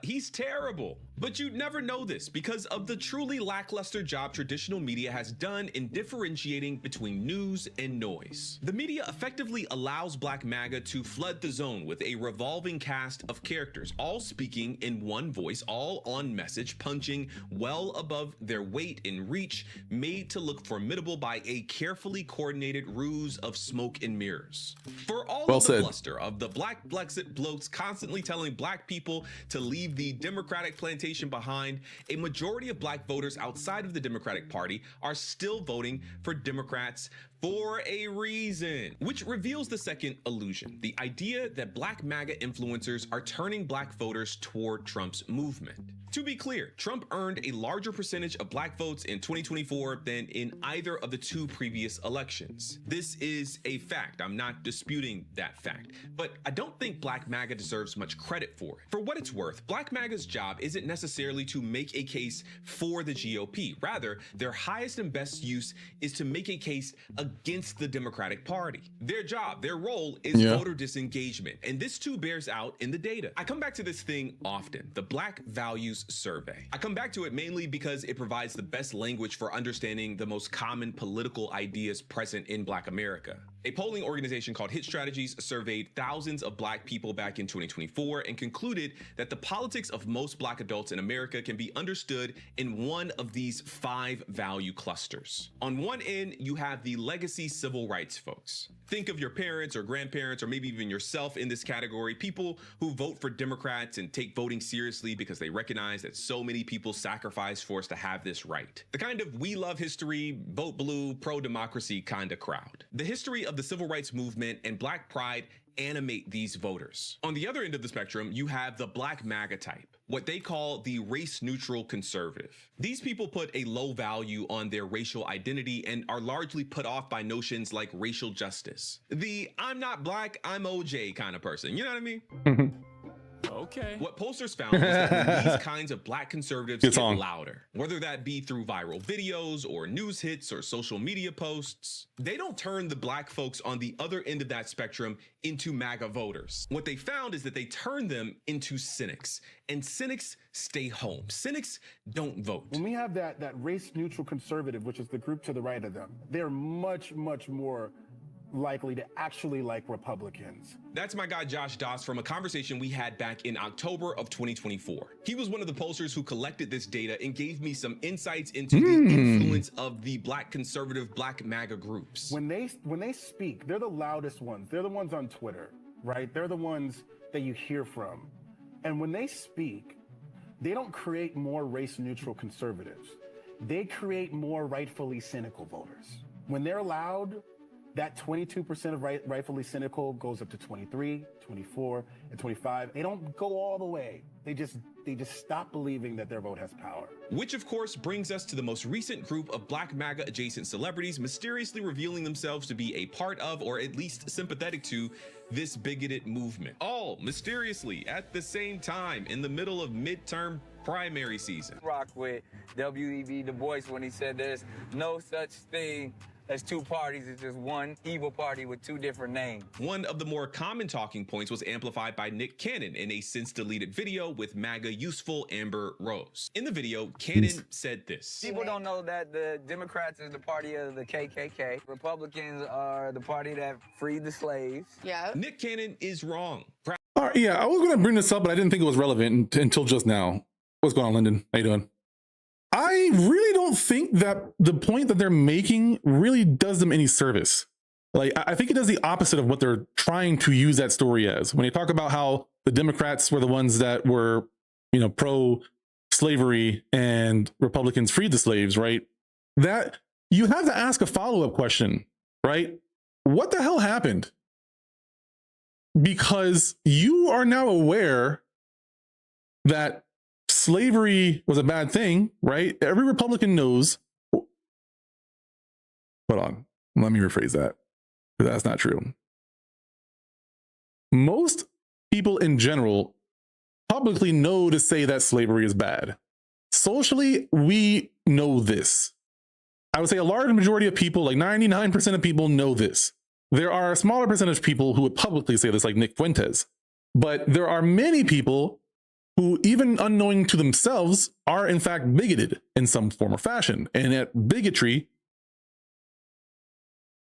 he's terrible. But you'd never know this because of the truly lackluster job traditional media has done in differentiating between news and noise. The media effectively allows Black MAGA to flood the zone with a revolving cast of characters, all speaking in one voice, all on message, punching well above their weight and reach, made to look formidable by a carefully coordinated ruse of smoke and mirrors. For all of the bluster of the Black Blexit blokes constantly telling black people to leave the Democratic plantation behind, a majority of black voters outside of the Democratic Party are still voting for Democrats for a reason, which reveals the second illusion, the idea that Black MAGA influencers are turning black voters toward Trump's movement. To be clear, Trump earned a larger percentage of black votes in 2024 than in either of the 2 previous elections. This is a fact. I'm not disputing that fact, but I don't think Black MAGA deserves much credit for it. For what it's worth, Black MAGA's job isn't necessarily to make a case for the GOP. Rather, their highest and best use is to make a case against the Democratic Party. Their job, their role is voter disengagement, and this too bears out in the data. I come back to this thing often, the Black Values Survey. I come back to it mainly because it provides the best language for understanding the most common political ideas present in Black America. A polling organization called Hit Strategies surveyed thousands of black people back in 2024 and concluded that the politics of most black adults in America can be understood in one of these 5 value clusters. On one end, you have the legacy civil rights folks. Think of your parents or grandparents or maybe even yourself in this category, people who vote for Democrats and take voting seriously because they recognize that so many people sacrificed for us to have this right. The kind of we love history, vote blue, pro-democracy kind of crowd. The history of the civil rights movement and black pride animate these voters. On the other end of the spectrum, you have the black MAGA type, what they call the race-neutral conservative. These people put a low value on their racial identity and are largely put off by notions like racial justice. The I'm not black, I'm OJ kind of person. You know what I mean? Okay. What pollsters found was that when these kinds of black conservatives get louder, whether that be through viral videos or news hits or social media posts, they don't turn the black folks on the other end of that spectrum into MAGA voters. What they found is that they turn them into cynics, and cynics stay home. Cynics don't vote. When we have that race neutral conservative, which is the group to the right of them, they're much, much more likely to actually like Republicans. That's my guy Josh Doss from a conversation we had back in October of 2024. He was one of the pollsters who collected this data and gave me some insights into the influence of the black conservative, black MAGA groups. When they speak, they're the loudest ones. They're the ones on Twitter, right? They're the ones that you hear from. And when they speak, they don't create more race neutral conservatives. They create more rightfully cynical voters. When they're loud, that 22% of rightfully cynical goes up to 23, 24, and 25. They don't go all the way. They just stop believing that their vote has power. Which of course brings us to the most recent group of black MAGA adjacent celebrities mysteriously revealing themselves to be a part of, or at least sympathetic to, this bigoted movement. All mysteriously at the same time in the middle of midterm primary season. Rock with W.E.B. Du Bois when he said there's no such thing as 2 parties, it's just one evil party with 2 different names. One of the more common talking points was amplified by Nick Cannon in a since deleted video with MAGA useful Amber Rose. In the video, Cannon said this. People don't know that the Democrats is the party of the KKK. Republicans are the party that freed the slaves. Yeah. Nick Cannon is wrong. All right, yeah, I was going to bring this up, but I didn't think it was relevant until just now. What's going on, Lyndon? How you doing? I really don't think that the point that they're making really does them any service. Like, I think it does the opposite of what they're trying to use that story as. When you talk about how the Democrats were the ones that were, you know, pro-slavery and Republicans freed the slaves, right? That you have to ask a follow-up question, right? What the hell happened? Because you are now aware that slavery was a bad thing, right? Every Republican knows. Hold on. Let me rephrase that. That's not true. Most people in general publicly know to say that slavery is bad. Socially, we know this. I would say a large majority of people, like 99% of people, know this. There are a smaller percentage of people who would publicly say this, like Nick Fuentes. But there are many people who, even unknowing to themselves, are in fact bigoted in some form or fashion. And that bigotry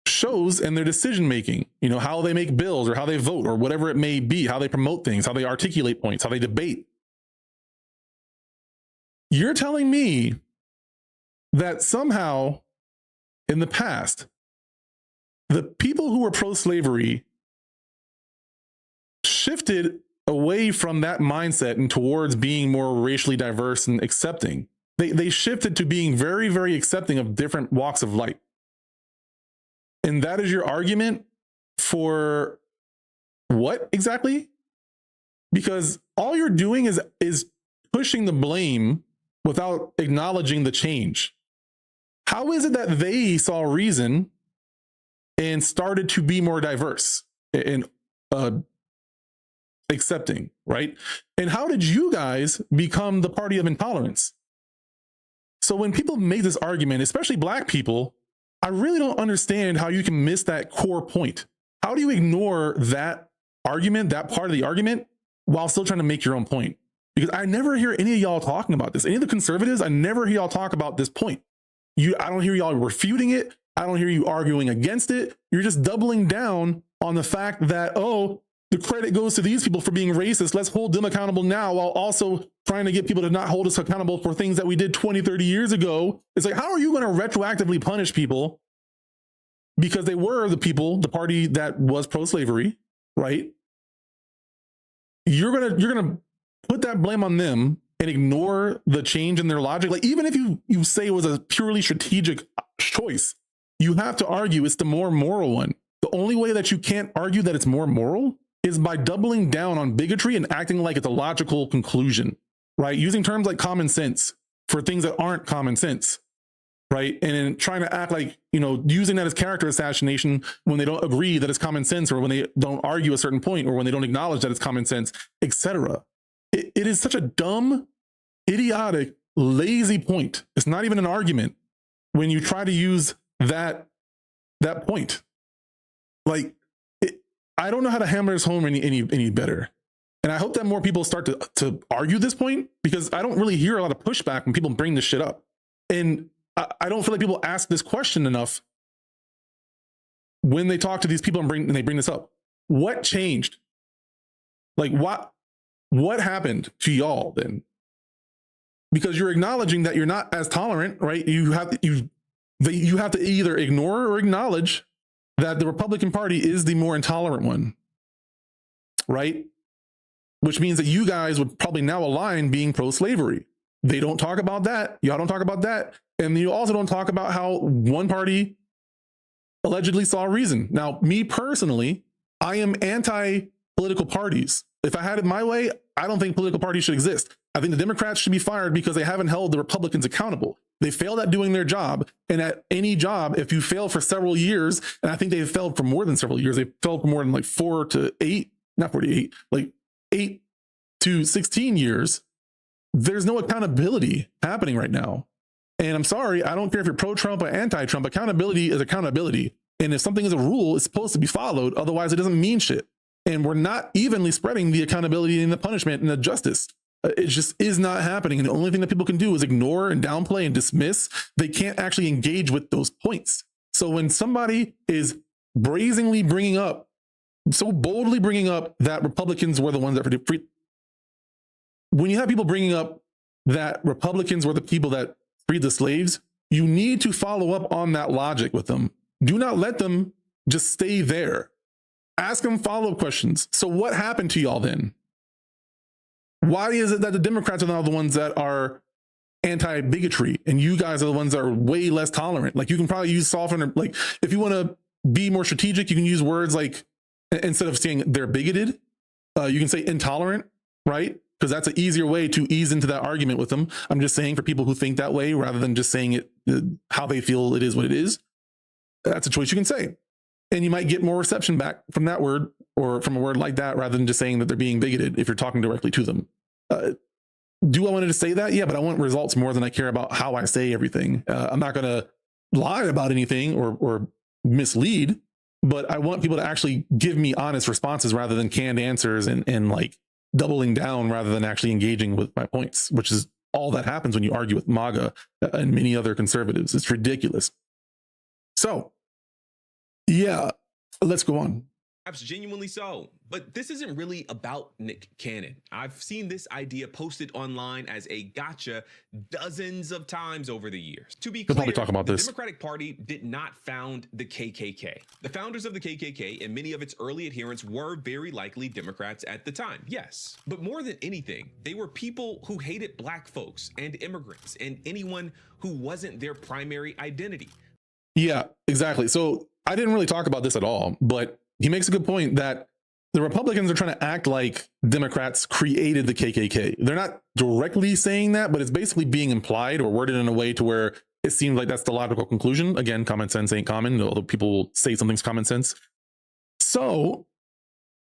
shows in their decision making, you know, how they make bills or how they vote or whatever it may be, how they promote things, how they articulate points, how they debate. You're telling me that somehow in the past, the people who were pro-slavery shifted away from that mindset and towards being more racially diverse and accepting. They shifted to being very, very accepting of different walks of life. And that is your argument for what exactly? Because all you're doing is pushing the blame without acknowledging the change. How is it that they saw reason and started to be more diverse and accepting, right? And how did you guys become the party of intolerance? So when people make this argument, especially black people, I really don't understand how you can miss that core point. How do you ignore that argument, that part of the argument, while still trying to make your own point? Because I never hear any of y'all talking about this. Any of the conservatives, I never hear y'all talk about this point. I don't hear y'all refuting it. I don't hear you arguing against it. You're just doubling down on the fact that, oh, the credit goes to these people for being racist. Let's hold them accountable now while also trying to get people to not hold us accountable for things that we did 20, 30 years ago. It's like, how are you going to retroactively punish people because they were the people, the party that was pro-slavery, right? You're gonna put that blame on them and ignore the change in their logic. Like, even if you say it was a purely strategic choice, you have to argue it's the more moral one. The only way that you can't argue that it's more moral is by doubling down on bigotry and acting like it's a logical conclusion, right? Using terms like common sense for things that aren't common sense, right? And then trying to act like, you know, using that as character assassination when they don't agree that it's common sense, or when they don't argue a certain point, or when they don't acknowledge that it's common sense, etc. It is such a dumb, idiotic, lazy point. It's not even an argument when you try to use that point. Like, I don't know how to hammer this home any better. And I hope that more people start to argue this point, because I don't really hear a lot of pushback when people bring this shit up. And I don't feel like people ask this question enough when they talk to these people and they bring this up. What changed? Like, what happened to y'all then? Because you're acknowledging that you're not as tolerant, right? You have to either ignore or acknowledge that the Republican Party is the more intolerant one, right? Which means that you guys would probably now align being pro-slavery. They don't talk about that. Y'all don't talk about that. And you also don't talk about how one party allegedly saw reason. Now, me personally, I am anti-political parties. If I had it my way, I don't think political parties should exist. I think the Democrats should be fired because they haven't held the Republicans accountable. They failed at doing their job. And at any job, if you fail for several years, and I think they've failed for more than several years, they failed for more than like 4 to 8, not 48, like 8 to 16 years, there's no accountability happening right now. And I'm sorry, I don't care if you're pro-Trump or anti-Trump, accountability is accountability. And if something is a rule, it's supposed to be followed. Otherwise, it doesn't mean shit. And we're not evenly spreading the accountability and the punishment and the justice. It just is not happening. And the only thing that people can do is ignore and downplay and dismiss. They can't actually engage with those points. So when somebody is brazenly bringing up, so boldly bringing up that Republicans were the ones that freed, when you have people bringing up that Republicans were the people that freed the slaves, you need to follow up on that logic with them. Do not let them just stay there. Ask them follow-up questions. So what happened to y'all then? Why is it that the Democrats are now the ones that are anti-bigotry and you guys are the ones that are way less tolerant? Like, you can probably use softener. Like, if you want to be more strategic, you can use words like, instead of saying they're bigoted, you can say intolerant, right? Because that's an easier way to ease into that argument with them. I'm just saying, for people who think that way, rather than just saying it how they feel it is what it is, that's a choice you can say. And you might get more reception back from that word, or from a word like that, rather than just saying that they're being bigoted if you're talking directly to them. Do I want to say that? Yeah, but I want results more than I care about how I say everything. I'm not going to lie about anything or mislead, but I want people to actually give me honest responses rather than canned answers and like doubling down rather than actually engaging with my points, which is all that happens when you argue with MAGA and many other conservatives. It's ridiculous. So, yeah, let's go on. Perhaps genuinely so. But this isn't really about Nick Cannon. I've seen this idea posted online as a gotcha dozens of times over the years. To be clear, the Democratic Party did not found the KKK. The founders of the KKK and many of its early adherents were very likely Democrats at the time, yes. But more than anything, they were people who hated black folks and immigrants and anyone who wasn't their primary identity. Yeah, exactly. So I didn't really talk about this at all, but he makes a good point that the Republicans are trying to act like Democrats created the KKK. They're not directly saying that, but it's basically being implied or worded in a way to where it seems like that's the logical conclusion. Again, common sense ain't common, although people will say something's common sense. So,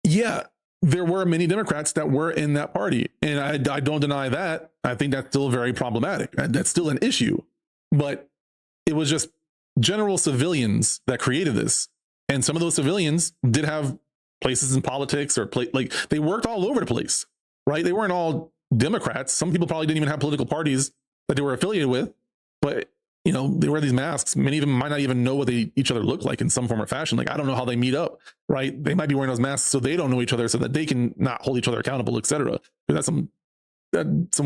yeah, there were many Democrats that were in that party. And I don't deny that. I think that's still very problematic. That's still an issue. But it was just general civilians that created this. And some of those civilians did have places in politics or like they worked all over the place, right? They weren't all Democrats. Some people probably didn't even have political parties that they were affiliated with, but you know, they wear these masks. Many of them might not even know what each other look like in some form or fashion. Like, I don't know how they meet up, right? They might be wearing those masks so they don't know each other, so that they can not hold each other accountable, etc. That's some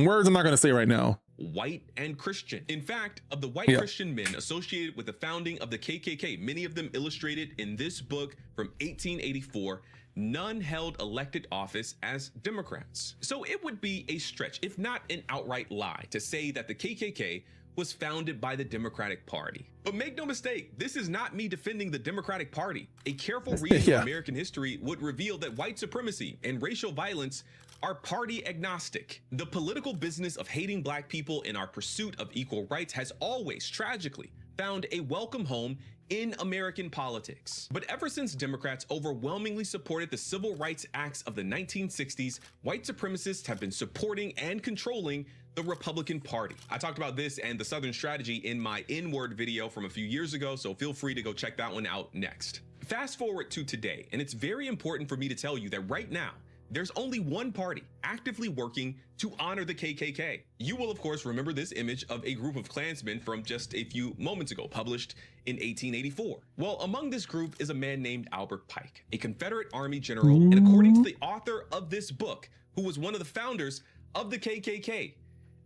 words I'm not going to say right now. White and Christian. In fact, of the white Christian men associated with the founding of the KKK, many of them illustrated in this book from 1884, none held elected office as Democrats. So it would be a stretch, if not an outright lie, to say that the KKK was founded by the Democratic Party. But make no mistake, this is not me defending the Democratic Party. A careful reading of American history would reveal that white supremacy and racial violence are party agnostic. The political business of hating black people in our pursuit of equal rights has always, tragically, found a welcome home in American politics. But ever since Democrats overwhelmingly supported the Civil Rights Acts of the 1960s, white supremacists have been supporting and controlling the Republican Party. I talked about this and the Southern strategy in my N-word video from a few years ago, so feel free to go check that one out next. Fast forward to today, and it's very important for me to tell you that right now, there's only one party actively working to honor the KKK. You will, of course, remember this image of a group of Klansmen from just a few moments ago, published in 1884. Well, among this group is a man named Albert Pike, a Confederate Army general, and according to the author of this book, who was one of the founders of the KKK,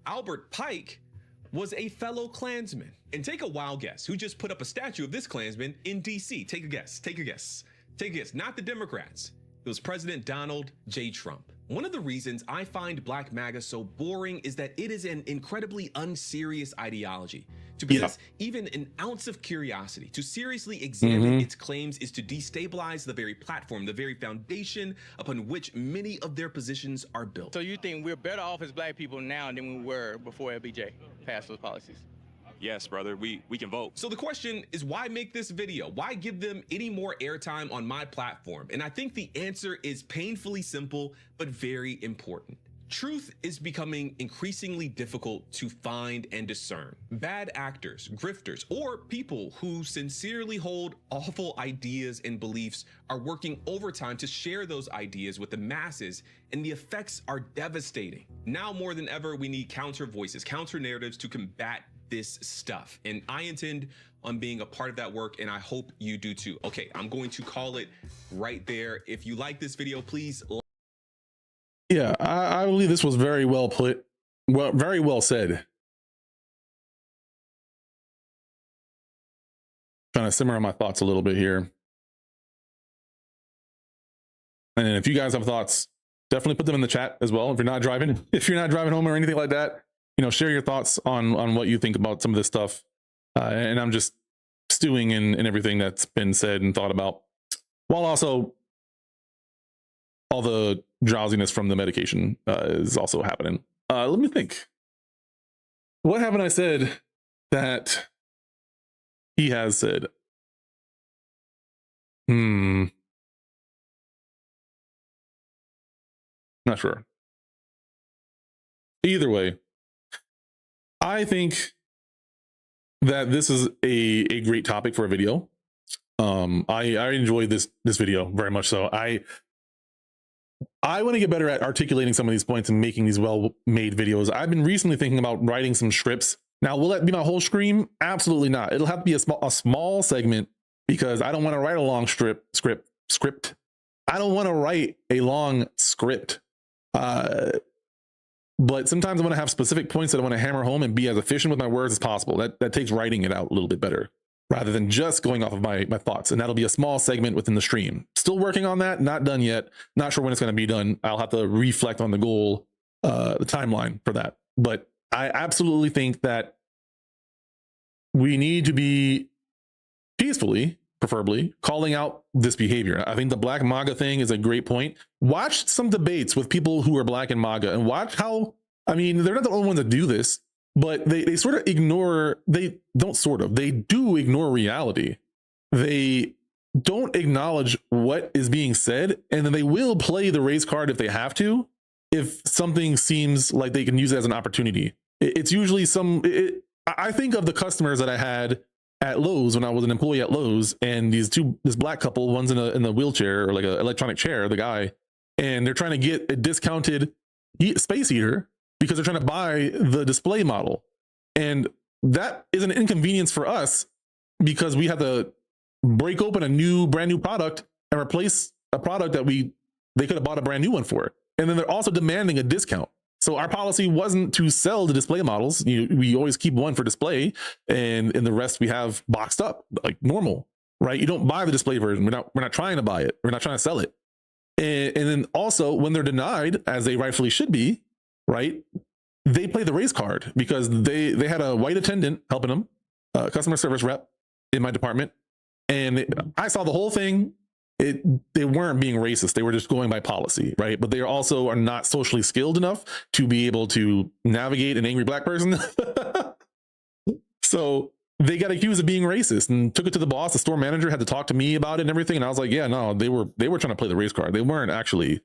Albert Pike was a fellow Klansman. And take a wild guess, who just put up a statue of this Klansman in DC? Take a guess, take a guess, take a guess. Not the Democrats. It was President Donald J. Trump. One of the reasons I find Black MAGA so boring is that it is an incredibly unserious ideology. To possess even an ounce of curiosity, to seriously examine its claims, is to destabilize the very platform, the very foundation upon which many of their positions are built. So you think we're better off as black people now than we were before LBJ passed those policies? Yes, brother, we can vote. So the question is, why make this video? Why give them any more airtime on my platform? And I think the answer is painfully simple, but very important. Truth is becoming increasingly difficult to find and discern. Bad actors, grifters, or people who sincerely hold awful ideas and beliefs are working overtime to share those ideas with the masses, and the effects are devastating. Now more than ever, we need counter voices, counter narratives to combat this stuff. And I intend on being a part of that work, and I hope you do too. Okay, I'm going to call it right there. If you like this video, please. Yeah, I believe this was very well put, very well said. Trying to simmer on my thoughts a little bit here. And if you guys have thoughts, definitely put them in the chat as well. If you're not driving home or anything like that, you know, share your thoughts on what you think about some of this stuff. And I'm just stewing in everything that's been said and thought about, while also all the drowsiness from the medication is also happening. Let me think. What haven't I said that he has said? Not sure. Either way, I think that this is a great topic for a video. I enjoyed this video very much so. I want to get better at articulating some of these points and making these well-made videos. I've been recently thinking about writing some scripts. Now, will that be my whole stream? Absolutely not. It'll have to be a small segment, because I don't want to write a long script. I don't want to write a long script. But sometimes I want to have specific points that I want to hammer home and be as efficient with my words as possible. That takes writing it out a little bit better, rather than just going off of my thoughts. And that'll be a small segment within the stream. Still working on that, not done yet. Not sure when it's going to be done. I'll have to reflect on the goal, the timeline for that. But I absolutely think that we need to be peacefully, preferably, calling out this behavior. I think the Black MAGA thing is a great point. Watch some debates with people who are Black and MAGA and watch how, I mean, they're not the only ones that do this, but they sort of ignore, they do ignore reality. They don't acknowledge what is being said, and then they will play the race card if they have to, if something seems like they can use it as an opportunity. It's usually I think of the customers that I had at Lowe's when I was an employee at Lowe's, and this Black couple, one's in a wheelchair, or like an electronic chair, the guy, and they're trying to get a discounted space heater because they're trying to buy the display model. And that is an inconvenience for us because we have to break open a brand new product and replace a product that they could have bought a brand new one for. And then they're also demanding a discount. So our policy wasn't to sell the display models. We always keep one for display, and the rest we have boxed up like normal, right? You don't buy the display version. We're not trying to buy it. We're not trying to sell it. And then also when they're denied, as they rightfully should be, right? They play the race card because they had a white attendant helping them, customer service rep in my department, and I saw the whole thing. They weren't being racist. They were just going by policy, right? But they also are not socially skilled enough to be able to navigate an angry black person. So they got accused of being racist and took it to the boss. The store manager had to talk to me about it and everything. And I was like, yeah, no, they were trying to play the race card. They weren't actually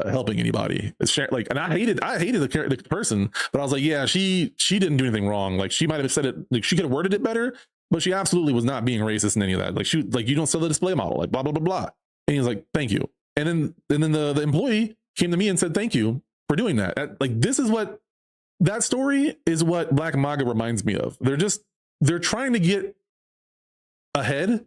helping anybody. Like, and I hated the person, but I was like, yeah, she didn't do anything wrong. Like, she might have said it, like, she could have worded it better, but she absolutely was not being racist in any of that. Like, you don't sell the display model, like blah, blah, blah, blah. And he's like, thank you. And then the employee came to me and said, thank you for doing that. Like, that story is what Black MAGA reminds me of. They're trying to get ahead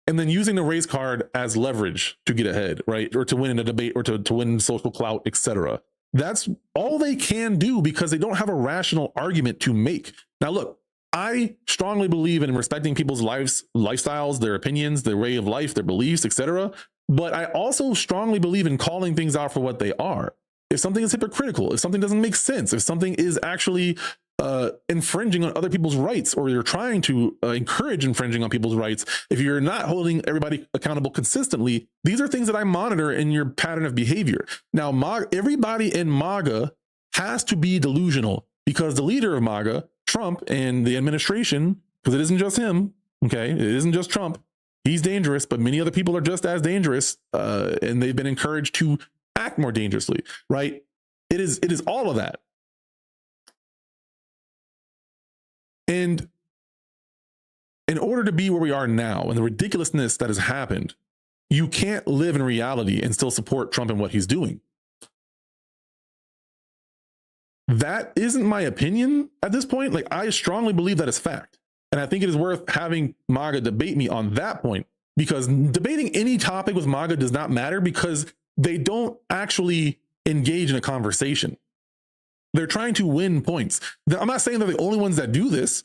and then using the race card as leverage to get ahead, right? Or to win in a debate or to win social clout, etc. That's all they can do because they don't have a rational argument to make. Now, look, I strongly believe in respecting people's lifestyles, their opinions, their way of life, their beliefs, etc. But I also strongly believe in calling things out for what they are. If something is hypocritical, if something doesn't make sense, if something is actually infringing on other people's rights, or you're trying to encourage infringing on people's rights, if you're not holding everybody accountable consistently, these are things that I monitor in your pattern of behavior. Now, everybody in MAGA has to be delusional because the leader of MAGA, Trump, and the administration, because it isn't just him, okay? It isn't just Trump. He's dangerous, but many other people are just as dangerous, and they've been encouraged to act more dangerously, right? It is all of that. And in order to be where we are now and the ridiculousness that has happened, you can't live in reality and still support Trump and what he's doing. That isn't my opinion at this point. Like, I strongly believe that is fact. And I think it is worth having MAGA debate me on that point, because debating any topic with MAGA does not matter because they don't actually engage in a conversation. They're trying to win points. I'm not saying they're the only ones that do this,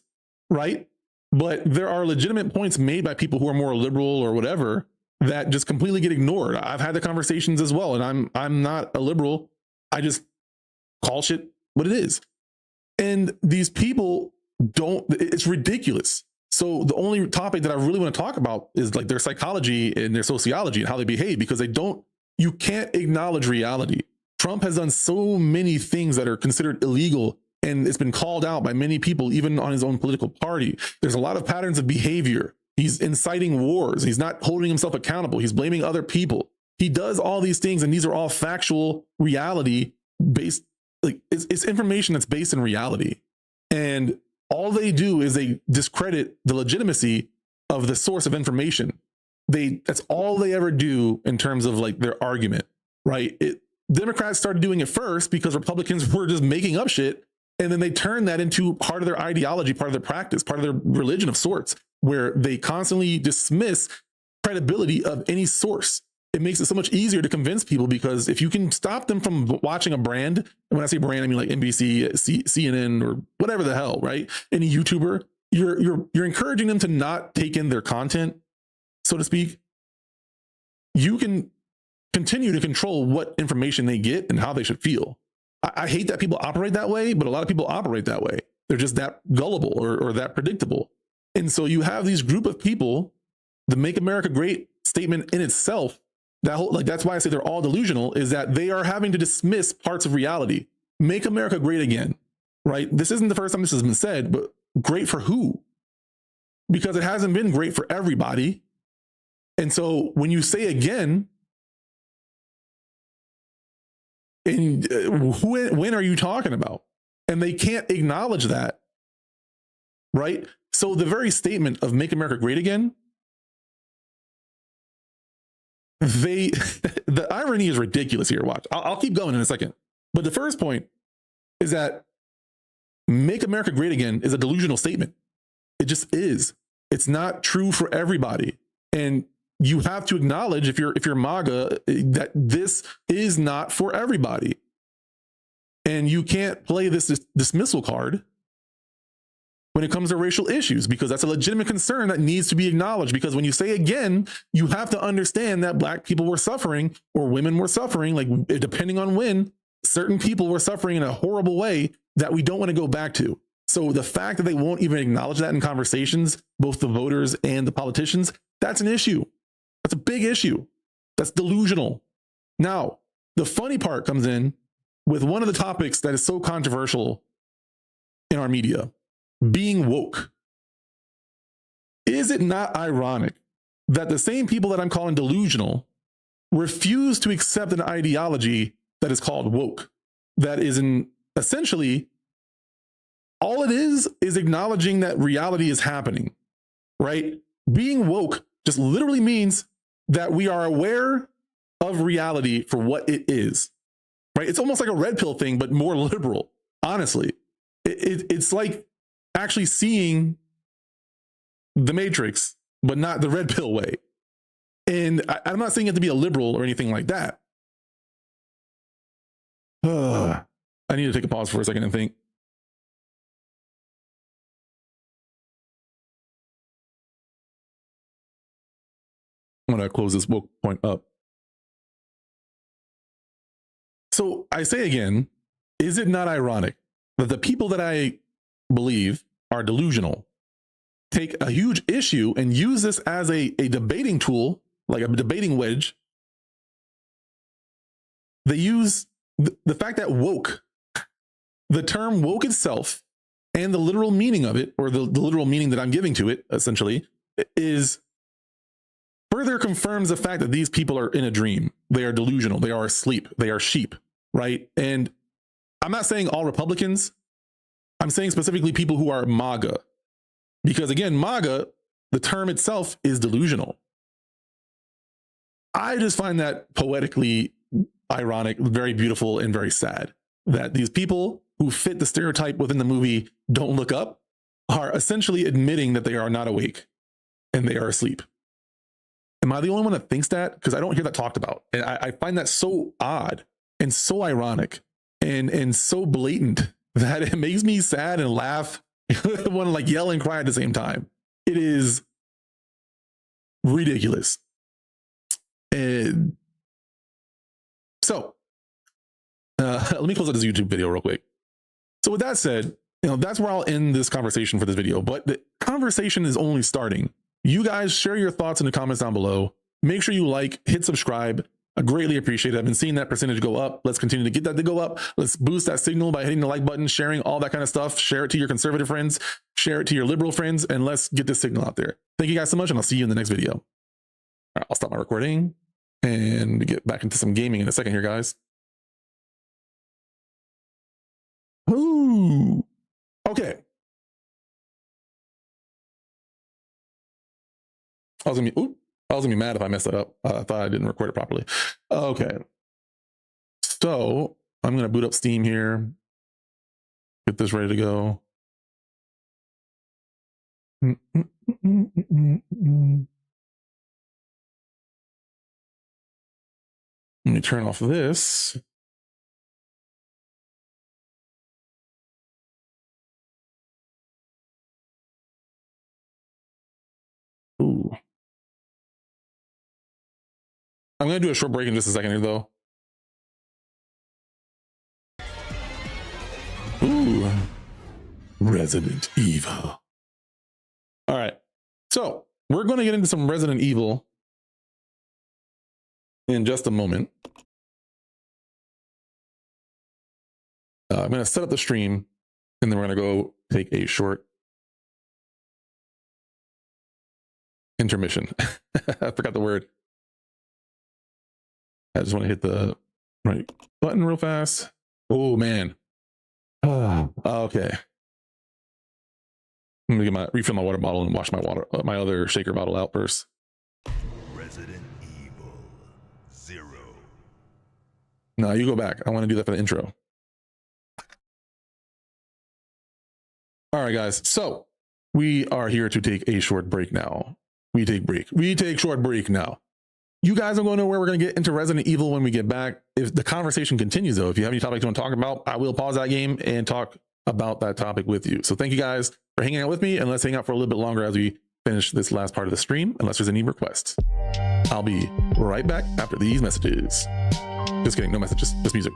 right? But there are legitimate points made by people who are more liberal or whatever that just completely get ignored. I've had the conversations as well, and I'm not a liberal. I just call shit what it is. And these people it's ridiculous. So the only topic that I really want to talk about is like their psychology and their sociology and how they behave, because you can't acknowledge reality. Trump has done so many things that are considered illegal, and it's been called out by many people, even on his own political party. There's a lot of patterns of behavior. He's inciting wars. He's not holding himself accountable. He's blaming other people. He does all these things, and these are all factual, reality based. Like, it's information that's based in reality. And all they do is they discredit the legitimacy of the source of information. That's all they ever do in terms of like their argument, right? Democrats started doing it first because Republicans were just making up shit. And then they turned that into part of their ideology, part of their practice, part of their religion of sorts, where they constantly dismiss credibility of any source. It makes it so much easier to convince people, because if you can stop them from watching a brand, and when I say brand, I mean like NBC, CNN, or whatever the hell, right? Any YouTuber, you're encouraging them to not take in their content, so to speak. You can continue to control what information they get and how they should feel. I hate that people operate that way, but a lot of people operate that way. They're just that gullible or that predictable. And so you have these group of people, the Make America Great statement in itself, that's why I say they're all delusional, is that they are having to dismiss parts of reality. Make America great again, right? This isn't the first time this has been said, but great for who? Because it hasn't been great for everybody. And so when you say again, and when are you talking about? And they can't acknowledge that, right? So the very statement of Make America Great Again, the irony is ridiculous here. Watch, I'll keep going in a second. But the first point is that Make America Great Again is a delusional statement. It just is. It's not true for everybody. And you have to acknowledge, if you're MAGA, that this is not for everybody. And you can't play this dismissal card when it comes to racial issues, because that's a legitimate concern that needs to be acknowledged. Because when you say again, you have to understand that Black people were suffering, or women were suffering, like depending on when, certain people were suffering in a horrible way that we don't want to go back to. So the fact that they won't even acknowledge that in conversations, both the voters and the politicians, that's an issue. That's a big issue. That's delusional. Now, the funny part comes in with one of the topics that is so controversial in our media, being woke. Is it not ironic that the same people that I'm calling delusional refuse to accept an ideology that is called woke, that is essentially all it is acknowledging that reality is happening, right? Being woke just literally means that we are aware of reality for what it is, right? It's almost like a red pill thing, but more liberal, honestly. It's like actually seeing the Matrix, but not the red pill way. And I'm not saying it to be a liberal or anything like that. I need to take a pause for a second and think. I'm going to close this woke point up. So I say again, is it not ironic that the people that I believe are delusional take a huge issue and use this as a debating tool, like a debating wedge? They use the fact that woke, the term woke itself, and the literal meaning of it, or the literal meaning that I'm giving to it, essentially, is further confirms the fact that these people are in a dream. They are delusional. They are asleep. They are sheep, right? And I'm not saying all Republicans. I'm saying specifically people who are MAGA. Because again, MAGA, the term itself is delusional. I just find that poetically ironic, very beautiful, and very sad that these people who fit the stereotype within the movie Don't Look Up are essentially admitting that they are not awake and they are asleep. Am I the only one that thinks that? Because I don't hear that talked about. And I find that so odd and so ironic and so blatant that it makes me sad and laugh. I want to like yell and cry at the same time. It is ridiculous. And so let me close out this YouTube video real quick. So with that said, that's where I'll end this conversation for this video, but the conversation is only starting. You guys share your thoughts in the comments down below. Make sure you like, hit subscribe. I greatly appreciate it. I've been seeing that percentage go up. Let's continue to get that to go up. Let's boost that signal by hitting the like button, sharing all that kind of stuff. Share it to your conservative friends, share it to your liberal friends, and let's get this signal out there. Thank you guys so much, and I'll see you in the next video. All right, I'll stop my recording and get back into some gaming in a second here, guys. Ooh, okay. I was gonna be mad if I messed that up. I thought I didn't record it properly. Okay. So I'm gonna boot up Steam here. Get this ready to go. Let me turn off this. Ooh. I'm going to do a short break in just a second here, though. Ooh. Resident Evil. All right. So we're going to get into some Resident Evil in just a moment. I'm going to set up the stream, and then we're going to go take a short intermission. I forgot the word. I just want to hit the right button real fast. Oh man. Okay. I'm gonna refill my water bottle and wash my other shaker bottle out first. Resident Evil 0. No, you go back. I want to do that for the intro. All right, guys. So we are here to take a short break now. We take short break now. You guys are going to know where we're going to get into Resident Evil when we get back. If the conversation continues, though, if you have any topics you want to talk about, I will pause that game and talk about that topic with you. So thank you guys for hanging out with me, and let's hang out for a little bit longer as we finish this last part of the stream, unless there's any requests. I'll be right back after these messages. Just kidding, no messages, just music.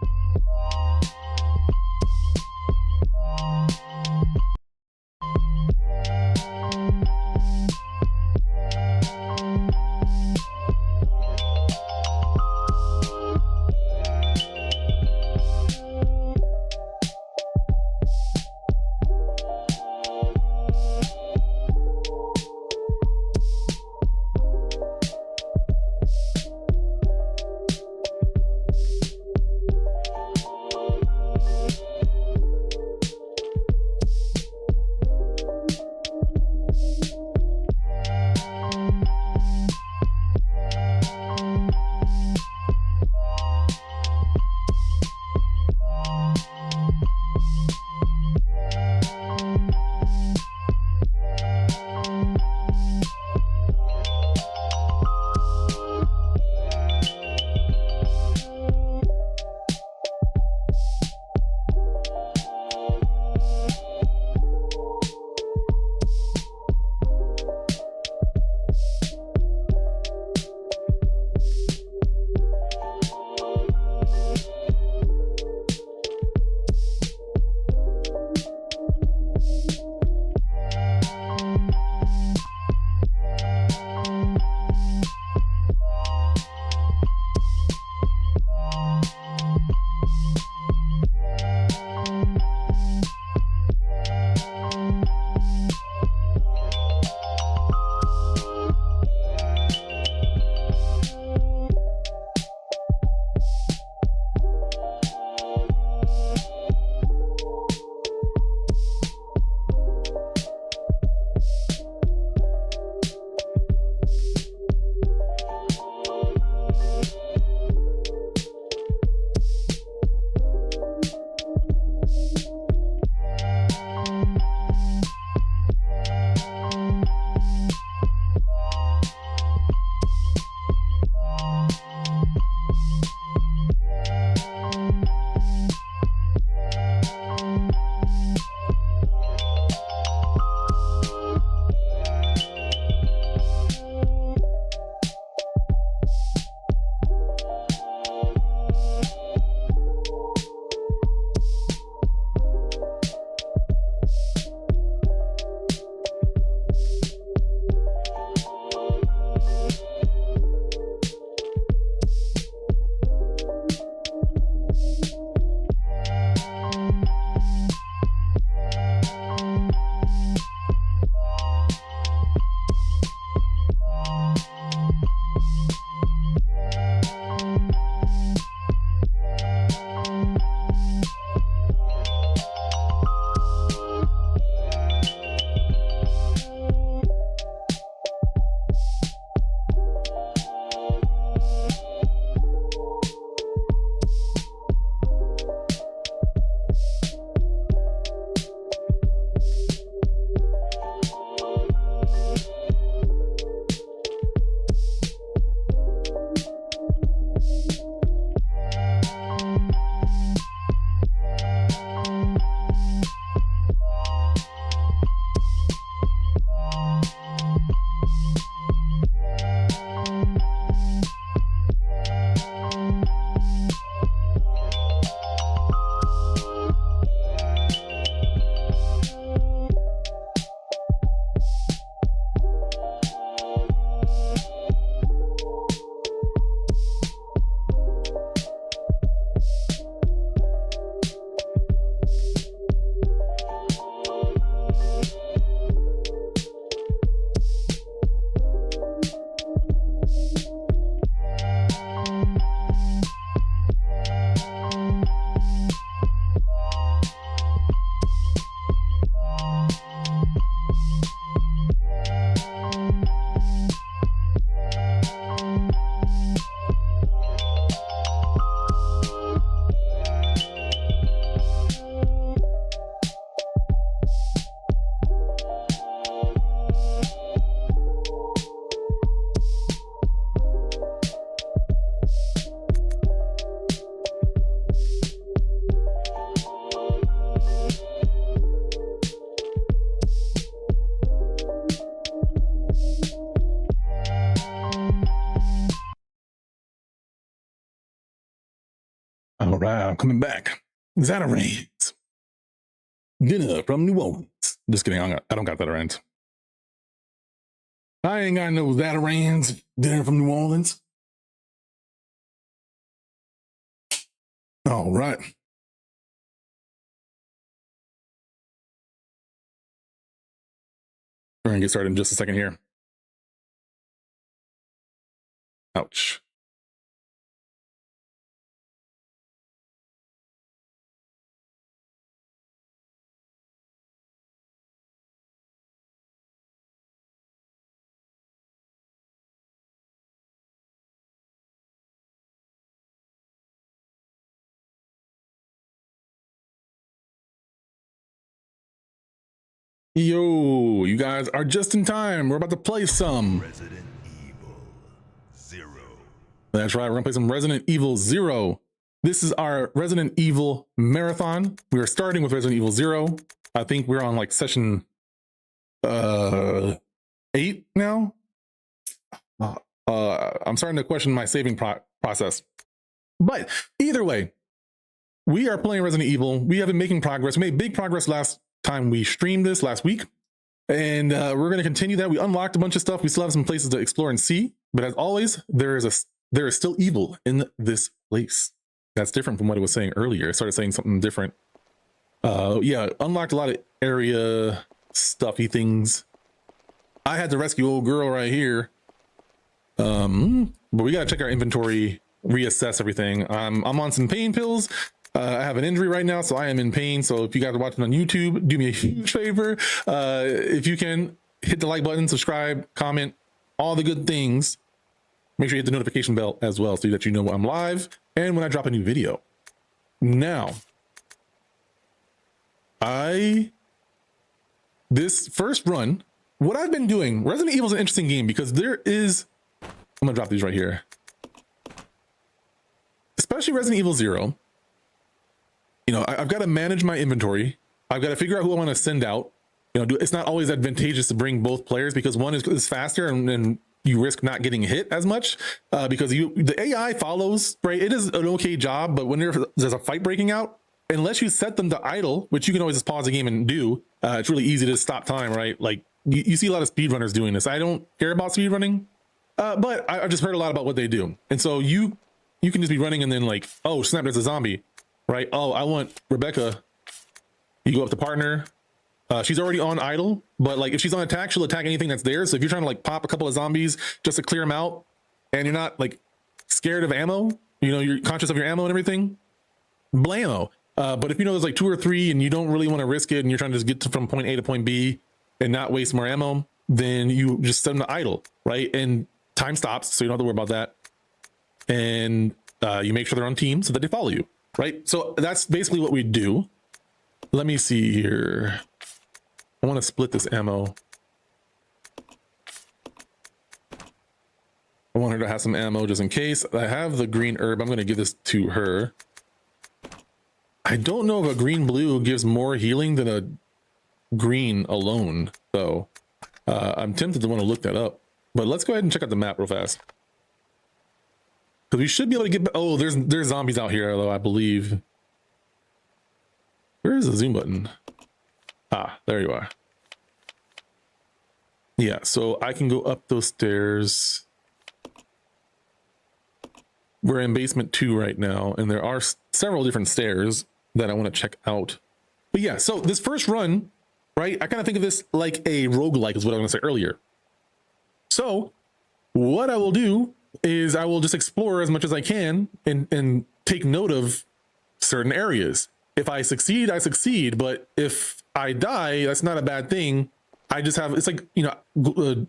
All right, I'm coming back. Zatarain's dinner from New Orleans. Just kidding. I don't got Zatarain's. I ain't got no Zatarain's dinner from New Orleans. All right. We're going to get started in just a second here. Ouch. Yo, you guys are just in time. We're about to play some Resident Evil 0. That's right. We're going to play some Resident Evil 0. This is our Resident Evil marathon. We are starting with Resident Evil 0. I think we're on like session 8 now. I'm starting to question my saving process. But either way, we are playing Resident Evil. We have been making progress. We made big progress last time we streamed this last week. And we're going to continue that. We unlocked a bunch of stuff. We still have some places to explore and see. But as always, there is still evil in this place. That's different from what I was saying earlier. I started saying something different. Yeah, unlocked a lot of area stuffy things. I had to rescue old girl right here. But we got to check our inventory, reassess everything. I'm on some pain pills. I have an injury right now, so I am in pain. So if you guys are watching on YouTube, do me a huge favor. If you can, hit the like button, subscribe, comment, all the good things. Make sure you hit the notification bell as well so that you know when I'm live and when I drop a new video. Now, this first run, what I've been doing, Resident Evil is an interesting game because I'm gonna drop these right here. Especially Resident Evil 0. You know, I've got to manage my inventory. I've got to figure out who I want to send out. You know, it's not always advantageous to bring both players because one is faster and you risk not getting hit as much because the AI follows, right? It is an okay job, but when there's a fight breaking out, unless you set them to idle, which you can always just pause the game and do, it's really easy to stop time, right? Like you see a lot of speedrunners doing this. I don't care about speedrunning, but I've just heard a lot about what they do. And so you can just be running and then like, oh snap, there's a zombie, right? Oh, I want Rebecca. You go up to partner. She's already on idle, but like if she's on attack, she'll attack anything that's there. So if you're trying to like pop a couple of zombies just to clear them out and you're not like scared of ammo, you know, you're conscious of your ammo and everything, blammo. But if you know there's like 2 or 3 and you don't really want to risk it and you're trying to just get from point A to point B and not waste more ammo, then you just set them to idle, right? And time stops, so you don't have to worry about that. And you make sure they're on team so that they follow you, right? So that's basically what we do. Let me see here. I want to split this ammo. I want her to have some ammo just in case. I have the green herb. I'm going to give this to her. I don't know if a green blue gives more healing than a green alone, though. I'm tempted to want to look that up. But let's go ahead and check out the map real fast. Because we should be able to get... Oh, there's zombies out here, though, I believe. Where is the zoom button? Ah, there you are. Yeah, so I can go up those stairs. We're in basement 2 right now, and there are several different stairs that I want to check out. But yeah, so this first run, right, I kind of think of this like a roguelike is what I was going to say earlier. So what I will do is I will just explore as much as I can and take note of certain areas. If I succeed, I succeed. But if I die, that's not a bad thing. I just have, it's like, you know,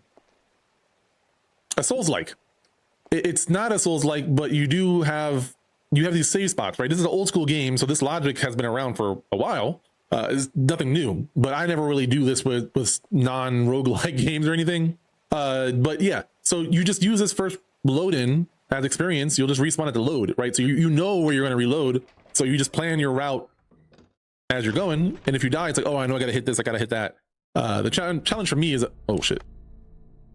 a Souls-like. It's not a Souls-like, but you have these save spots, right? This is an old school game, so this logic has been around for a while. It's nothing new, but I never really do this with non-roguelike games or anything. But yeah, so you just use this first load in as experience. You'll just respawn at the load, right? So you know where you're going to reload. So you just plan your route as you're going. And if you die, it's like, oh, I know I got to hit this. I got to hit that. The challenge for me is, oh shit.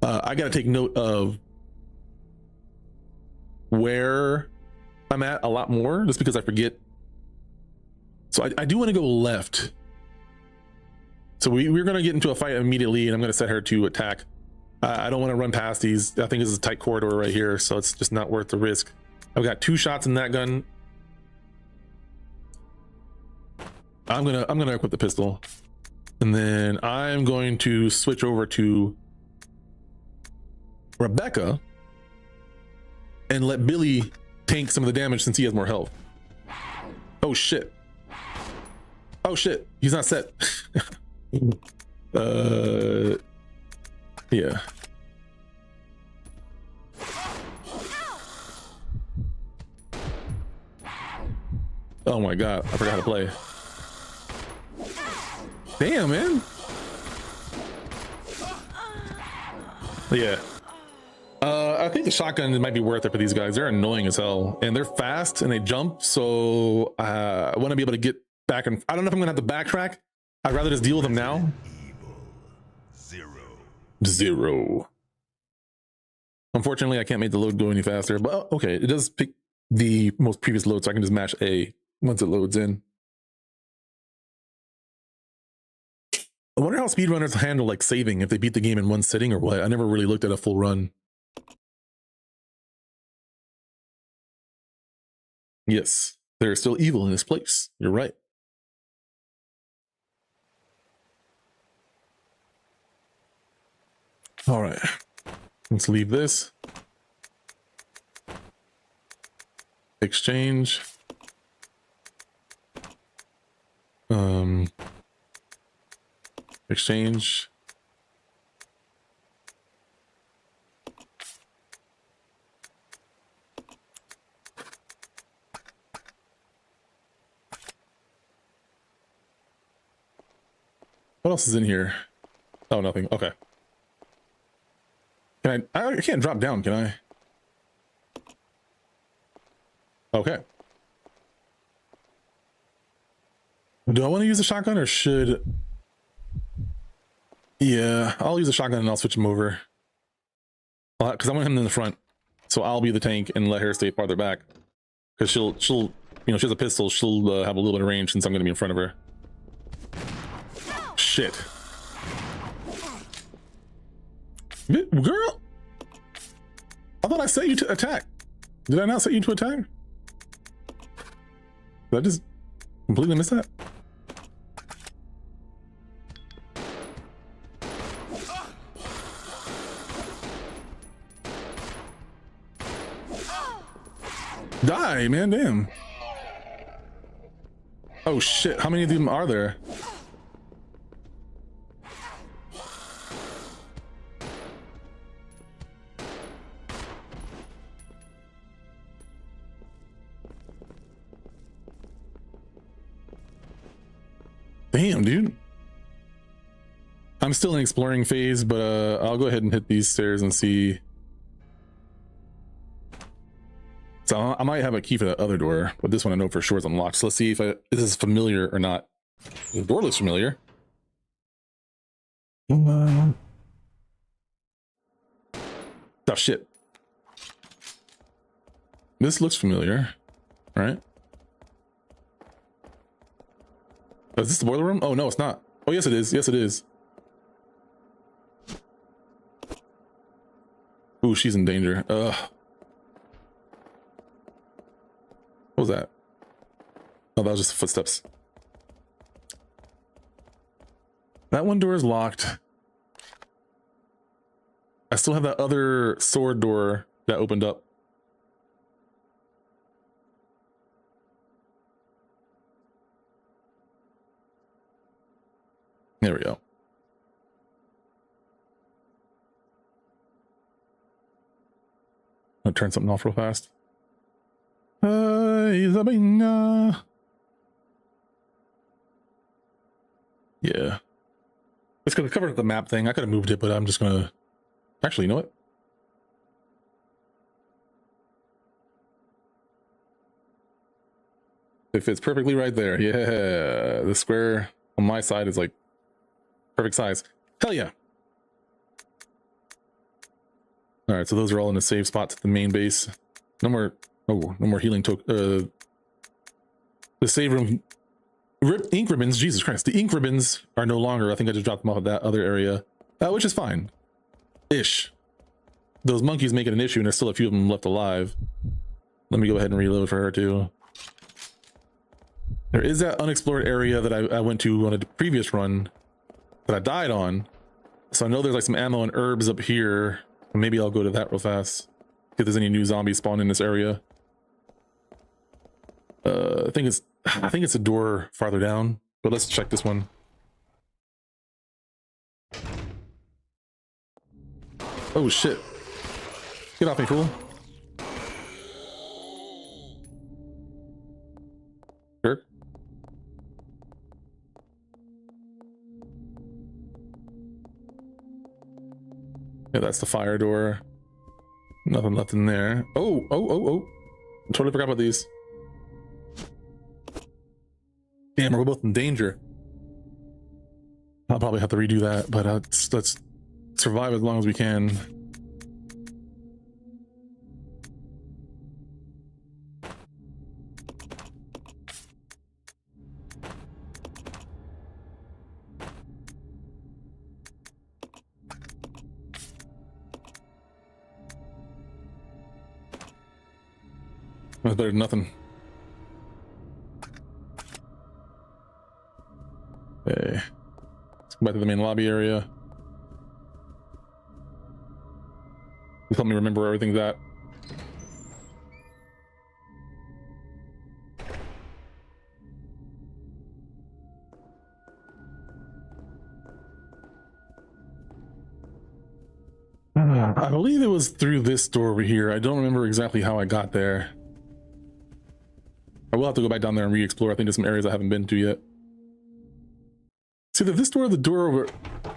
I got to take note of where I'm at a lot more just because I forget. So I do want to go left. So we're going to get into a fight immediately, and I'm going to set her to attack. I don't want to run past these. I think this is a tight corridor right here, so it's just not worth the risk. I've got 2 shots in that gun. I'm gonna equip the pistol, and then I'm going to switch over to Rebecca and let Billy tank some of the damage since he has more health. Oh shit. Oh shit, he's not set. Yeah. Oh my god, I forgot how to play. Damn, man. Yeah. I think the shotgun might be worth it for these guys. They're annoying as hell, and they're fast and they jump, so I want to be able to get back, and I don't know if I'm gonna have to backtrack. I'd rather just deal with them now. Zero. Unfortunately, I can't make the load go any faster, but okay, it does pick the most previous load, so I can just mash A once it loads in. I wonder how speedrunners handle like saving, if they beat the game in one sitting or what. I never really looked at a full run. Yes, there's still evil in this place. You're right. All right, let's leave this. Exchange. Exchange. What else is in here? Oh, nothing. Okay. Can I can't drop down, can I? Okay. Do I want to use a shotgun or should... Yeah, I'll use a shotgun and I'll switch him over. Because I want him in the front. So I'll be the tank and let her stay farther back. Because she'll, you know, she has a pistol, she'll have a little bit of range since I'm going to be in front of her. Shit. Girl! I thought I set you to attack. Did I not set you to attack? Did I just completely miss that? Die, man, damn. Oh shit, how many of them are there? Damn, dude. I'm still in exploring phase, but I'll go ahead and hit these stairs and see. So I might have a key for the other door, but this one I know for sure is unlocked. So let's see if this is familiar or not. The door looks familiar. Oh shit. This looks familiar, right? Oh, is this the boiler room? Oh no, it's not. Oh yes it is. Yes it is. Ooh, she's in danger. Ugh. What was that? Oh, that was just footsteps. That one door is locked. I still have that other sword door that opened up. There we go. I'm gonna turn something off real fast. Isabella. Yeah. It's gonna cover the map thing. I could have moved it, but I'm just gonna... Actually, you know what? It fits perfectly right there. Yeah. The square on my side is like perfect size. Hell yeah. All right, so those are all in a safe spot to the main base. No more Oh, no more healing token. The save room ink ribbons. Jesus Christ, the ink ribbons are no longer. I think I just dropped them off at that other area, which is fine. Ish. Those monkeys make it an issue, and there's still a few of them left alive. Let me go ahead and reload for her too. There is that unexplored area that I went to on a previous run that I died on. So I know there's like some ammo and herbs up here. Maybe I'll go to that real fast. If there's any new zombies spawned in this area. I think it's a door farther down, but let's check this one. Oh shit. Get off me, fool. Sure. Yeah, that's the fire door. Nothing left in there. Oh. I totally forgot about these. Damn, we're both in danger. I'll probably have to redo that, but let's survive as long as we can. That's better than nothing. Okay. Let's go back to the main lobby area. Please help me remember where everything's at. I believe it was through this door over here. I don't remember exactly how I got there. I will have to go back down there and re-explore. I think there's some areas I haven't been to yet. It's either this door or the door over...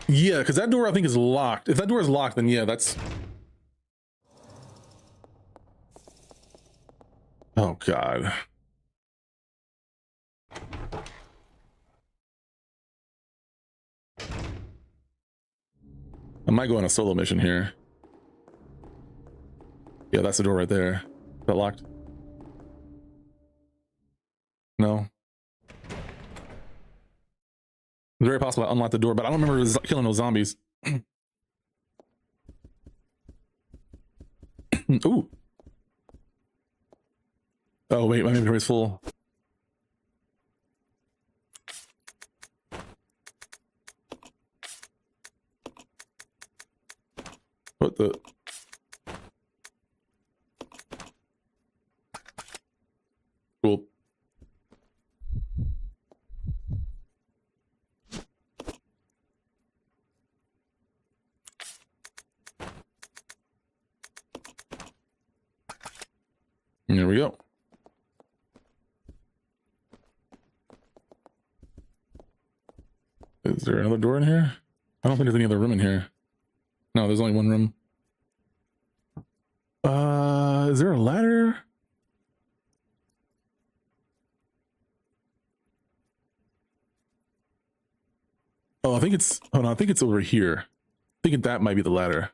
Yeah, because that door I think is locked. If that door is locked, then yeah, that's... Oh, God. I might go on a solo mission here. Yeah, that's the door right there. Is that locked? No. It's very possible I unlocked the door, but I don't remember killing those zombies. Ooh. Oh, wait, my inventory is full. What the... Cool. There we go. Is there another door in here? I don't think there's any other room in here. No, there's only one room. Is there a ladder? Oh, I think it's, hold on, I think it's over here. I think that might be the ladder.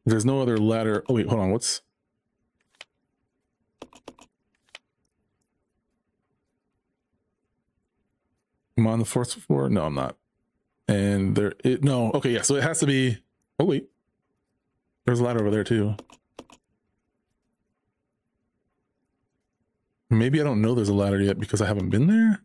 There's no other ladder. Oh wait, hold on, what's... Am I on the fourth floor? No, I'm not. And there, no, okay, yeah, so it has to be, oh wait. There's a ladder over there too. Maybe I don't know there's a ladder yet because I haven't been there.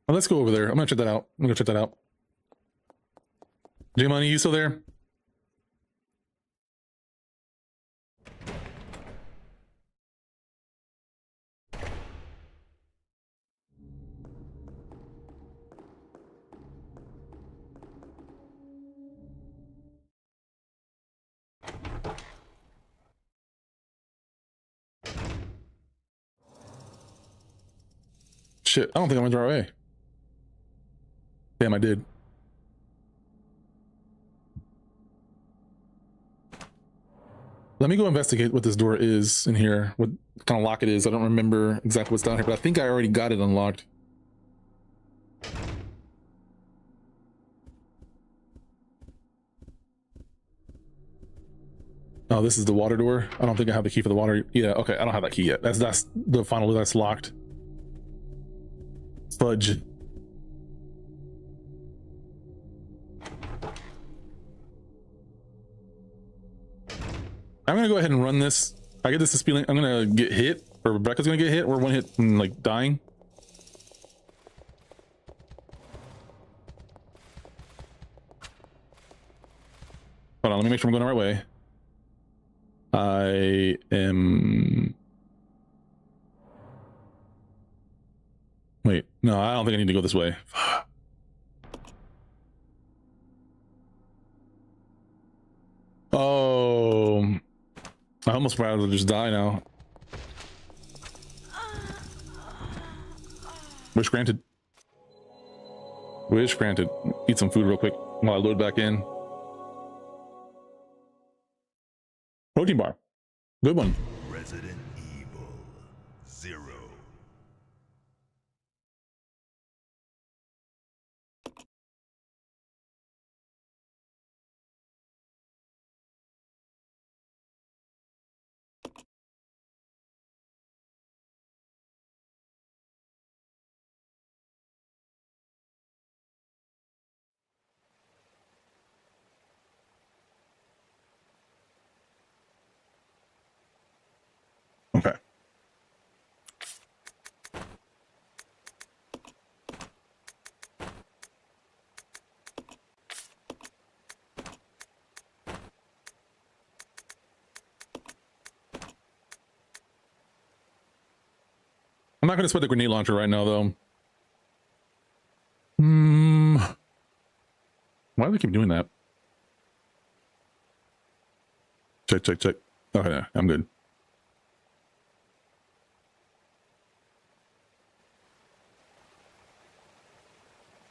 Well, let's go over there. I'm gonna check that out. I'm gonna check that out. J-Money, you still there? Shit, I don't think I went the right way. Damn, I did. Let me go investigate what this door is in here, what kind of lock it is. I don't remember exactly what's down here, but I think I already got it unlocked. Oh, this is the water door. I don't think I have the key for the water. Yeah, okay, I don't have that key yet. That's the final door that's locked. Fudge. I'm gonna go ahead and run this. I get this feeling I'm gonna get hit, or Rebecca's gonna get hit. We're one hit and like dying. Hold on, let me make sure I'm going the right way. I am. Wait, no, I don't think I need to go this way. Oh, I almost rather just die now. Wish granted. Wish granted. Eat some food real quick while I load back in. Protein bar. Good one. Resident Evil 0. Okay. I'm not going to sweat the grenade launcher right now, though. Why do they keep doing that? Check, check, check. Okay, no, I'm good.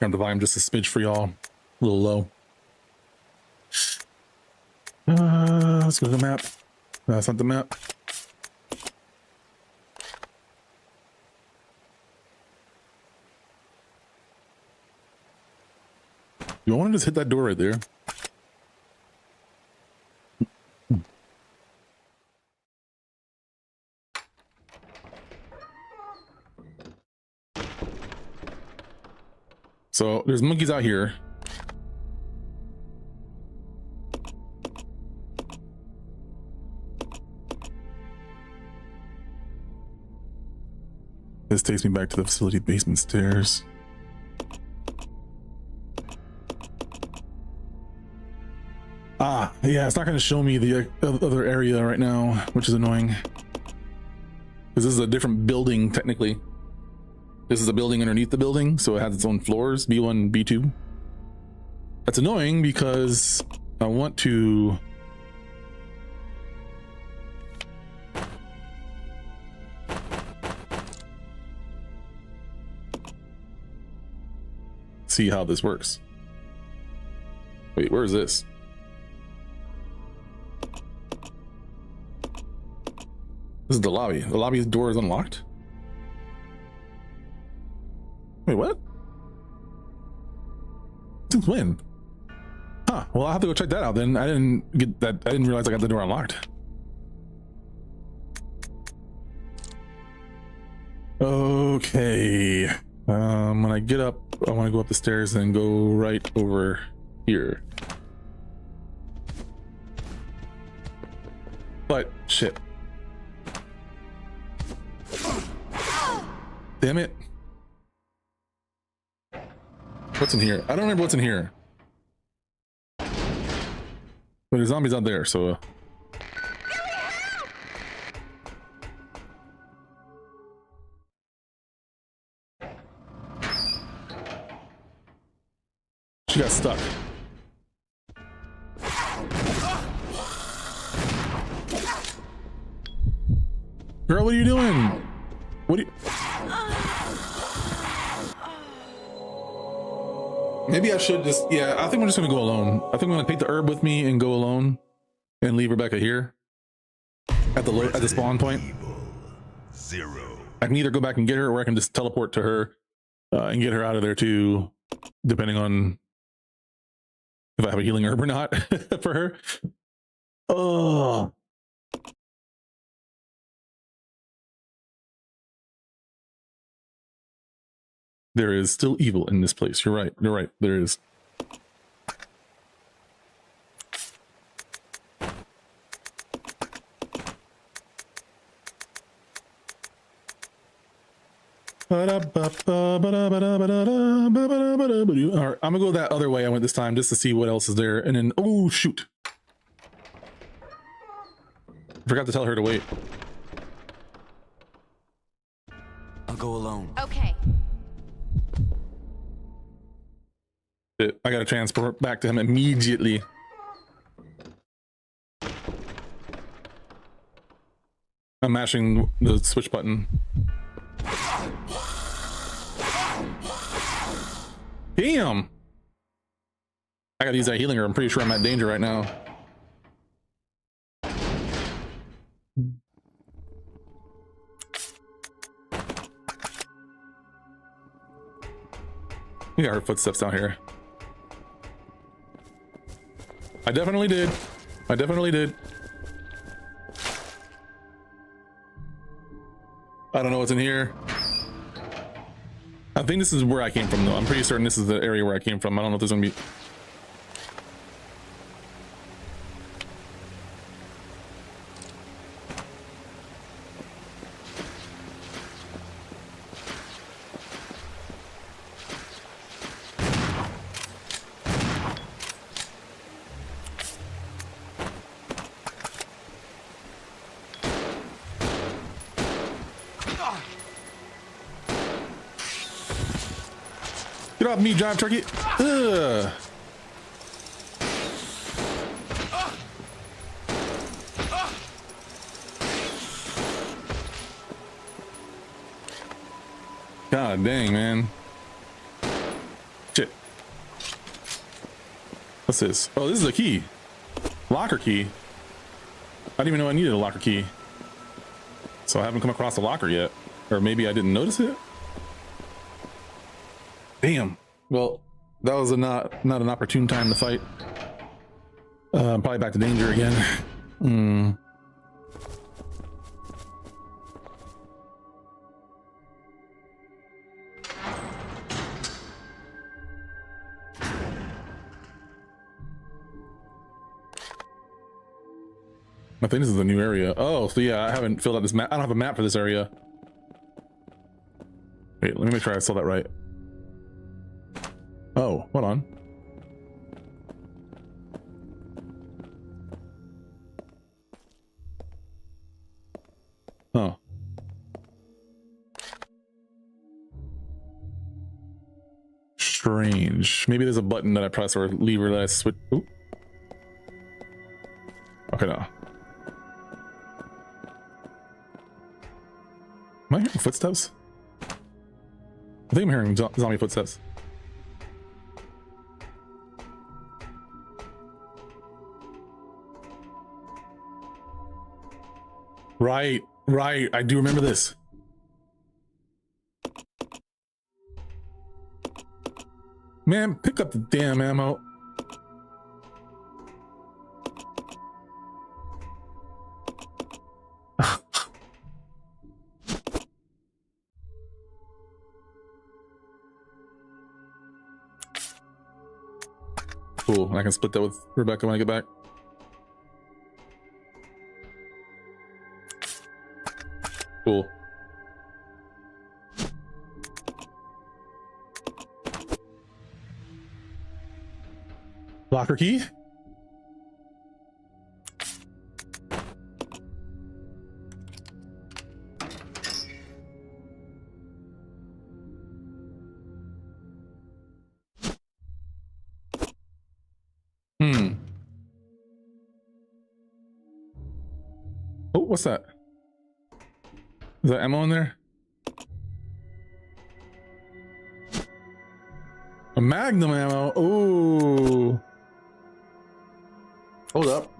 Got the volume just a smidge for y'all. A little low. Let's go to the map. That's not the map. You want to just hit that door right there? So there's monkeys out here. This takes me back to the facility basement stairs. Ah, yeah, it's not going to show me the other area right now, which is annoying. Because this is a different building, technically. This is a building underneath the building, so it has its own floors, B1, B2. That's annoying because I want to... see how this works. Wait, where is this? This is the lobby. The lobby's door is unlocked? Wait, what? Since when? Huh, well, I'll have to go check that out then. I didn't get that. I didn't realize I got the door unlocked. Okay. When I get up, I want to go up the stairs and go right over here. But, shit. Damn it. What's in here? I don't remember what's in here. But there's zombies out there, so... she got stuck. Girl, what are you doing? What are you... Maybe I should just... yeah, I think I'm just gonna go alone. I think I'm gonna take the herb with me and go alone and leave Rebecca here. at the spawn point. 0. I can either go back and get her, or I can just teleport to her and get her out of there too, depending on if I have a healing herb or not for her. Oh. There is still evil in this place. You're right. You're right. There is. All right, I'm gonna go that other way I went this time just to see what else is there. And then, oh shoot, forgot to tell her to wait. I'll go alone. Okay. I gotta transport back to him immediately. I'm mashing the switch button. Damn! I gotta use that healing herb. I'm pretty sure I'm at danger right now. We got her footsteps down here. I definitely did. I definitely did. I don't know what's in here. I think this is where I came from though. I'm pretty certain this is the area where I came from. I don't know if there's gonna be... Get off me, Jive Turkey. Ugh. God dang, man. Shit. What's this? Oh, this is a key. Locker key. I didn't even know I needed a locker key. So I haven't come across a locker yet. Or maybe I didn't notice it. Damn. Well, that was not an opportune time to fight. Probably back to danger again. I think this is a new area. Oh, so yeah, I haven't filled out this map. I don't have a map for this area. Wait, let me make sure I saw that right. Oh, hold on. Oh. Strange. Maybe there's a button that I press or a lever that I switch. Ooh. Okay, no. Am I hearing footsteps? I think I'm hearing zombie footsteps. Right, right. I do remember this. Man, pick up the damn ammo. Cool. I can split that with Rebecca when I get back. Cool. Locker key? Oh, what's that? Is there ammo in there? A magnum ammo. Ooh. Hold up.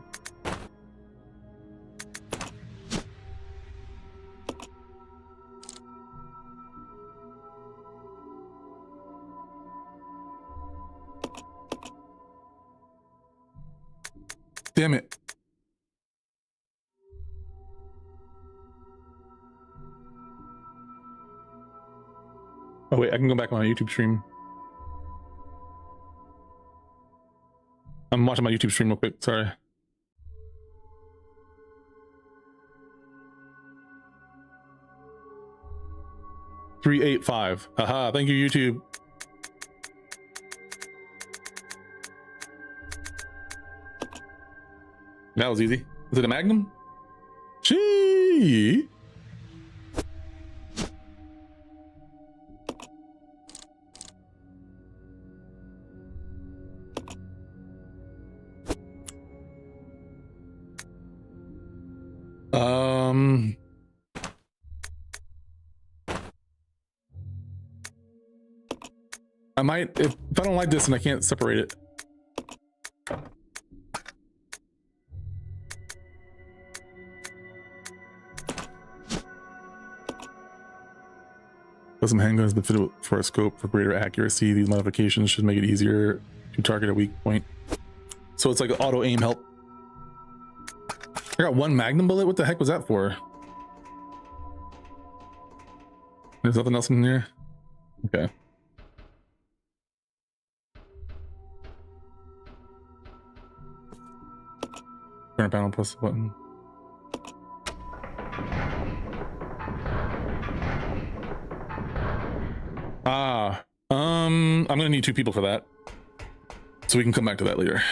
Damn it. Oh wait, I can go back on my YouTube stream. I'm watching my YouTube stream real quick, sorry. $385. Haha, thank you, YouTube. That was easy. Is it a Magnum? Gee. I might, if I don't like this and I can't separate it. Custom handgun has been fitted for a scope for greater accuracy. These modifications should make it easier to target a weak point. So it's like an auto aim help. I got one Magnum bullet. What the heck was that for? There's nothing else in here? Okay. Turn panel, plus the button. I'm gonna need 2 people for that. So we can come back to that later.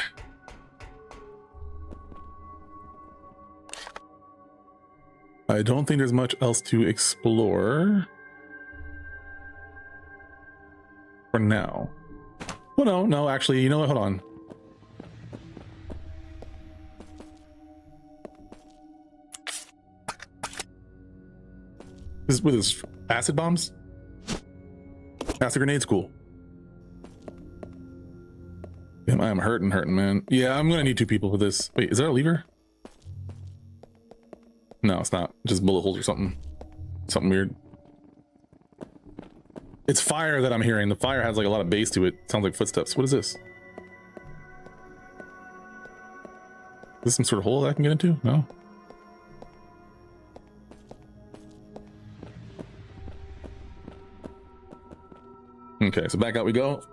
I don't think there's much else to explore for now. Well, no, actually, you know what? Hold on. This is with his acid bombs? Acid grenades, cool. Damn, I am hurting, man. Yeah, I'm gonna need 2 people for this. Wait, is that a lever? No, it's not. Just bullet holes or something. Something weird. It's fire that I'm hearing. The fire has like a lot of bass to it. Sounds like footsteps. What is this? Is this some sort of hole that I can get into? No. Okay, so back out we go.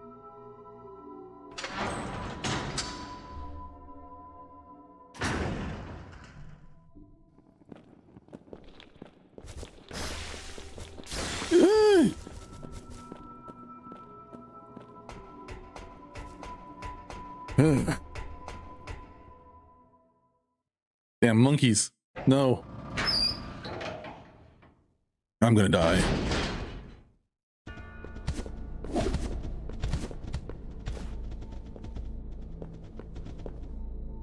Damn monkeys. No. I'm gonna die.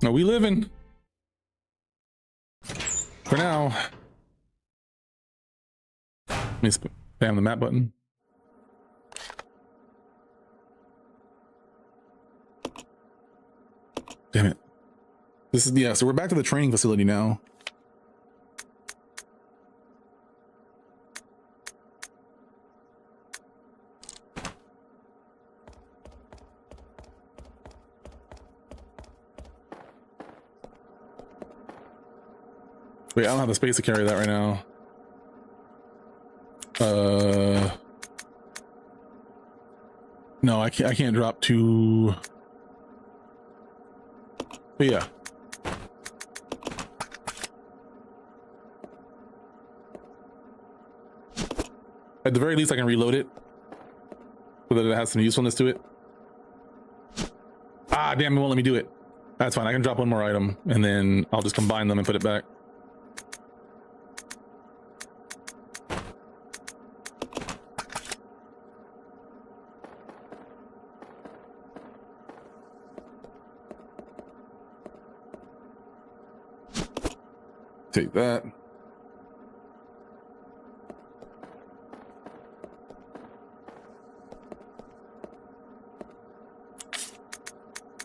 Are we living? For now. Let me spam the map button. Damn it. This is, yeah, so we're back to the training facility now. Wait, I don't have the space to carry that right now. No, I can't drop 2. But yeah. At the very least, I can reload it so that it has some usefulness to it. Ah, damn, it won't let me do it. That's fine. I can drop 1 more item and then I'll just combine them and put it back. Take that.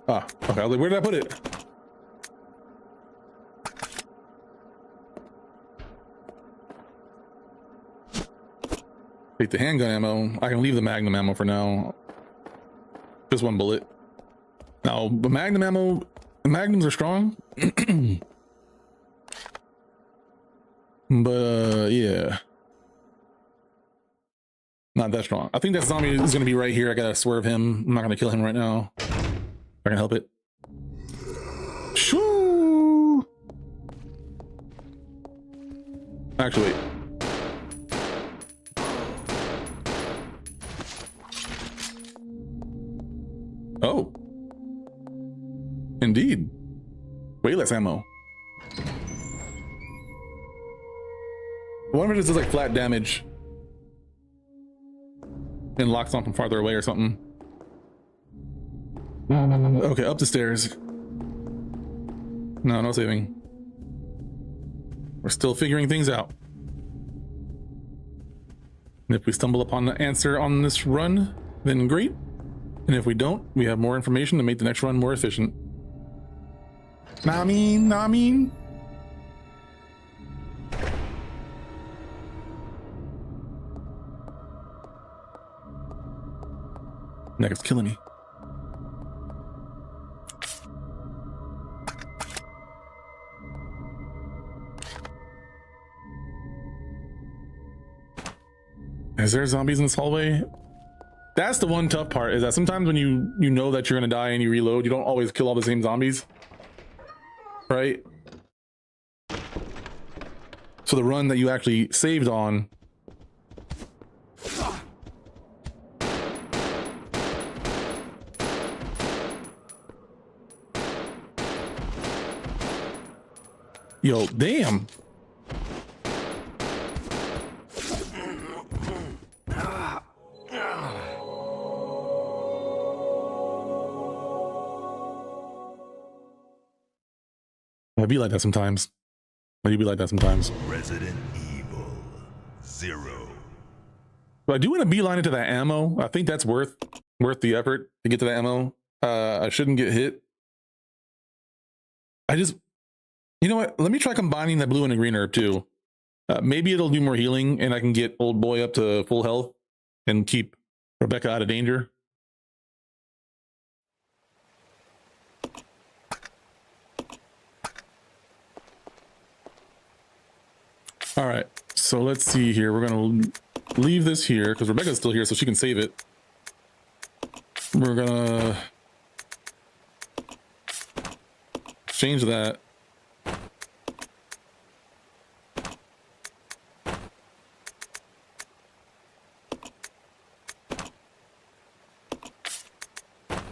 Ah, okay. I was like, where did I put it? Take the handgun ammo. I can leave the Magnum ammo for now. Just 1 bullet. Now, the Magnum ammo Magnums are strong. But yeah, not that strong. I think that zombie is going to be right here. I gotta swerve him. I'm not going to kill him right now if I can help it. Shoo! Actually, wait. Oh, indeed. Way less ammo. One of it just does like flat damage and locks on from farther away or something. Okay, up the stairs. No saving. We're still figuring things out. And if we stumble upon the answer on this run, then great. And if we don't, we have more information to make the next run more efficient. Nah, I mean. Next, killing me. Is there zombies in this hallway? That's the one tough part, is that sometimes when you know that you're gonna die and you reload, you don't always kill all the same zombies, right? So the run that you actually saved on, yo, damn. I be like that sometimes. I do be like that sometimes. Resident Evil 0. But I do want to beeline into that ammo. I think that's worth the effort to get to the ammo. I shouldn't get hit. You know what? Let me try combining the blue and the green herb too. Maybe it'll do more healing and I can get old boy up to full health and keep Rebecca out of danger. All right, so let's see here. We're gonna leave this here because Rebecca's still here, so she can save it. We're gonna change that.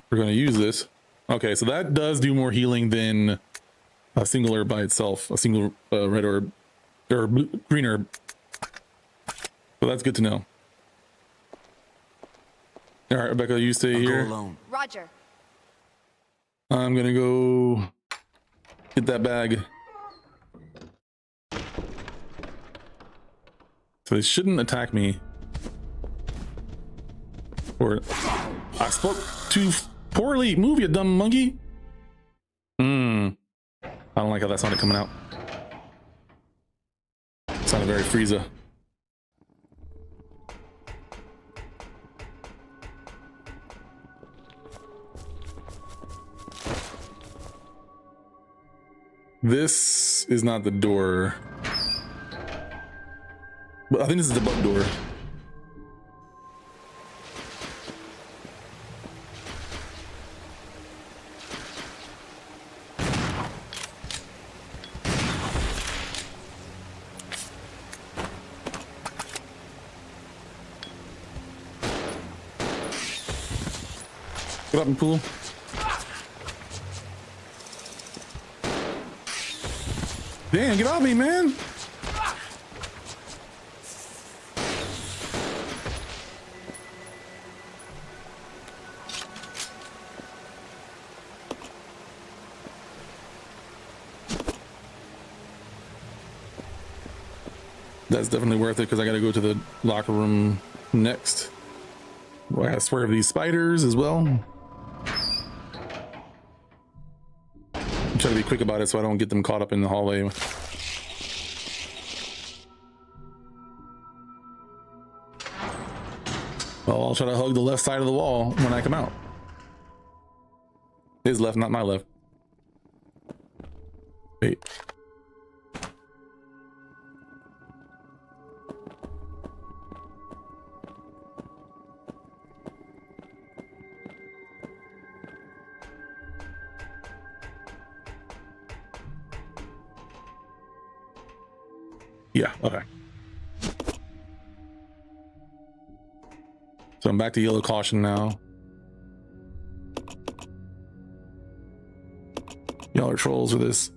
We're gonna use this. Okay, so that does do more healing than a single herb by itself, a single red herb. Or green herb. So that's good to know. All right, Rebecca, you stay here. Go alone. Roger. I'm gonna go get that bag. So they shouldn't attack me. Or I spoke too poorly. Move, you dumb monkey. I don't like how that sounded coming out. Sounded very Frieza. This is not the door. But I think this is the bug door. Get up and pool. Damn, get off me, man. That's definitely worth it because I got to go to the locker room next. Well, I gotta swerve these spiders as well. I'm trying to be quick about it so I don't get them caught up in the hallway. Well, I'll try to hug the left side of the wall when I come out. His left, not my left. Wait. Yeah, okay. So I'm back to yellow caution now. Y'all are trolls with this.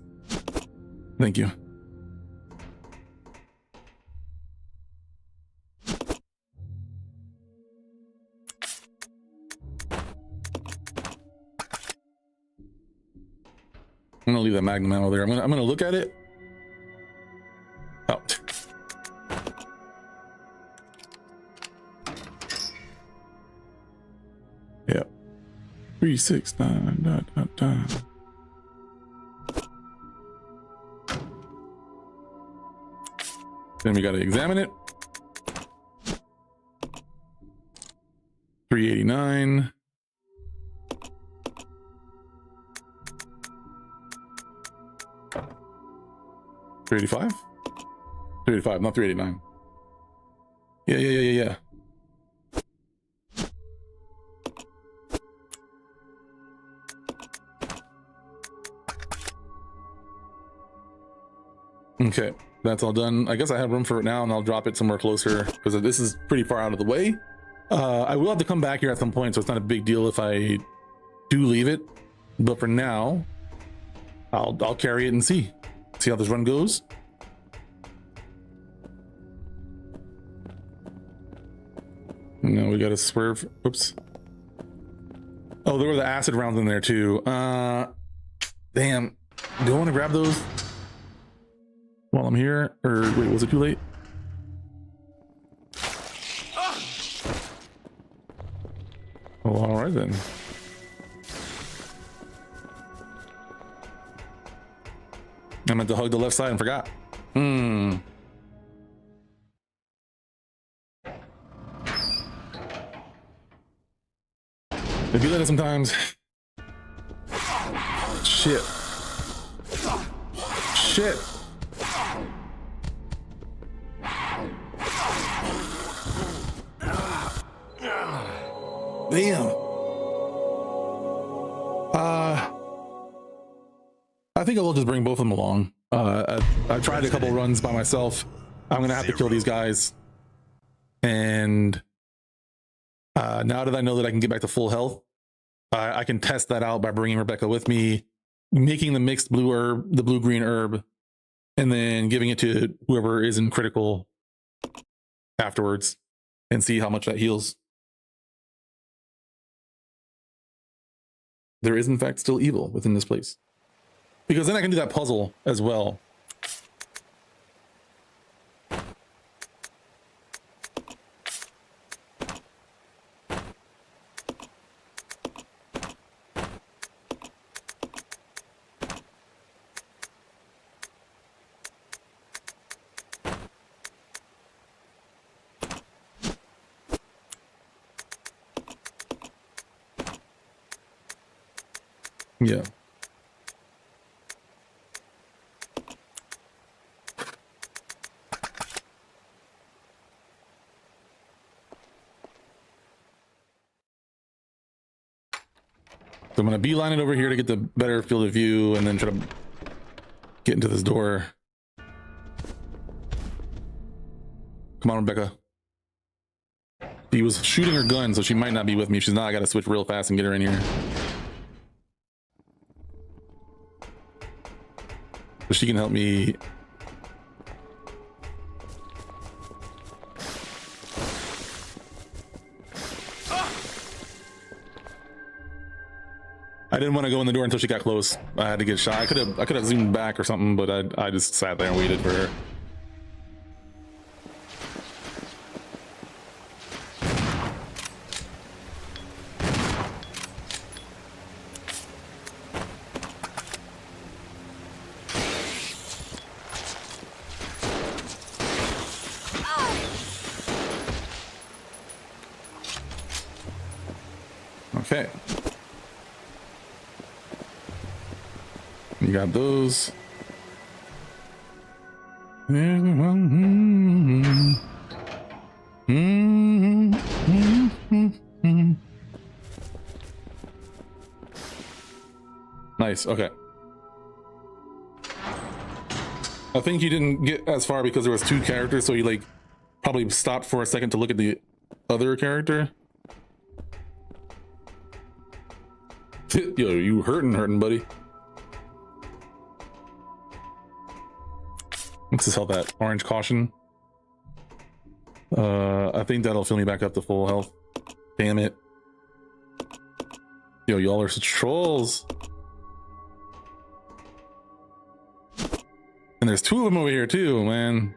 Thank you. I'm gonna leave that magnum ammo there. I'm gonna look at it. Oh. Yeah. 369. Then we gotta examine it. 389. $385? $385, not $389. Yeah. Okay, that's all done. I guess I have room for it now, and I'll drop it somewhere closer because this is pretty far out of the way. I will have to come back here at some point, so it's not a big deal if I do leave it. But for now, I'll carry it and see how this run goes. No, we gotta swerve. Oops. Oh, there were the acid rounds in there too. Damn. Do I want to grab those while I'm here? Or wait, was it too late? Oh, all right then. I meant to hug the left side and forgot. They do that sometimes. Shit. Damn. I think I will just bring both of them along. I've tried a couple runs by myself. I'm gonna have to kill these guys. And now that I know that I can get back to full health, I can test that out by bringing Rebecca with me, making the mixed the blue-green herb, and then giving it to whoever is in critical afterwards and see how much that heals. There is in fact still evil within this place. Because then I can do that puzzle as well. Yeah. So I'm going to beeline it over here to get the better field of view and then try to get into this door. Come on, Rebecca. She was shooting her gun, so she might not be with me. If she's not, I got to switch real fast and get her in here. So she can help me. I didn't want to go in the door until she got close. I had to get shot. I could have zoomed back or something, but I just sat there and waited for her. Okay. You got those. Nice. Okay. I think you didn't get as far because there was two characters, so you like probably stopped for a second to look at the other character. Yo, you hurting, buddy. Let's just help that orange caution. I think that'll fill me back up to full health. Damn it. Yo, y'all are such trolls. And there's two of them over here too, man.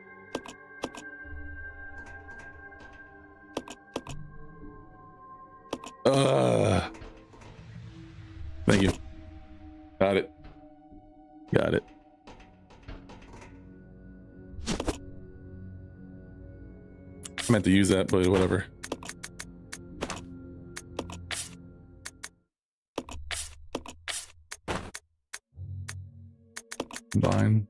Thank you. Got it. Got it. I meant to use that, but whatever. Combine.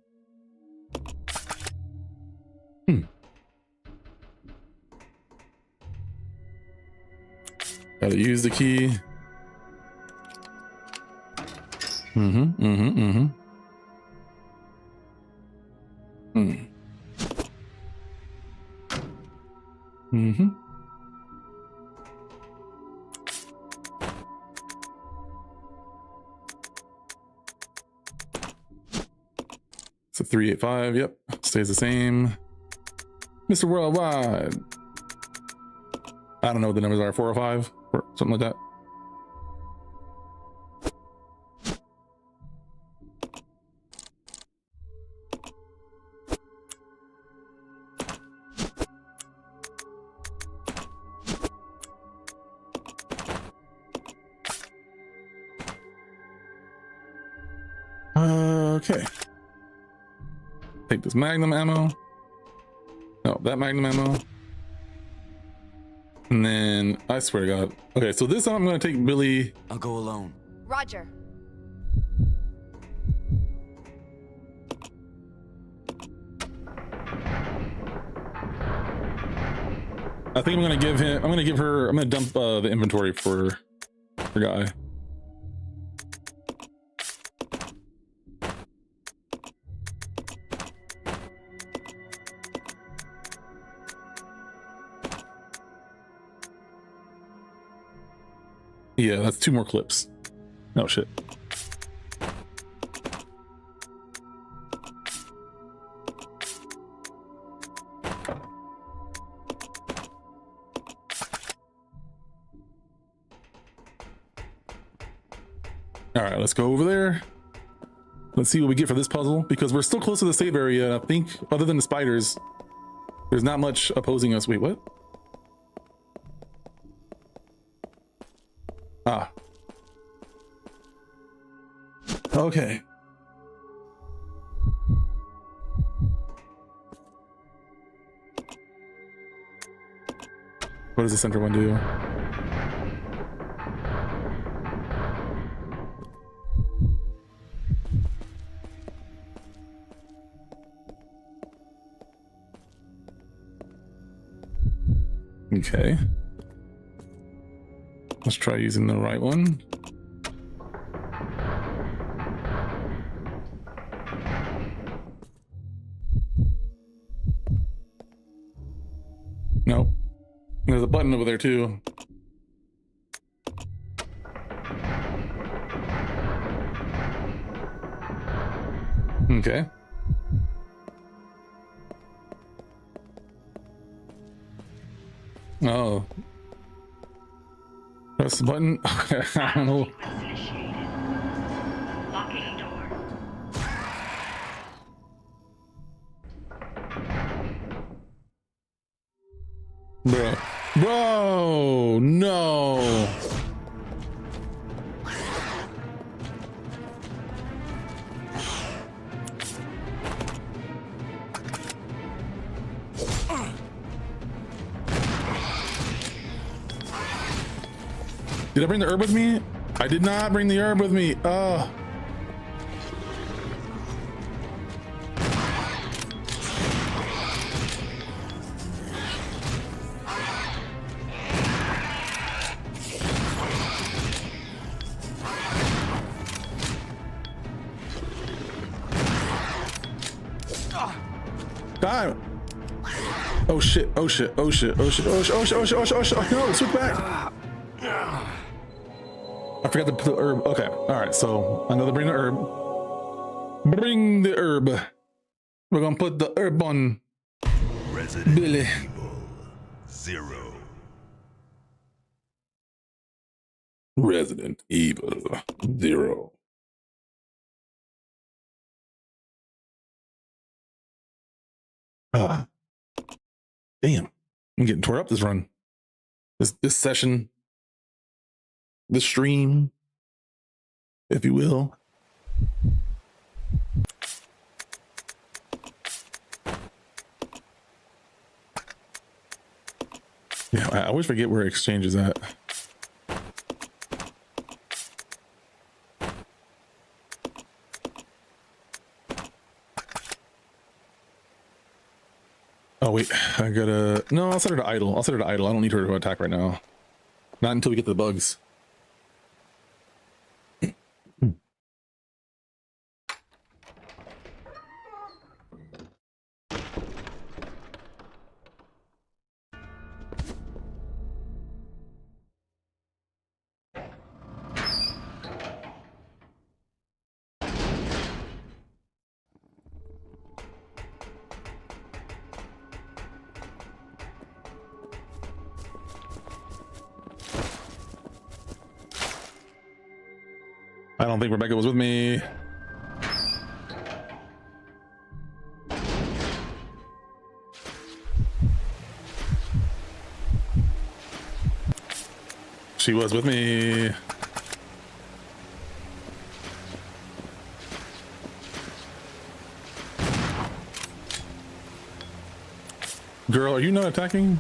Gotta use the key. It's a 385. Yep, stays the same. Mr. Worldwide. I don't know what the numbers are. 4 or 5 or something like that. Okay. Take this magnum ammo. No, that magnum ammo. And then I swear to God. Okay, so this time I'm gonna take Billy. I'll go alone. Roger. I think I'm gonna give him. I'm gonna dump the inventory for guy. Yeah, that's 2 more clips. Oh shit. All right, let's go over there. Let's see what we get for this puzzle, because we're still close to the save area. I think other than the spiders, there's not much opposing us. Wait, what? Ah. Okay. What does the center one do? Okay. Let's try using the right one. Nope. There's a button over there too. Okay. Oh. Press the button. I don't know. Bro, no. Did I bring the herb with me? I did not bring the herb with me. Oh shit, oh shit, oh shit, oh shit, oh shit, oh shit, oh shit, oh shit, oh shit, oh shit. No, switch back. I forgot to put the herb. Okay, all right, so another bring the herb. Bring the herb. We're gonna put the herb on Resident Billy. Evil 0. Resident Evil 0. Damn, I'm getting tore up this run. This session. The stream, if you will. Yeah, I always forget where exchange is at. Oh wait, I gotta, no, I'll set her to idle. I'll set her to idle. I don't need her to attack right now. Not until we get to the bugs. I don't think Rebecca was with me. She was with me. Girl, are you not attacking?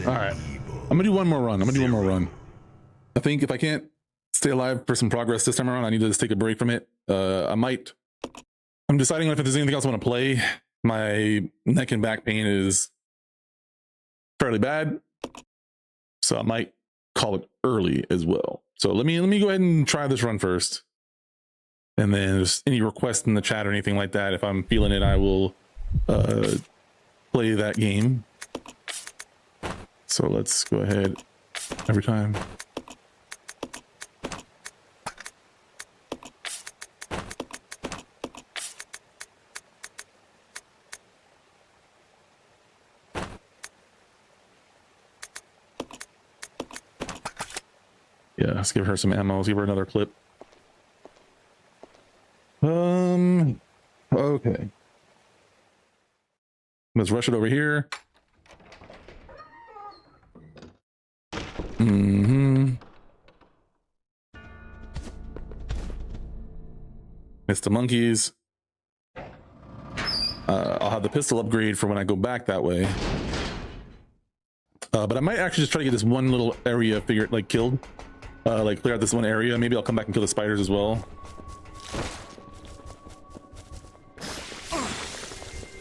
All right, I'm gonna do one more run. I think if I can't stay alive for some progress this time around, I need to just take a break from it. I'm deciding if there's anything else I want to play. My neck and back pain is fairly bad, so I might call it early as well. So let me go ahead and try this run first, and then just any requests in the chat or anything like that, if I'm feeling it, I will play that game. So let's go ahead every time. Yeah, let's give her some ammo. Let's give her another clip. Okay. Let's rush it over here. Missed the monkeys. I'll have the pistol upgrade for when I go back that way. But I might actually just try to get this one little area killed. Like clear out this one area. Maybe I'll come back and kill the spiders as well.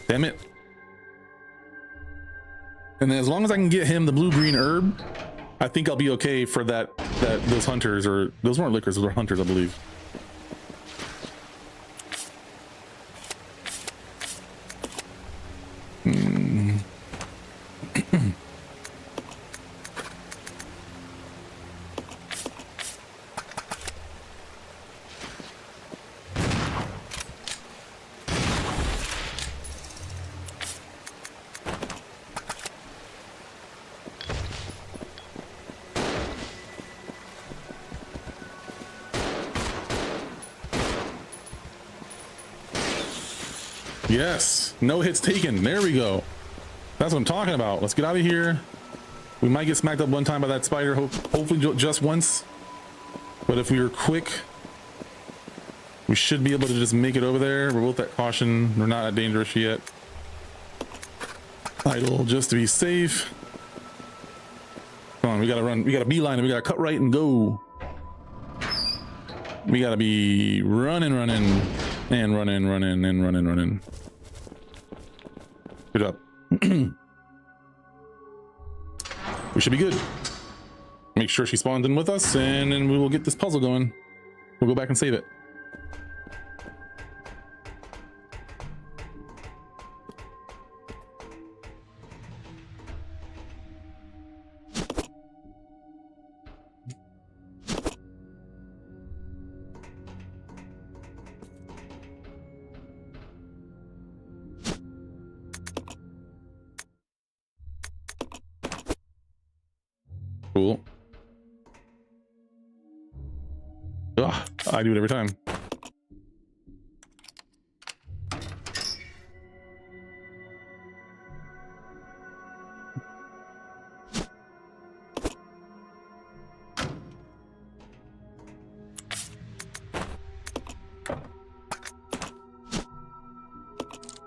Damn it. And then as long as I can get him the blue-green herb, I think I'll be okay for those hunters, or those weren't lickers, those were hunters, I believe. Yes, no hits taken. There we go. That's what I'm talking about. Let's get out of here. We might get smacked up one time by that spider, hopefully just once. But if we were quick, we should be able to just make it over there. We're both at caution. We're not that dangerous yet. Idle just to be safe. Come on, we gotta run. We gotta beeline it. We gotta cut right and go. We gotta be running, running, and running, running, and running, running. Good job. We should be good. Make sure she spawns in with us, and then we will get this puzzle going. We'll go back and save it. Cool. Ugh, I do it every time.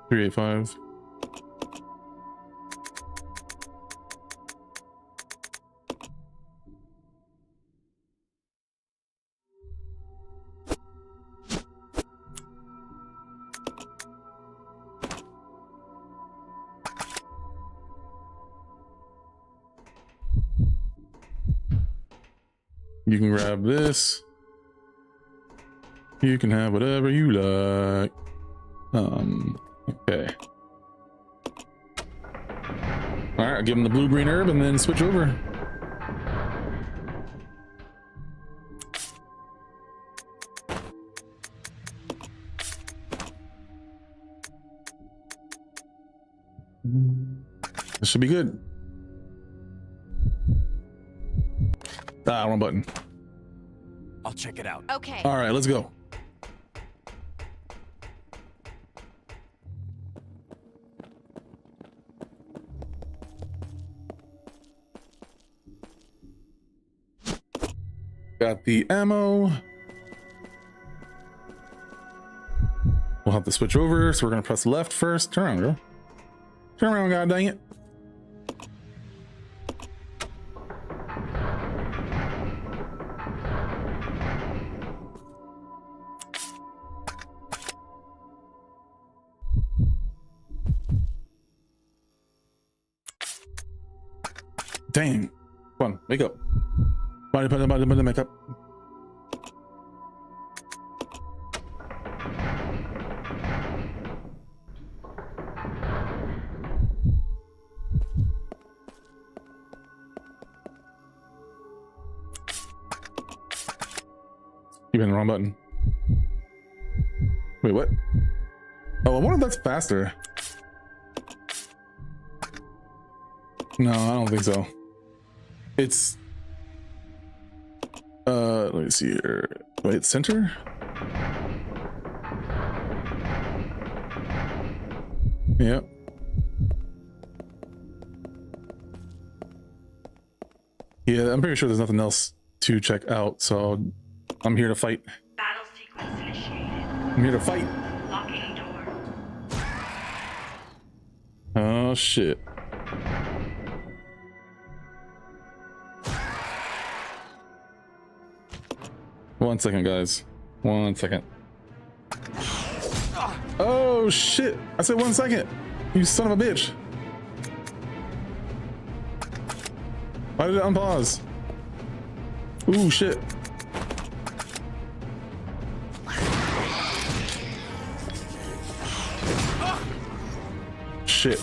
Three, 8, 5. You can grab this. You can have whatever you like. Okay. All right, I'll give him the blue green herb and then switch over. This should be good. Ah, wrong button. I'll check it out. Okay. All right, let's go. Got the ammo. We'll have to switch over, so we're gonna press left first. Turn around, girl. Turn around, god dang it. Dang. Come on, wake up. Body, make up. You've been the wrong button. Wait, what? Oh, I wonder if that's faster. No, I don't think so. It's let me see here. Wait, center? Yep. Yeah, I'm pretty sure there's nothing else to check out, so I'm here to fight. Battle sequence initiated. I'm here to fight. Locking door. Oh shit. One second, guys. 1 second. Oh shit! I said 1 second. You son of a bitch. Why did it unpause? Ooh shit. Shit.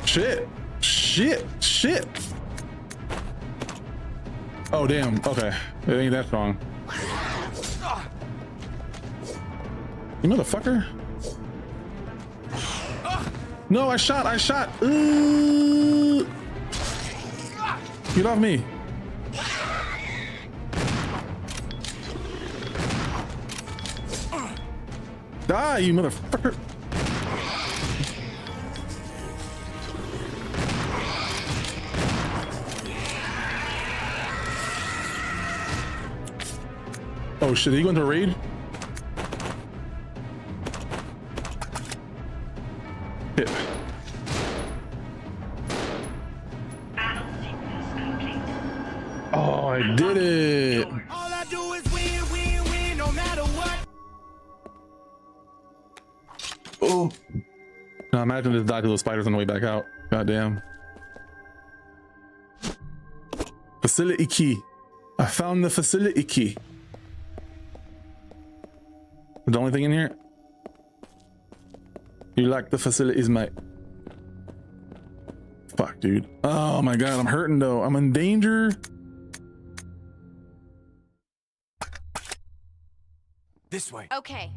Shit. Shit. Shit. Oh damn. Okay. It ain't that strong. You motherfucker. No, I shot. Ooh. Get off me. Die, you motherfucker. Oh shit, are you going to a raid? Hit. Battle sequence complete. Oh, I did it. All I do is win, win, win, no matter what. Oh. Now imagine this died to those spiders on the way back out. Goddamn. Facility key. I found the facility key. The only thing in here? You like the facilities, mate. Fuck, dude. Oh my god, I'm hurting though. I'm in danger. This way. Okay.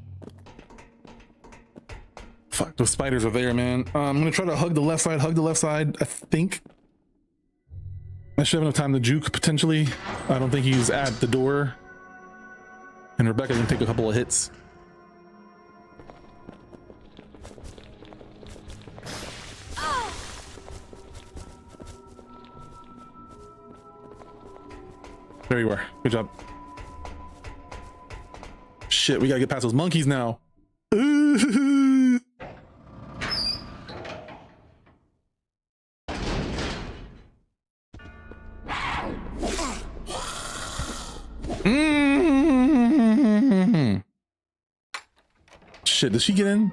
Fuck, those spiders are there, man. I'm gonna try to hug the left side, I think. I should have enough time to juke, potentially. I don't think he's at the door. And Rebecca can take a couple of hits. There you are. Good job. Shit, we gotta get past those monkeys now. Shit, does she get in?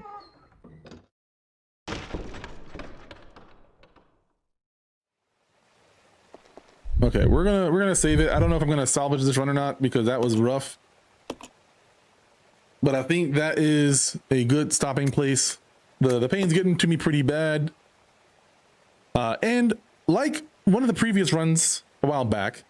Okay, we're gonna save it. I don't know if I'm gonna salvage this run or not because that was rough. But I think that is a good stopping place. The pain's getting to me pretty bad. And like one of the previous runs a while back,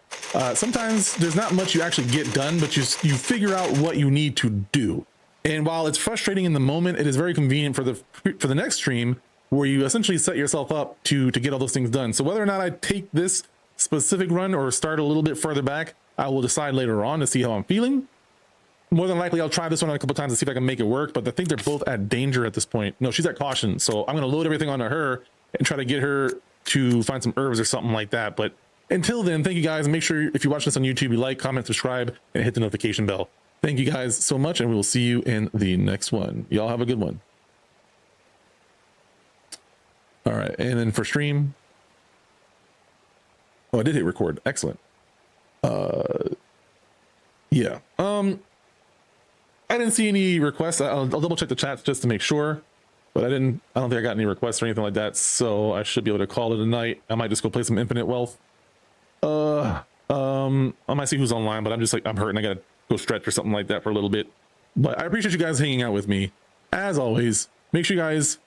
sometimes there's not much you actually get done, but you figure out what you need to do. And while it's frustrating in the moment, it is very convenient for the next stream where you essentially set yourself up to get all those things done. So whether or not I take this specific run or start a little bit further back, I will decide later on to see how I'm feeling. More than likely, I'll try this one a couple times to see if I can make it work, but I think they're both at danger at this point. No, she's at caution, so I'm going to load everything onto her and try to get her to find some herbs or something like that. But until then, thank you guys. Make sure if you watch this on YouTube, you like, comment, subscribe, and hit the notification bell. Thank you guys so much, and we will see you in the next one. Y'all have a good one. All right, and then for stream. Oh, I did hit record. Excellent. Yeah. I didn't see any requests. I'll double check the chats just to make sure, but I don't think I got any requests or anything like that. So I should be able to call it a night. I might just go play some Infinite Wealth. I might see who's online, but I'm hurting. I gotta go stretch or something like that for a little bit. But I appreciate you guys hanging out with me. As always, make sure you guys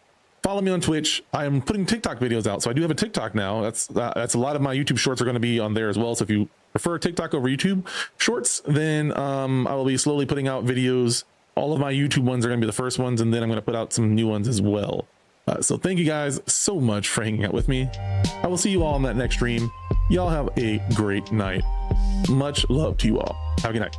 follow me on Twitch. I am putting TikTok videos out, so I do have a TikTok now. That's a lot of my YouTube shorts are going to be on there as well. So if you prefer TikTok over YouTube shorts, then I will be slowly putting out videos. All of my YouTube ones are going to be the first ones, and then I'm going to put out some new ones as well. So thank you guys so much for hanging out with me. I will see you all on that next stream. Y'all have a great night. Much love to you all. Have a good night.